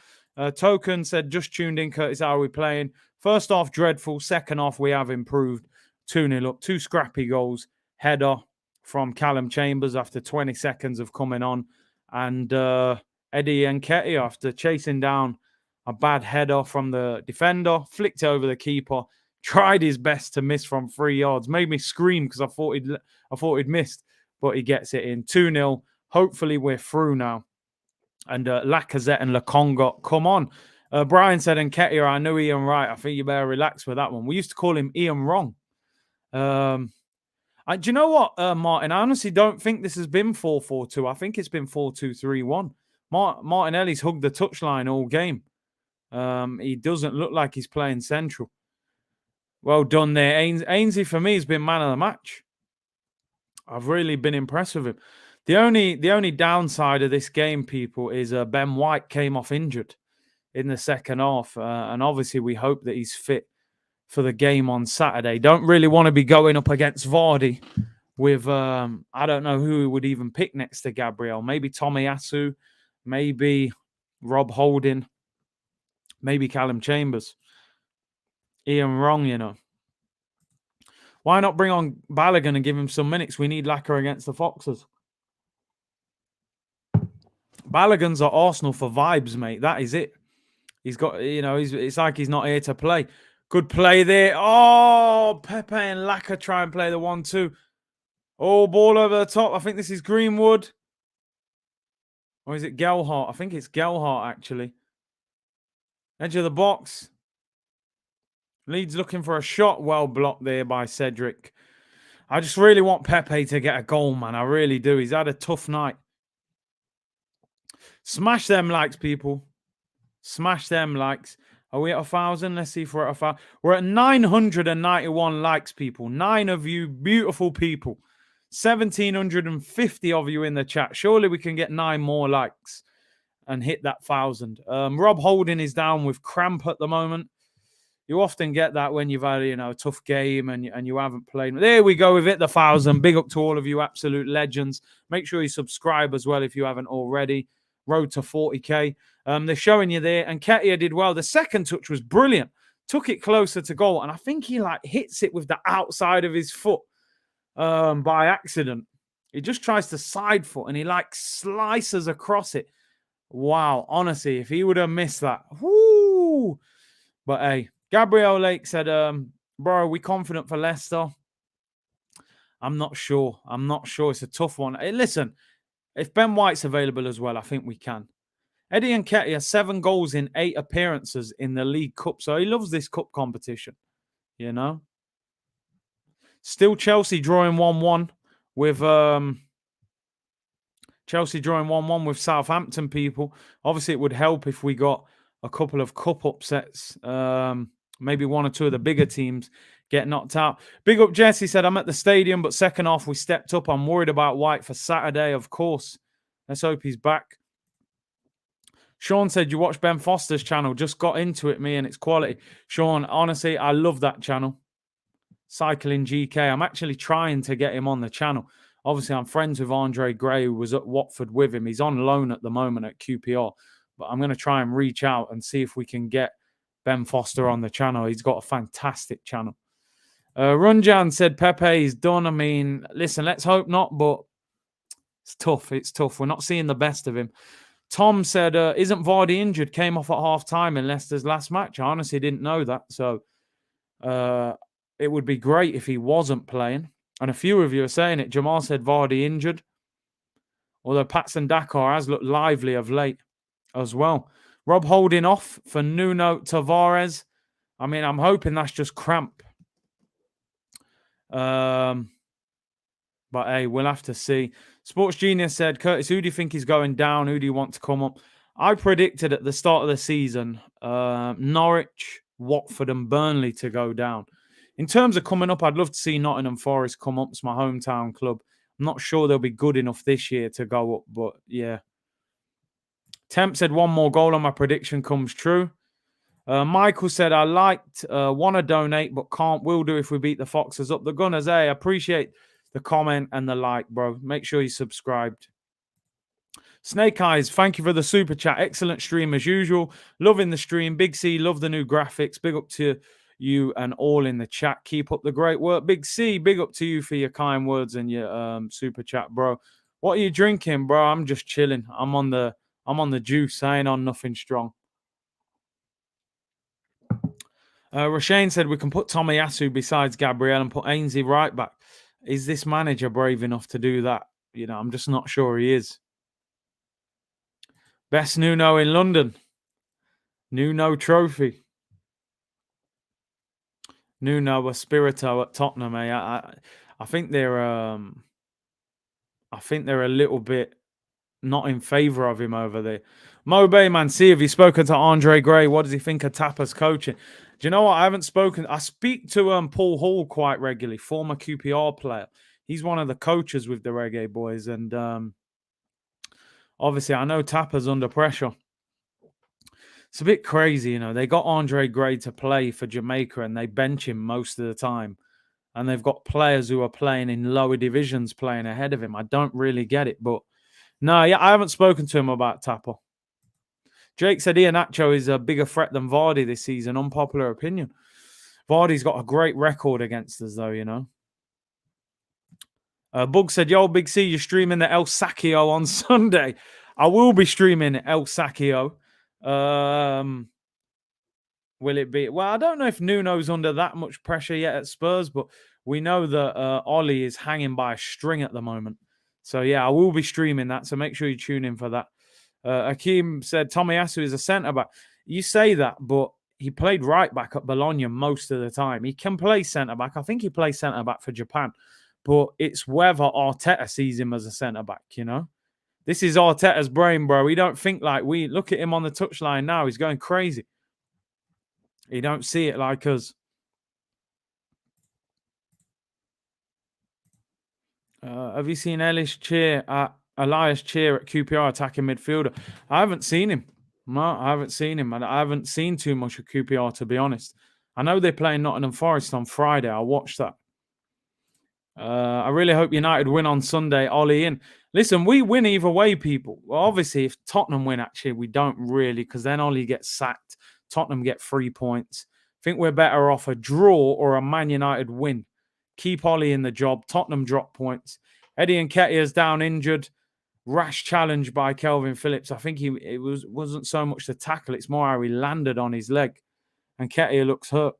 Speaker 1: Token said, just tuned in, Curtis, how are we playing? First half, dreadful. Second half, we have improved. 2-0 up. 2 scrappy goals. Header from Callum Chambers after 20 seconds of coming on. And Eddie Nketiah after chasing down a bad header from the defender. Flicked it over the keeper. Tried his best to miss from 3 yards. Made me scream because I thought he'd missed. But he gets it in. 2-0. Hopefully we're through now. And Lacazette and Lokonga come on. Brian said, Nketiah, I knew Ian right. I think you better relax with that one. We used to call him Ian wrong. Do you know what, Martin? I honestly don't think this has been 4-4-2. I think it's been 4-2-3-1. Martinelli's hugged the touchline all game. He doesn't look like he's playing central. Well done there. Ainsley, for me, has been man of the match. I've really been impressed with him. The only downside of this game, people, is Ben White came off injured in the second half. And obviously, we hope that he's fit for the game on Saturday. Don't really want to be going up against Vardy with, I don't know who we would even pick next to Gabriel. Maybe Tomiyasu, maybe Rob Holding, maybe Callum Chambers. Ian wrong, you know. Why not bring on Balogun and give him some minutes? We need Lacquer against the Foxes. Balogun's at Arsenal for vibes, mate. That is it. He's got, you know, it's like he's not here to play. Good play there. Oh, Pepe and Lacquer try and play the 1-2. Oh, ball over the top. I think this is Greenwood. Or is it Gelhardt? I think it's Gelhardt, actually. Edge of the box. Leeds looking for a shot. Well blocked there by Cedric. I just really want Pepe to get a goal, man. I really do. He's had a tough night. Smash them likes, people. Smash them likes. Are we at 1,000? Let's see if we're at 1,000. We're at 991 likes, people. 9 of you beautiful people. 1,750 of you in the chat. Surely we can get 9 more likes and hit that 1,000. Rob Holding is down with cramp at the moment. You often get that when you've had, you know, a tough game and you haven't played. There we go. We've hit the 1,000. Big up to all of you absolute legends. Make sure you subscribe as well if you haven't already. Road to 40k. They're showing you there. And Nketiah did well. The second touch was brilliant. Took it closer to goal. And I think he like hits it with the outside of his foot by accident. He just tries to side foot and he like slices across it. Wow. Honestly, if he would have missed that. Whoo! But hey, Gabriel Lake said, bro, are we confident for Leicester? I'm not sure. I'm not sure. It's a tough one. Hey, listen, if Ben White's available as well, I think we can. Eddie Nketiah, 7 goals in 8 appearances in the League Cup. So he loves this cup competition, you know. Still Chelsea drawing 1-1 with Southampton, people. Obviously, it would help if we got a couple of cup upsets. Maybe 1 or 2 of the bigger teams get knocked out. Big up Jesse said, I'm at the stadium, but second half we stepped up. I'm worried about White for Saturday, of course. Let's hope he's back. Sean said, you watch Ben Foster's channel. Just got into it, me, and it's quality. Sean, honestly, I love that channel. Cycling GK. I'm actually trying to get him on the channel. Obviously, I'm friends with Andre Gray, who was at Watford with him. He's on loan at the moment at QPR. But I'm going to try and reach out and see if we can get Ben Foster on the channel. He's got a fantastic channel. Runjan said Pepe is done. I mean, listen, let's hope not, but it's tough. It's tough. We're not seeing the best of him. Tom said, isn't Vardy injured? Came off at half time in Leicester's last match. I honestly didn't know that. So it would be great if he wasn't playing. And a few of you are saying it. Jamal said Vardy injured. Although Patson Dakar has looked lively of late as well. Rob holding off for Nuno Tavares. I mean, I'm hoping that's just cramp. But hey, we'll have to see. Sports Genius said, Curtis, who do you think is going down? Who do you want to come up? I predicted at the start of the season Norwich, Watford and Burnley to go down. In terms of coming up, I'd love to see Nottingham Forest come up. It's my hometown club. I'm not sure they'll be good enough this year to go up, but yeah. Temp said one more goal on my prediction comes true. Michael said, I liked, want to donate, but will do if we beat the Foxes up. The Gunners, hey, appreciate the comment and the like, bro. Make sure you subscribed. Snake Eyes, thank you for the super chat. Excellent stream as usual. Loving the stream. Big C, love the new graphics. Big up to you and all in the chat. Keep up the great work. Big C, big up to you for your kind words and your super chat, bro. What are you drinking, bro? I'm just chilling. I'm on the juice. I ain't on nothing strong. Rashane said we can put Tomiyasu besides Gabriel and put Ainsley right back. Is this manager brave enough to do that? You know, I'm just not sure he is. Best Nuno in London. Nuno trophy. Nuno Espirito at Tottenham. I think they're a little bit not in favour of him over there. Mo Bayman, see, have you spoken to Andre Gray? What does he think of Tapa's coaching? Do you know what? I haven't spoken. I speak to Paul Hall quite regularly, former QPR player. He's one of the coaches with the Reggae Boys. And obviously, I know Tapa's under pressure. It's a bit crazy, you know. They got Andre Gray to play for Jamaica and they bench him most of the time. And they've got players who are playing in lower divisions playing ahead of him. I don't really get it. But no, yeah, I haven't spoken to him about Tapa. Jake said Iheanacho is a bigger threat than Vardy this season. Unpopular opinion. Vardy's got a great record against us, though, you know. Bug said, yo, Big C, you're streaming the El Sacchio on Sunday. I will be streaming El Sacchio. Will it be? Well, I don't know if Nuno's under that much pressure yet at Spurs, but we know that Ollie is hanging by a string at the moment. So, yeah, I will be streaming that. So make sure you tune in for that. Akeem said Tomiyasu is a centre-back. You say that, but he played right-back at Bologna most of the time. He can play centre-back. I think he plays centre-back for Japan. But it's whether Arteta sees him as a centre-back, you know? This is Arteta's brain, bro. He don't think like we. Look at him on the touchline now. He's going crazy. He don't see it like us. Have you seen Elias cheer at QPR attacking midfielder? I haven't seen him. No, I haven't seen him. I haven't seen too much of QPR, to be honest. I know they're playing Nottingham Forest on Friday. I'll watch that. I really hope United win on Sunday. Ollie in. Listen, we win either way, people. Well, obviously, if Tottenham win, actually, we don't really, because then Ollie gets sacked. Tottenham get 3 points. I think we're better off a draw or a Man United win. Keep Ollie in the job. Tottenham drop points. Eddie Nketiah's down injured. Rash challenge by Kelvin Phillips. I think it wasn't so much the tackle. It's more how he landed on his leg. And Nketiah looks hurt.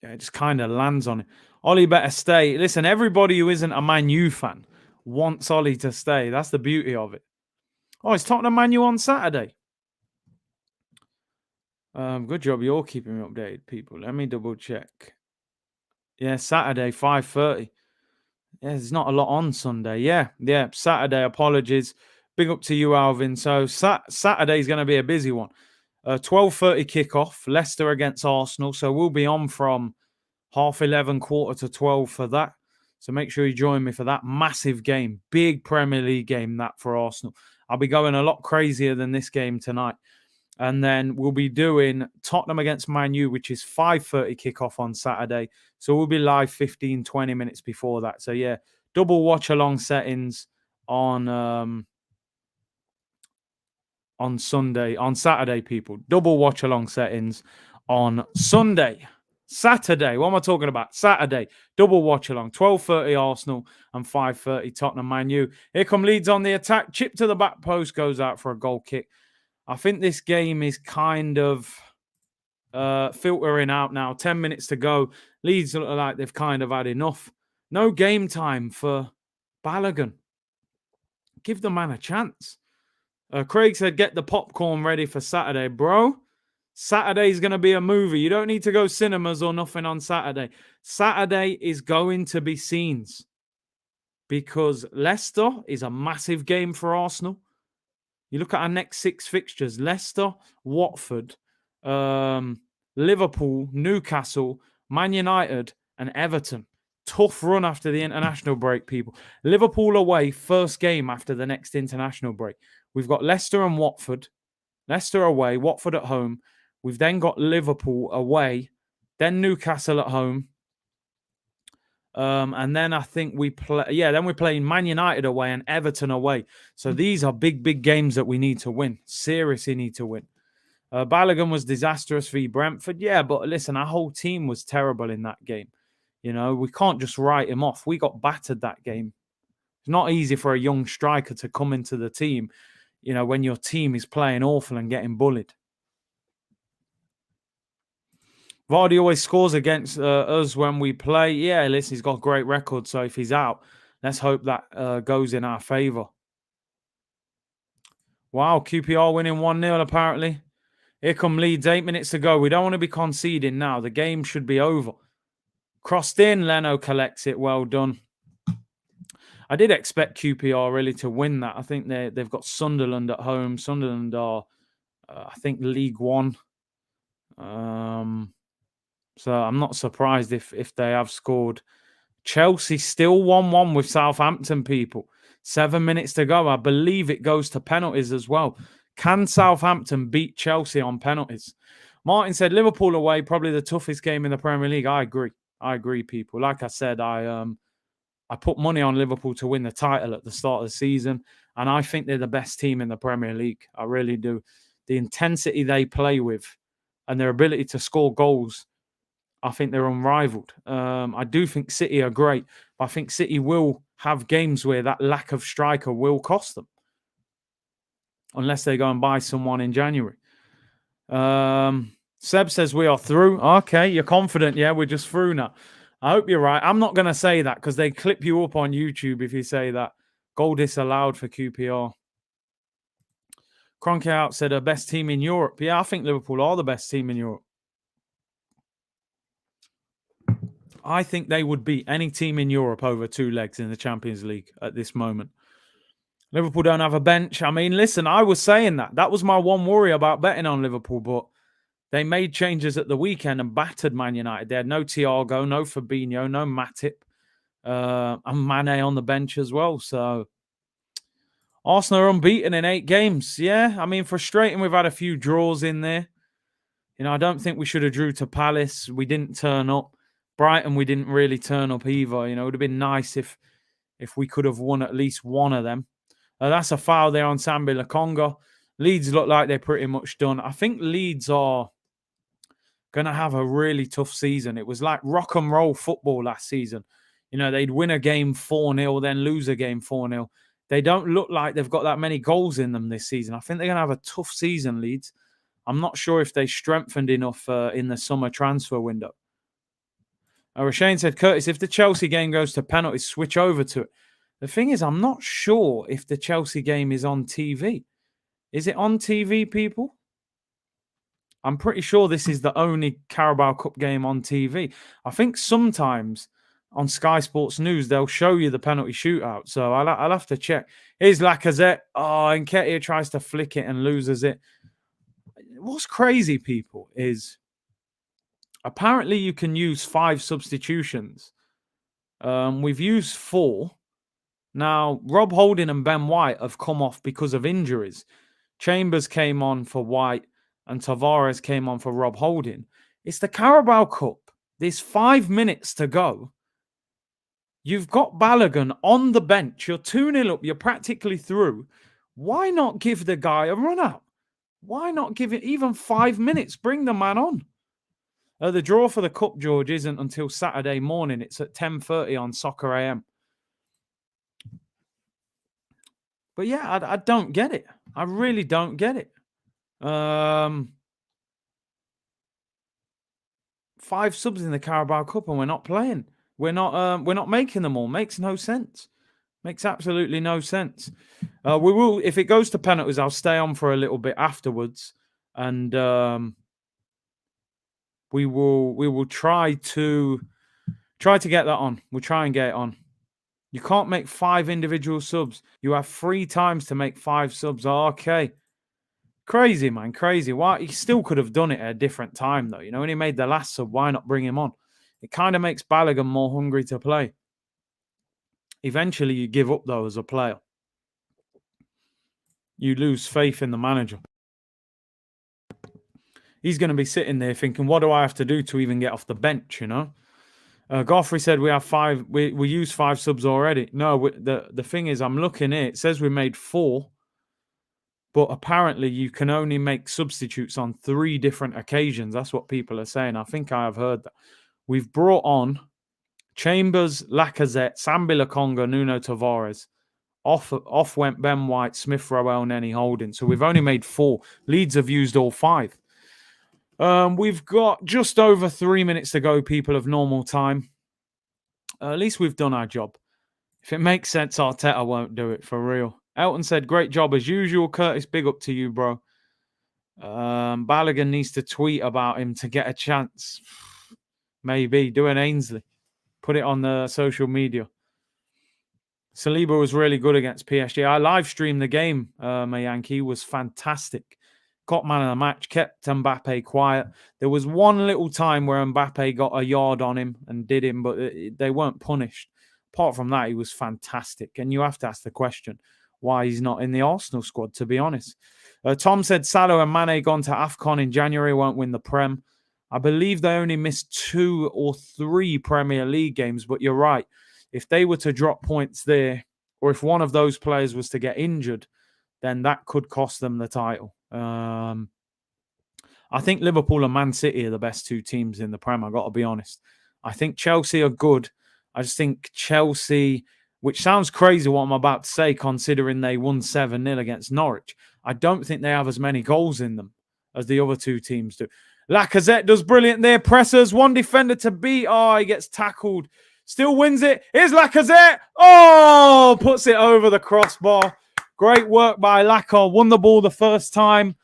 Speaker 1: Yeah, it just kind of lands on it. Ollie better stay. Listen, everybody who isn't a Man U fan wants Ollie to stay. That's the beauty of it. Oh, it's Tottenham Man U on Saturday. Good job. You're keeping me updated, people. Let me double check. Yeah, Saturday, 5:30. Yeah, there's not a lot on Sunday. Yeah, Saturday. Apologies. Big up to you, Alvin. So Saturday's going to be a busy one. 12:30 kickoff. Leicester against Arsenal. So we'll be on from 11:30, 11:45 for that. So make sure you join me for that massive game. Big Premier League game, that for Arsenal. I'll be going a lot crazier than this game tonight. And then we'll be doing Tottenham against Man U, which is 5:30 kickoff on Saturday. So we'll be live 15, 20 minutes before that. So, yeah, Double watch along settings on Sunday, on Saturday, people. Double watch along settings on Sunday. Saturday, what am I talking about? Saturday, double watch along, 12:30 Arsenal and 5:30 Tottenham Man U. Here come Leeds on the attack. Chip to the back post, goes out for a goal kick. I think this game is kind of filtering out now. 10 minutes to go. Leeds look like they've kind of had enough. No game time for Balogun. Give the man a chance. Craig said, get the popcorn ready for Saturday, bro. Saturday's going to be a movie. You don't need to go cinemas or nothing on Saturday. Saturday is going to be scenes because Leicester is a massive game for Arsenal. You look at our next 6 fixtures: Leicester, Watford, Liverpool, Newcastle, Man United, and Everton. Tough run after the international break, people. Liverpool away, first game after the next international break. We've got Leicester and Watford. Leicester away, Watford at home. We've then got Liverpool away, then Newcastle at home. And then I think we play, then we're playing Man United away and Everton away. So these are big, big games that we need to win. Seriously need to win. Balogun was disastrous for Brentford. Yeah, but listen, our whole team was terrible in that game. You know, we can't just write him off. We got battered that game. It's not easy for a young striker to come into the team, you know, when your team is playing awful and getting bullied. Vardy always scores against us when we play. Yeah, listen, he's got a great record. So if he's out, let's hope that goes in our favour. Wow, QPR winning 1-0 apparently. Here come Leeds, 8 minutes to go. We don't want to be conceding now. The game should be over. Crossed in, Leno collects it. Well done. I did expect QPR really to win that. I think they've got Sunderland at home. Sunderland are, I think, League One. So I'm not surprised if they have scored. Chelsea still 1-1 with Southampton, people. 7 minutes to go. I believe it goes to penalties as well. Can Southampton beat Chelsea on penalties? Martin said Liverpool away, probably the toughest game in the Premier League. I agree, people. Like I said, I put money on Liverpool to win the title at the start of the season, and I think they're the best team in the Premier League. I really do. The intensity they play with and their ability to score goals, I think they're unrivaled. I do think City are great, but I think City will have games where that lack of striker will cost them, unless they go and buy someone in January. Seb says we are through. Okay, you're confident. Yeah, we're just through now. I hope you're right. I'm not going to say that because they clip you up on YouTube if you say that. Goal disallowed for QPR. Cronky out said a best team in Europe. Yeah, I think Liverpool are the best team in Europe. I think they would beat any team in Europe over 2 legs in the Champions League at this moment. Liverpool don't have a bench. I mean, listen, I was saying that. That was my one worry about betting on Liverpool, but they made changes at the weekend and battered Man United. They had no Thiago, no Fabinho, no Matip, and Mane on the bench as well. So Arsenal are unbeaten in 8 games. Yeah, I mean, frustrating. We've had a few draws in there. You know, I don't think we should have drew to Palace. We didn't turn up. Brighton, we didn't really turn up either. You know, it would have been nice if we could have won at least one of them. That's a foul there on Sambi Lokonga. Leeds look like they're pretty much done. I think Leeds are going to have a really tough season. It was like rock and roll football last season. You know, they'd win a game 4-0, then lose a game 4-0. They don't look like they've got that many goals in them this season. I think they're going to have a tough season, Leeds. I'm not sure if they strengthened enough in the summer transfer window. Rashane said, Curtis, if the Chelsea game goes to penalties, switch over to it. The thing is, I'm not sure if the Chelsea game is on TV. Is it on TV, people? I'm pretty sure this is the only Carabao Cup game on TV. I think sometimes on Sky Sports News, they'll show you the penalty shootout. So I'll have to check. Here's Lacazette. Oh, Nketiah tries to flick it and loses it. What's crazy, people, is apparently you can use 5 substitutions. We've used 4. Now, Rob Holding and Ben White have come off because of injuries. Chambers came on for White and Tavares came on for Rob Holding. It's the Carabao Cup. There's 5 minutes to go. You've got Balogun on the bench. You're 2-0 up. You're practically through. Why not give the guy a run out? Why not give it even 5 minutes? Bring the man on. The draw for the Cup, George, isn't until Saturday morning. It's at 10:30 on Soccer AM. But yeah, I don't get it. I really don't get it. 5 subs in the Carabao Cup and we're not playing. We're not making them all. Makes no sense. Makes absolutely no sense. We will, if it goes to penalties, I'll stay on for a little bit afterwards, and we will try to get that on. We'll try and get it on. You can't make 5 individual subs. You have 3 times to make 5 subs. Okay. Crazy, man. Crazy. Why? He still could have done it at a different time, though. You know, when he made the last sub, why not bring him on? It kind of makes Balogun more hungry to play. Eventually, you give up, though, as a player. You lose faith in the manager. He's going to be sitting there thinking, what do I have to do to even get off the bench, you know? Godfrey said we have 5. We used 5 subs already. No, the thing is, I'm looking here. It says we made 4, but apparently you can only make substitutes on 3 different occasions. That's what people are saying. I think I have heard that. We've brought on Chambers, Lacazette, Sambi Lokonga, Nuno Tavares. Off went Ben White, Smith Rowe, Nenny Holding. So we've only made 4. Leeds have used all 5. We've got just over 3 minutes to go, people, of normal time. At least we've done our job. If it makes sense, Arteta won't do it, for real. Elton said, great job as usual. Curtis, big up to you, bro. Balogun needs to tweet about him to get a chance. Maybe. Do an Ainsley. Put it on the social media. Saliba was really good against PSG. I live streamed the game, Mayank. He was fantastic. Got man of the match, kept Mbappe quiet. There was one little time where Mbappe got a yard on him and did him, but they weren't punished. Apart from that, he was fantastic. And you have to ask the question why he's not in the Arsenal squad, to be honest. Tom said Salah and Mane gone to AFCON in January, won't win the Prem. I believe they only missed 2 or 3 Premier League games, but you're right. If they were to drop points there, or if one of those players was to get injured, then that could cost them the title. I think Liverpool and Man City are the best 2 teams in the Prem, I've got to be honest. I think Chelsea are good. I just think Chelsea, which sounds crazy what I'm about to say, considering they won 7-0 against Norwich. I don't think they have as many goals in them as the other 2 teams do. Lacazette does brilliant there. Pressers, 1 defender to beat. Oh, he gets tackled. Still wins it. Here's Lacazette. Oh, puts it over the crossbar. Great work by Lacazette. Won the ball the first time.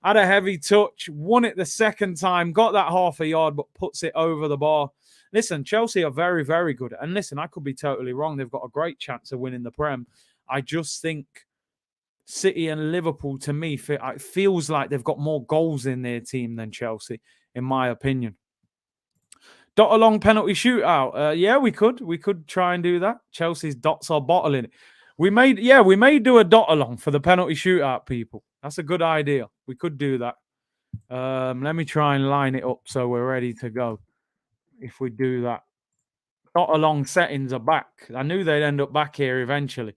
Speaker 1: Had a heavy touch. Won it the second time. Got that half a yard, but puts it over the bar. Listen, Chelsea are very, very good. And listen, I could be totally wrong. They've got a great chance of winning the Prem. I just think City and Liverpool, to me, it feels like they've got more goals in their team than Chelsea, in my opinion. Dot along penalty shootout. Yeah, we could. We could try and do that. Chelsea's dots are bottling it. We may do a dot along for the penalty shootout, people. That's a good idea. We could do that. Let me try and line it up so we're ready to go. If we do that. Dot along settings are back. I knew they'd end up back here eventually.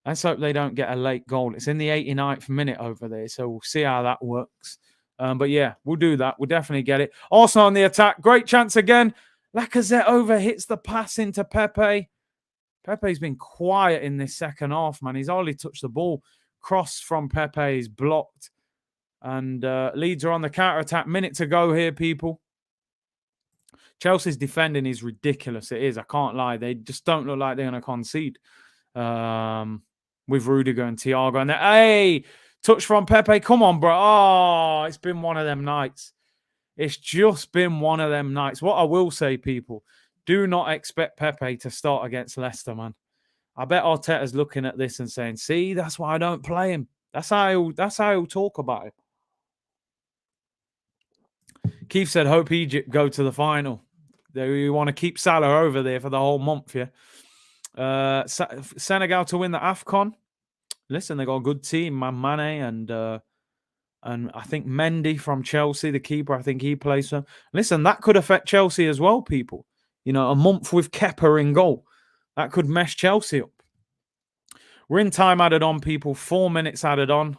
Speaker 1: Let's hope they don't get a late goal. It's in the 89th minute over there, so we'll see how that works. But yeah, we'll do that. We'll definitely get it. Arsenal on the attack. Great chance again. Lacazette over hits the pass into Pepe. Pepe's been quiet in this second half, man. He's hardly touched the ball. Cross from Pepe is blocked. And Leeds are on the counter-attack. Minute to go here, people. Chelsea's defending is ridiculous. It is. I can't lie. They just don't look like they're going to concede. With Rudiger and Thiago. And hey, touch from Pepe. Come on, bro. Oh, it's been one of them nights. It's just been one of them nights. What I will say, people, do not expect Pepe to start against Leicester, man. I bet Arteta's looking at this and saying, see, that's why I don't play him. That's how he'll talk about it. Keith said, hope Egypt go to the final. They want to keep Salah over there for the whole month, yeah. Senegal to win the AFCON. Listen, they got a good team. Mane and I think Mendy from Chelsea, the keeper, I think he plays for them. Listen, that could affect Chelsea as well, people. You know, a month with Kepa in goal. That could mess Chelsea up. We're in time added on, people. 4 minutes added on.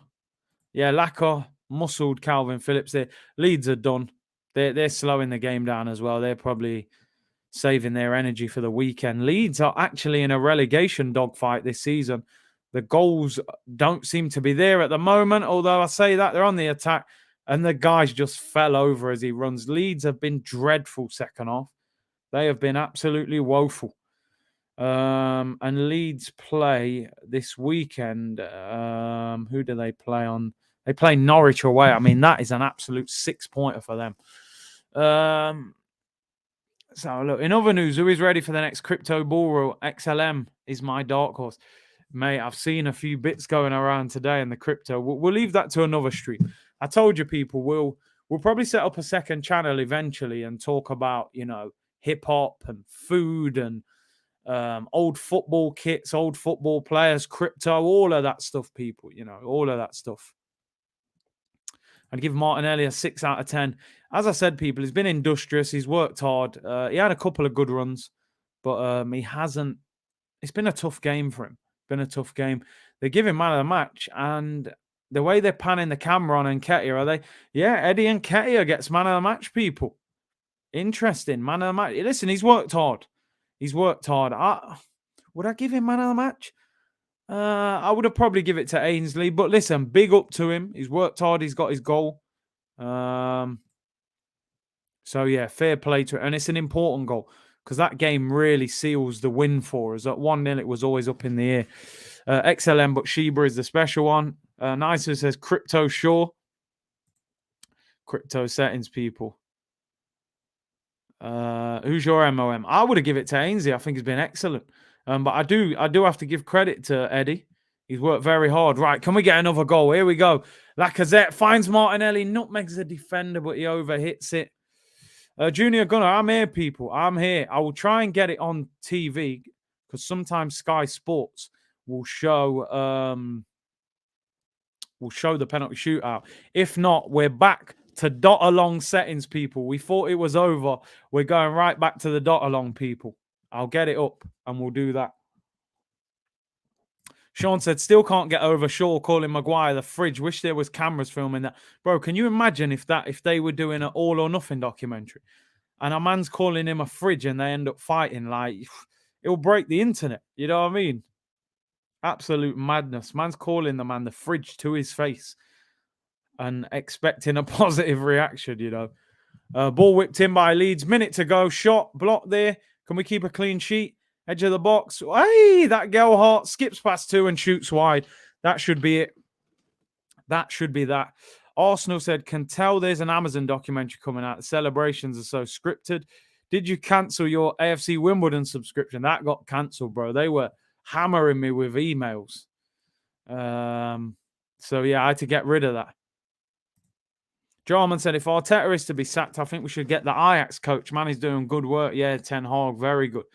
Speaker 1: Yeah, Lacquer muscled Calvin Phillips there. Leeds are done. They're slowing the game down as well. They're probably saving their energy for the weekend. Leeds are actually in a relegation dogfight this season. The goals don't seem to be there at the moment, although I say that they're on the attack, and the guys just fell over as he runs. Leeds have been dreadful second half. They have been absolutely woeful. And Leeds play this weekend. Who do they play on? They play Norwich away. I mean, that is an absolute 6-pointer for them. So, look, in other news, who is ready for the next crypto bull run? XLM is my dark horse. Mate, I've seen a few bits going around today in the crypto. We'll leave that to another stream. I told you, people, we'll probably set up a second channel eventually and talk about, hip hop and food and old football kits, old football players, crypto, all of that stuff, people, all of that stuff. I'd give Martinelli a 6 out of 10. As I said, people, he's been industrious. He's worked hard. He had a couple of good runs, but he hasn't. It's been a tough game for him. Been a tough game. They give him man of the match, and the way they're panning the camera on Nketiah, are they? Yeah, Eddie Nketiah gets man of the match, people. Interesting. Man of the match. Listen, he's worked hard. He's worked hard. Would I give him man of the match? I would have probably give it to Ainsley, but listen, big up to him. He's worked hard. He's got his goal. So yeah, fair play to it, and it's an important goal because that game really seals the win for us. At 1-0, it was always up in the air. XLM, but Sheba is the special one. Nicer says crypto sure. Crypto settings, people. Who's your MOM? I would have given it to Ainsley. I think he's been excellent. But I do have to give credit to Eddie. He's worked very hard. Right, can we get another goal? Here we go. Lacazette finds Martinelli, nutmegs the defender, but he overhits it. Junior Gunner, I'm here, people. I'm here. I will try and get it on TV because sometimes Sky Sports will show the penalty shootout. If not, we're back to dot along settings, people. We thought it was over. We're going right back to the dot along, people. I'll get it up and we'll do that. Sean said, still can't get over Shaw calling Maguire the fridge. Wish there was cameras filming that. Bro, can you imagine if they were doing an all or nothing documentary and a man's calling him a fridge and they end up fighting? Like, it'll break the internet. You know what I mean? Absolute madness. Man's calling the man the fridge to his face and expecting a positive reaction, Ball whipped in by Leeds. Minute to go. Shot, blocked there. Can we keep a clean sheet? Edge of the box. Hey, that Gelhardt skips past 2 and shoots wide. That should be it. That should be that. Arsenal said, can tell there's an Amazon documentary coming out. The celebrations are so scripted. Did you cancel your AFC Wimbledon subscription? That got cancelled, bro. They were hammering me with emails. So, yeah, I had to get rid of that. Jarman said, if Arteta is to be sacked, I think we should get the Ajax coach. Man, he's doing good work. Yeah, Ten Hag, very good.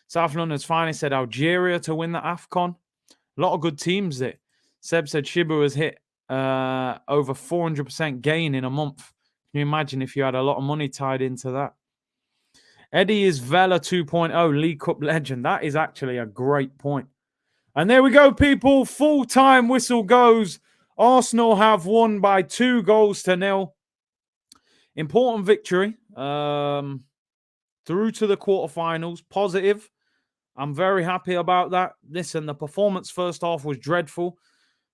Speaker 1: South London's finally said Algeria to win the AFCON. A lot of good teams there. Seb said Shibu has hit over 400% gain in a month. Can you imagine if you had a lot of money tied into that? Eddie is Vela 2.0 League Cup legend. That is actually a great point. And there we go, people. Full-time whistle goes. Arsenal have won by 2-0. Important victory. Through to the quarterfinals. Positive. I'm very happy about that. Listen, the performance first half was dreadful,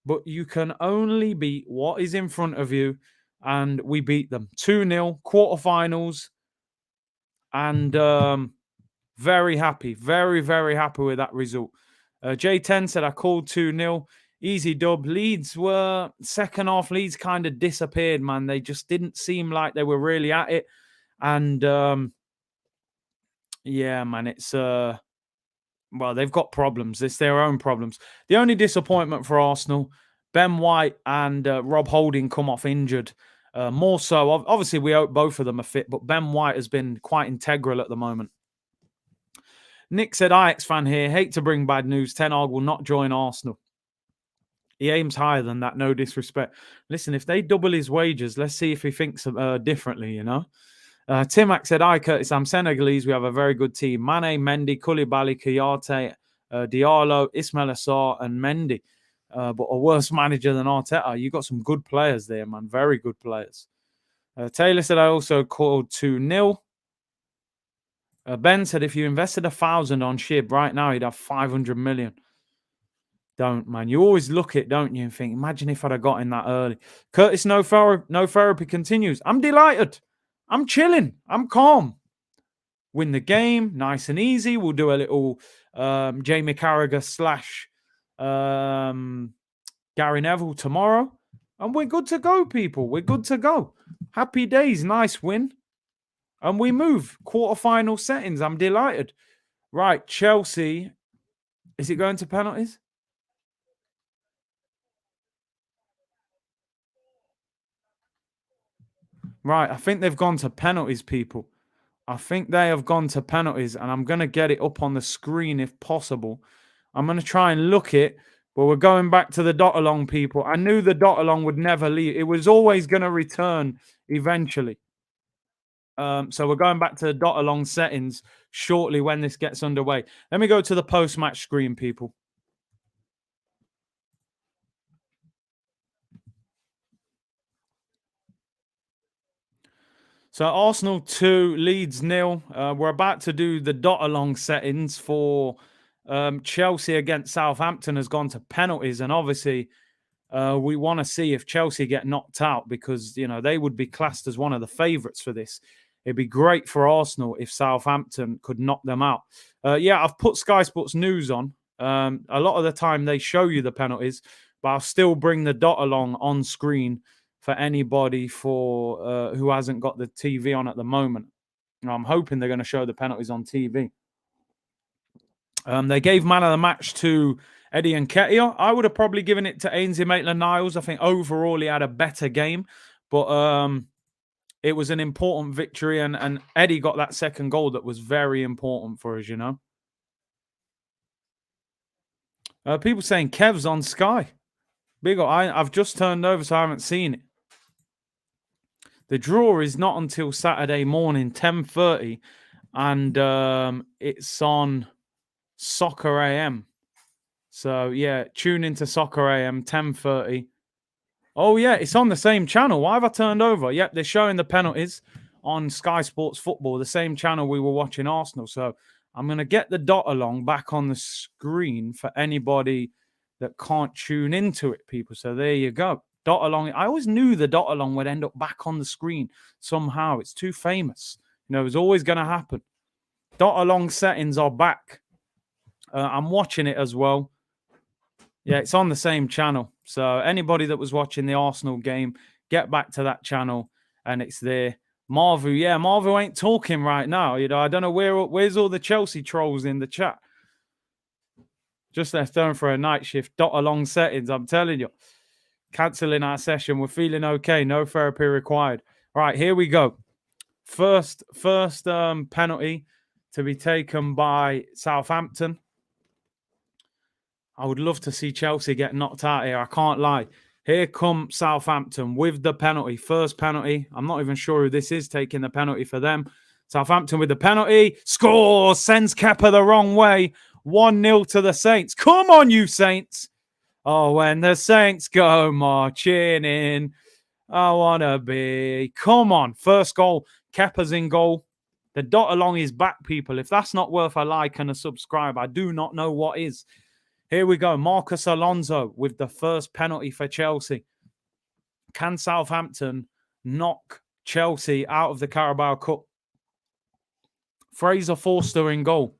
Speaker 1: but you can only beat what is in front of you, and we beat them. 2-0, quarterfinals, and very happy. Very, very happy with that result. J10 said, I called 2-0. Easy dub. Leeds were, second half, Leeds kind of disappeared, man. They just didn't seem like they were really at it. And, yeah, man, it's... well, they've got problems. It's their own problems. The only disappointment for Arsenal, Ben White and Rob Holding come off injured. More so, obviously, we hope both of them are fit, but Ben White has been quite integral at the moment. Nick said, Ajax fan here. Hate to bring bad news. Ten Hag will not join Arsenal. He aims higher than that, no disrespect. Listen, if they double his wages, let's see if he thinks differently, Timac said, "Hi, Curtis. I'm Senegalese. We have a very good team. Mane, Mendy, Koulibaly, Kouyaté, Diallo, Ismail Assar, and Mendy. But a worse manager than Arteta. You got some good players there, man. Very good players." Taylor said, "I also called 2-0. Ben said, if you invested 1,000 on Shib right now, you'd have 500 million. Don't, man. You always look it, don't you, and think, imagine if I'd have got in that early. Curtis, no therapy continues. I'm delighted. I'm chilling. I'm calm. Win the game, nice and easy. We'll do a little Jamie Carragher slash Gary Neville tomorrow. And we're good to go, people. We're good to go. Happy days. Nice win. And we move. Quarterfinal settings. I'm delighted. Right, Chelsea. Is it going to penalties? Right, I think they've gone to penalties, people. I think they have gone to penalties, and I'm going to get it up on the screen if possible. I'm going to try and look it, but we're going back to the dot along, people. I knew the dot along would never leave. It was always going to return eventually. So we're going back to the dot along settings shortly when this gets underway. Let me go to the post-match screen, people. So Arsenal 2, Leeds 0. We're about to do the dot along settings for Chelsea against Southampton has gone to penalties. And obviously, we want to see if Chelsea get knocked out because, you know, they would be classed as one of the favourites for this. It'd be great for Arsenal if Southampton could knock them out. Yeah, I've put Sky Sports News on. A lot of the time they show you the penalties, but I'll still bring the dot along on screen for anybody who hasn't got the TV on at the moment. I'm hoping they're going to show the penalties on TV. They gave man of the match to Eddie Nketiah. I would have probably given it to Ainsley Maitland-Niles. I think overall he had a better game, but it was an important victory, and Eddie got that second goal that was very important for us, you know. People saying Kev's on Sky. Big up. I've just turned over, so I haven't seen it. The draw is not until Saturday morning, 10:30, and it's on Soccer AM. So, yeah, tune into Soccer AM, 10:30. Oh, yeah, it's on the same channel. Why have I turned over? Yep, they're showing the penalties on Sky Sports Football, the same channel we were watching Arsenal. So I'm going to get the dot along back on the screen for anybody that can't tune into it, people. So there you go. Dot along. I always knew the dot along would end up back on the screen somehow. It's too famous. You know, it was always going to happen. Dot along settings are back. I'm watching it as well. Yeah, it's on the same channel. So anybody that was watching the Arsenal game, get back to that channel and it's there. Marvu, yeah, Marvu ain't talking right now. You know, I don't know where's all the Chelsea trolls in the chat. Just left home for a night shift. Dot along settings, I'm telling you. Cancelling our session. We're feeling okay. No therapy required. All right, here we go. First penalty to be taken by Southampton. I would love to see Chelsea get knocked out here. I can't lie. Here come Southampton with the penalty. First penalty. I'm not even sure who this is taking the penalty for them. Southampton with the penalty. Scores. Sends Kepa the wrong way. 1-0 to the Saints. Come on, you Saints. Oh, when the Saints go marching in, I want to be. Come on. First goal. Kepa's in goal. The dot along his back, people. If that's not worth a like and a subscribe, I do not know what is. Here we go. Marcus Alonso with the first penalty for Chelsea. Can Southampton knock Chelsea out of the Carabao Cup? Fraser Forster in goal.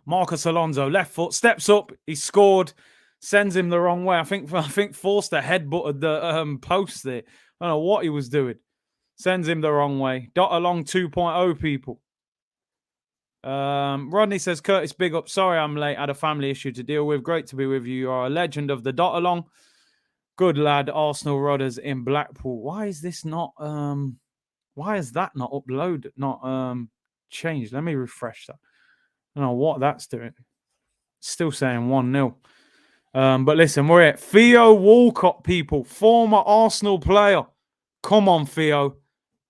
Speaker 1: Marcus Alonso, left foot, steps up. He scored. Sends him the wrong way. I think Forster headbutted the post there. I don't know what he was doing. Sends him the wrong way. Dot along 2.0, people. Rodney says, Curtis, big up. Sorry I'm late. I had a family issue to deal with. Great to be with you. You are a legend of the dot along. Good lad. Arsenal Rodders in Blackpool. Why is this not why is that not uploaded? Not changed? Let me refresh that. I don't know what that's doing. Still saying 1-0. But listen, we're at Theo Walcott, people, former Arsenal player. Come on, Theo.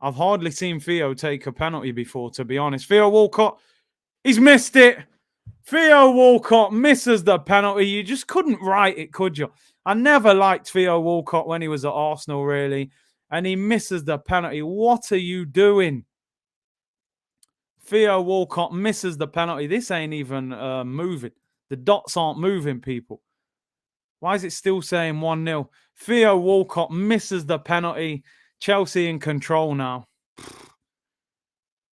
Speaker 1: I've hardly seen Theo take a penalty before, to be honest. Theo Walcott, he's missed it. Theo Walcott misses the penalty. You just couldn't write it, could you? I never liked Theo Walcott when he was at Arsenal, really. And he misses the penalty. What are you doing? Theo Walcott misses the penalty. This ain't even moving. The dots aren't moving, people. Why is it still saying 1-0? Theo Walcott misses the penalty. Chelsea in control now.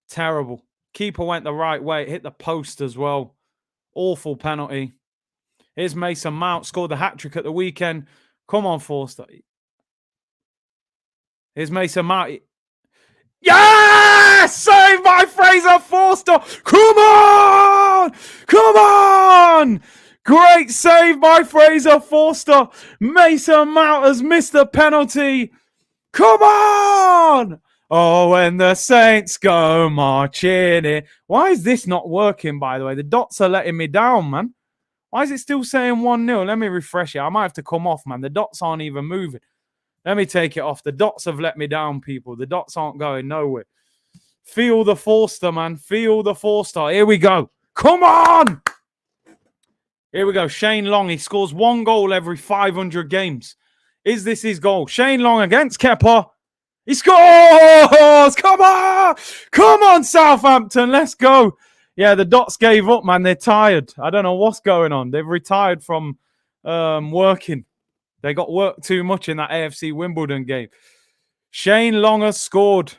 Speaker 1: Terrible. Keeper went the right way. It hit the post as well. Awful penalty. Here's Mason Mount. Scored the hat-trick at the weekend. Come on, Forster. Here's Mason Mount. Yes! Saved by Fraser Forster. Come on! Come on! Great save by Fraser Forster. Mason Mount has missed the penalty. Come on! Oh, when the Saints go marching in. Why is this not working, by the way? The dots are letting me down, man. Why is it still saying 1-0? Let me refresh it. I might have to come off, man. The dots aren't even moving. Let me take it off. The dots have let me down, people. The dots aren't going nowhere. Feel the Forster, man. Feel the Forster. Here we go. Come on! Here we go. Shane Long. He scores 1 goal every 500 games. Is this his goal? Shane Long against Kepa. He scores! Come on! Come on, Southampton. Let's go. Yeah, the dots gave up, man. They're tired. I don't know what's going on. They've retired from working. They got worked too much in that AFC Wimbledon game. Shane Long has scored.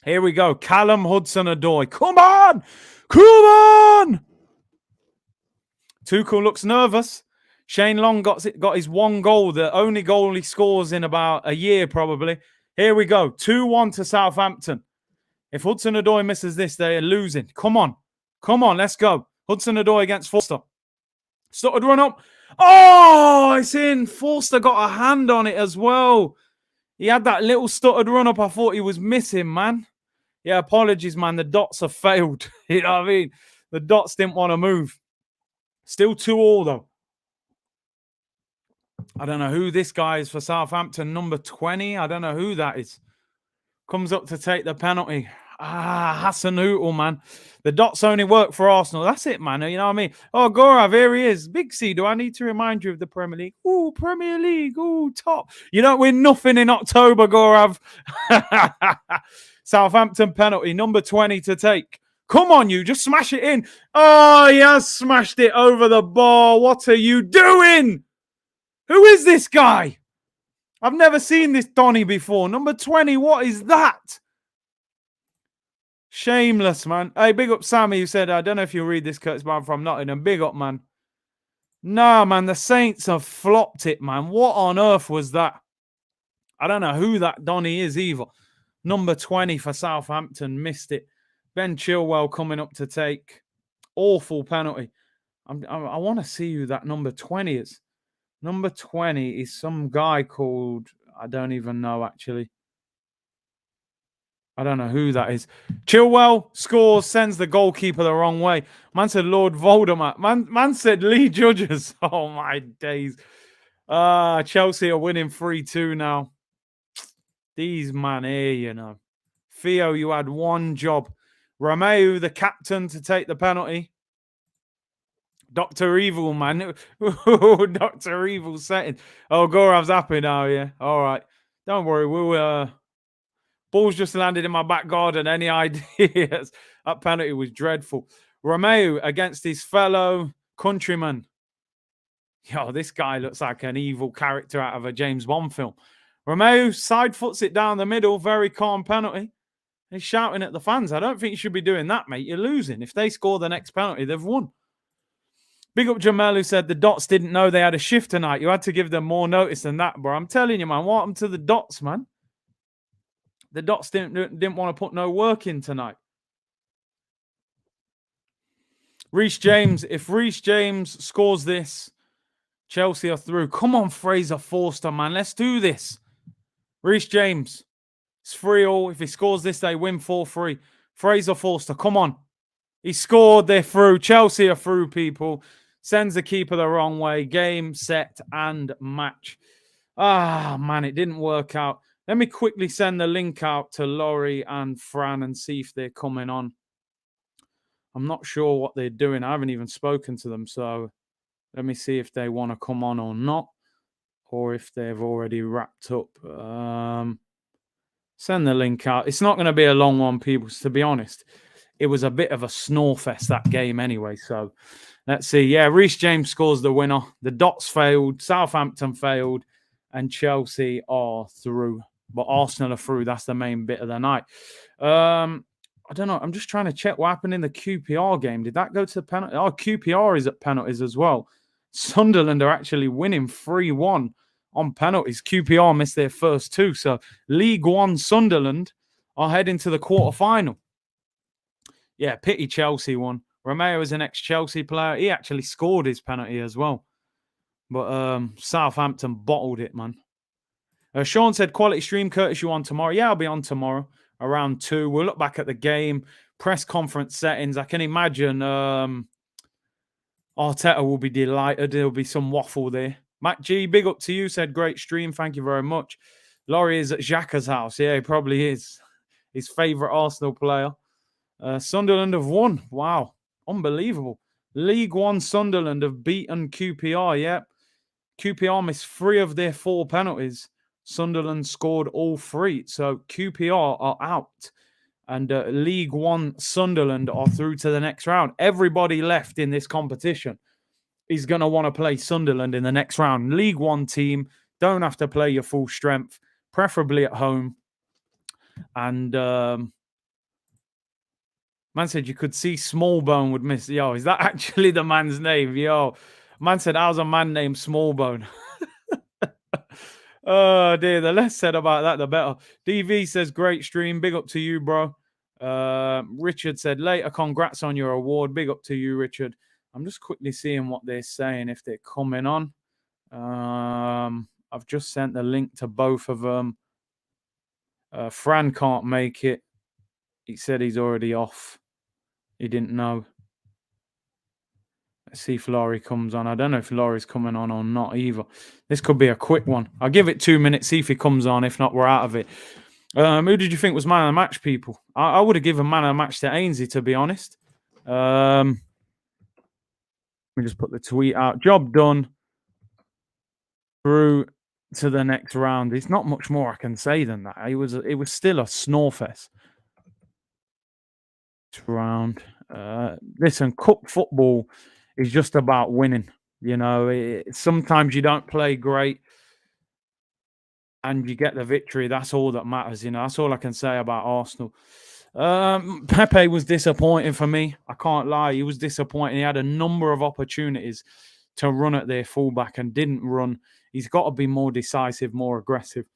Speaker 1: Here we go. Callum Hudson-Odoi. Come on! Come on! Tuchel looks nervous. Shane Long got his 1 goal, the only goal he scores in about a year, probably. Here we go. 2-1 to Southampton. If Hudson-Odoi misses this, they are losing. Come on. Come on, let's go. Hudson-Odoi against Forster. Started run up. Oh, it's in. Forster got a hand on it as well. He had that little stuttered run up. I thought he was missing, man. Yeah, apologies, man. The dots have failed. You know what I mean? The dots didn't want to move. Still 2-2, though. I don't know who this guy is for Southampton. Number 20. I don't know who that is. Comes up to take the penalty. Hassan Hootel, man. The dots only work for Arsenal. That's it, man. You know what I mean? Oh, Gaurav, here he is. Big C, do I need to remind you of the Premier League? Ooh, Premier League. Ooh, top. You don't win nothing in October, Gaurav. Southampton penalty. Number 20 to take. Come on, you. Just smash it in. Oh, he has smashed it over the bar. What are you doing? Who is this guy? I've never seen this Donny before. Number 20, what is that? Shameless, man. Hey, big up Sammy, who said, I don't know if you'll read this, Curtis, but I'm from Nottingham. Big up, man. Nah, man, the Saints have flopped it, man. What on earth was that? I don't know who that Donny is either. Number 20 for Southampton, missed it. Ben Chilwell coming up to take. Awful penalty. I want to see who that number 20 is. Number 20 is some guy called, I don't even know, actually. I don't know who that is. Chilwell scores, sends the goalkeeper the wrong way. Man said Lord Voldemort. Man said Lee Judges. Oh, my days. Chelsea are winning 3-2 now. These man here, you know. Theo, you had one job. Romeu, the captain, to take the penalty. Dr. Evil, man. Dr. Evil setting. Oh, Gaurav's happy now, yeah. All right. Don't worry. We'll... Ball's just landed in my back garden. Any ideas? That penalty was dreadful. Romeu against his fellow countryman. Yo, this guy looks like an evil character out of a James Bond film. Romeu side foots it down the middle. Very calm penalty. He's shouting at the fans. I don't think you should be doing that, mate. You're losing. If they score the next penalty, they've won. Big up Jamel, who said the Dots didn't know they had a shift tonight. You had to give them more notice than that, bro. I'm telling you, man. What happened to the Dots, man? The Dots didn't want to put no work in tonight. Reece James. If Reece James scores this, Chelsea are through. Come on, Fraser Forster, man. Let's do this. Reece James. It's 3-3. If he scores this, they win 4-3. Fraser Forster, come on. He scored. They're through. Chelsea are through, people. Sends the keeper the wrong way. Game, set, and match. Ah, man, it didn't work out. Let me quickly send the link out to Laurie and Fran and see if they're coming on. I'm not sure what they're doing. I haven't even spoken to them, so let me see if they want to come on or not, or if they've already wrapped up. Send the link out. It's not going to be a long one, people, to be honest. It was a bit of a snore fest, that game anyway, so let's see. Yeah, Reece James scores the winner. The Dots failed, Southampton failed, and Chelsea are through. But Arsenal are through. That's the main bit of the night. I don't know. I'm just trying to check what happened in the QPR game. Did that go to the penalty? Oh, QPR is at penalties as well. Sunderland are actually winning 3-1 on penalties. QPR missed their first two. So League One Sunderland are heading to the quarterfinal. Yeah, pity Chelsea won. Romeo is an ex-Chelsea player. He actually scored his penalty as well. But Southampton bottled it, man. Sean said, quality stream, Curtis, you on tomorrow? Yeah, I'll be on tomorrow around 2. We'll look back at the game, press conference settings. I can imagine Arteta will be delighted. There'll be some waffle there. Matt G, big up to you, said, great stream. Thank you very much. Laurie is at Xhaka's house. Yeah, he probably is. His favourite Arsenal player. Sunderland have won. Wow. Unbelievable. League One Sunderland have beaten QPR. Yeah. QPR missed 3 of their 4 penalties. Sunderland scored all 3. So QPR are out. And League One Sunderland are through to the next round. Everybody left in this competition is going to want to play Sunderland in the next round. League One team, don't have to play your full strength, preferably at home. And man said you could see Smallbone would miss. Yo, is that actually the man's name? Yo, man said, how's a man named Smallbone? Oh, dear. The less said about that, the better. DV says, great stream. Big up to you, bro. Richard said, later, congrats on your award. Big up to you, Richard. I'm just quickly seeing what they're saying, if they're coming on. I've just sent the link to both of them. Fran can't make it. He said he's already off. He didn't know. Let's see if Laurie comes on. I don't know if Laurie's coming on or not either. This could be a quick one. I'll give it 2 minutes, see if he comes on. If not, we're out of it. Who did you think was man of the match, people? I would have given man of the match to Ainsley, to be honest. Let me just put the tweet out. Job done. Through to the next round. There's not much more I can say than that. It was still a snore fest. Round. Listen, cup football is just about winning. You know, sometimes you don't play great and you get the victory. That's all that matters. You know, that's all I can say about Arsenal. Pepe was disappointing for me. I can't lie. He was disappointing. He had a number of opportunities to run at their fullback and didn't run. He's got to be more decisive, more aggressive.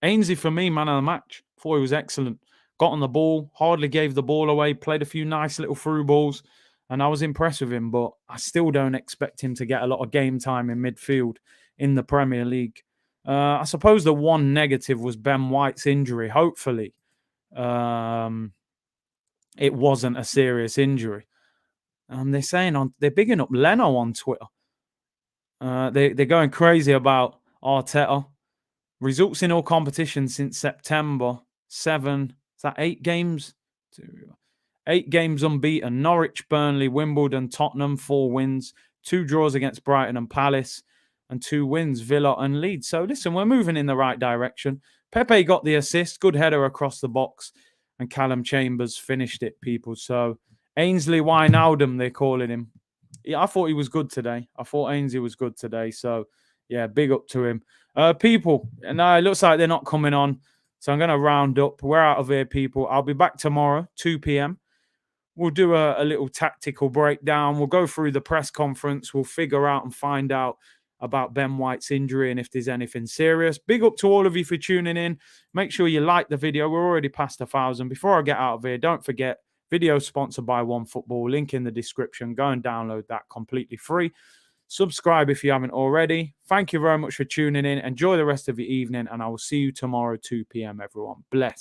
Speaker 1: Ainsley, for me, man of the match. Thought he was excellent. Got on the ball, hardly gave the ball away, played a few nice little through balls, and I was impressed with him, but I still don't expect him to get a lot of game time in midfield in the Premier League. I suppose the one negative was Ben White's injury. Hopefully, it wasn't a serious injury. They're saying they're bigging up Leno on Twitter. They're going crazy about Arteta. Results in all competitions since September. 7. Is that 8 games? 8 games unbeaten. Norwich, Burnley, Wimbledon, Tottenham, 4 wins. 2 draws against Brighton and Palace. And 2 wins, Villa and Leeds. So listen, we're moving in the right direction. Pepe got the assist. Good header across the box. And Callum Chambers finished it, people. So Ainsley Wijnaldum, they're calling him. Yeah, I thought he was good today. I thought Ainsley was good today. So, yeah, big up to him. People, no, it looks like they're not coming on. So I'm going to round up. We're out of here, people. I'll be back tomorrow, 2 p.m. We'll do a little tactical breakdown. We'll go through the press conference. We'll figure out and find out about Ben White's injury and if there's anything serious. Big up to all of you for tuning in. Make sure you like the video. We're already past 1,000. Before I get out of here, don't forget, video sponsored by OneFootball. Link in the description. Go and download that completely free. Subscribe if you haven't already. Thank you very much for tuning in. Enjoy the rest of your evening, and I will see you tomorrow, 2 p.m., everyone. Bless.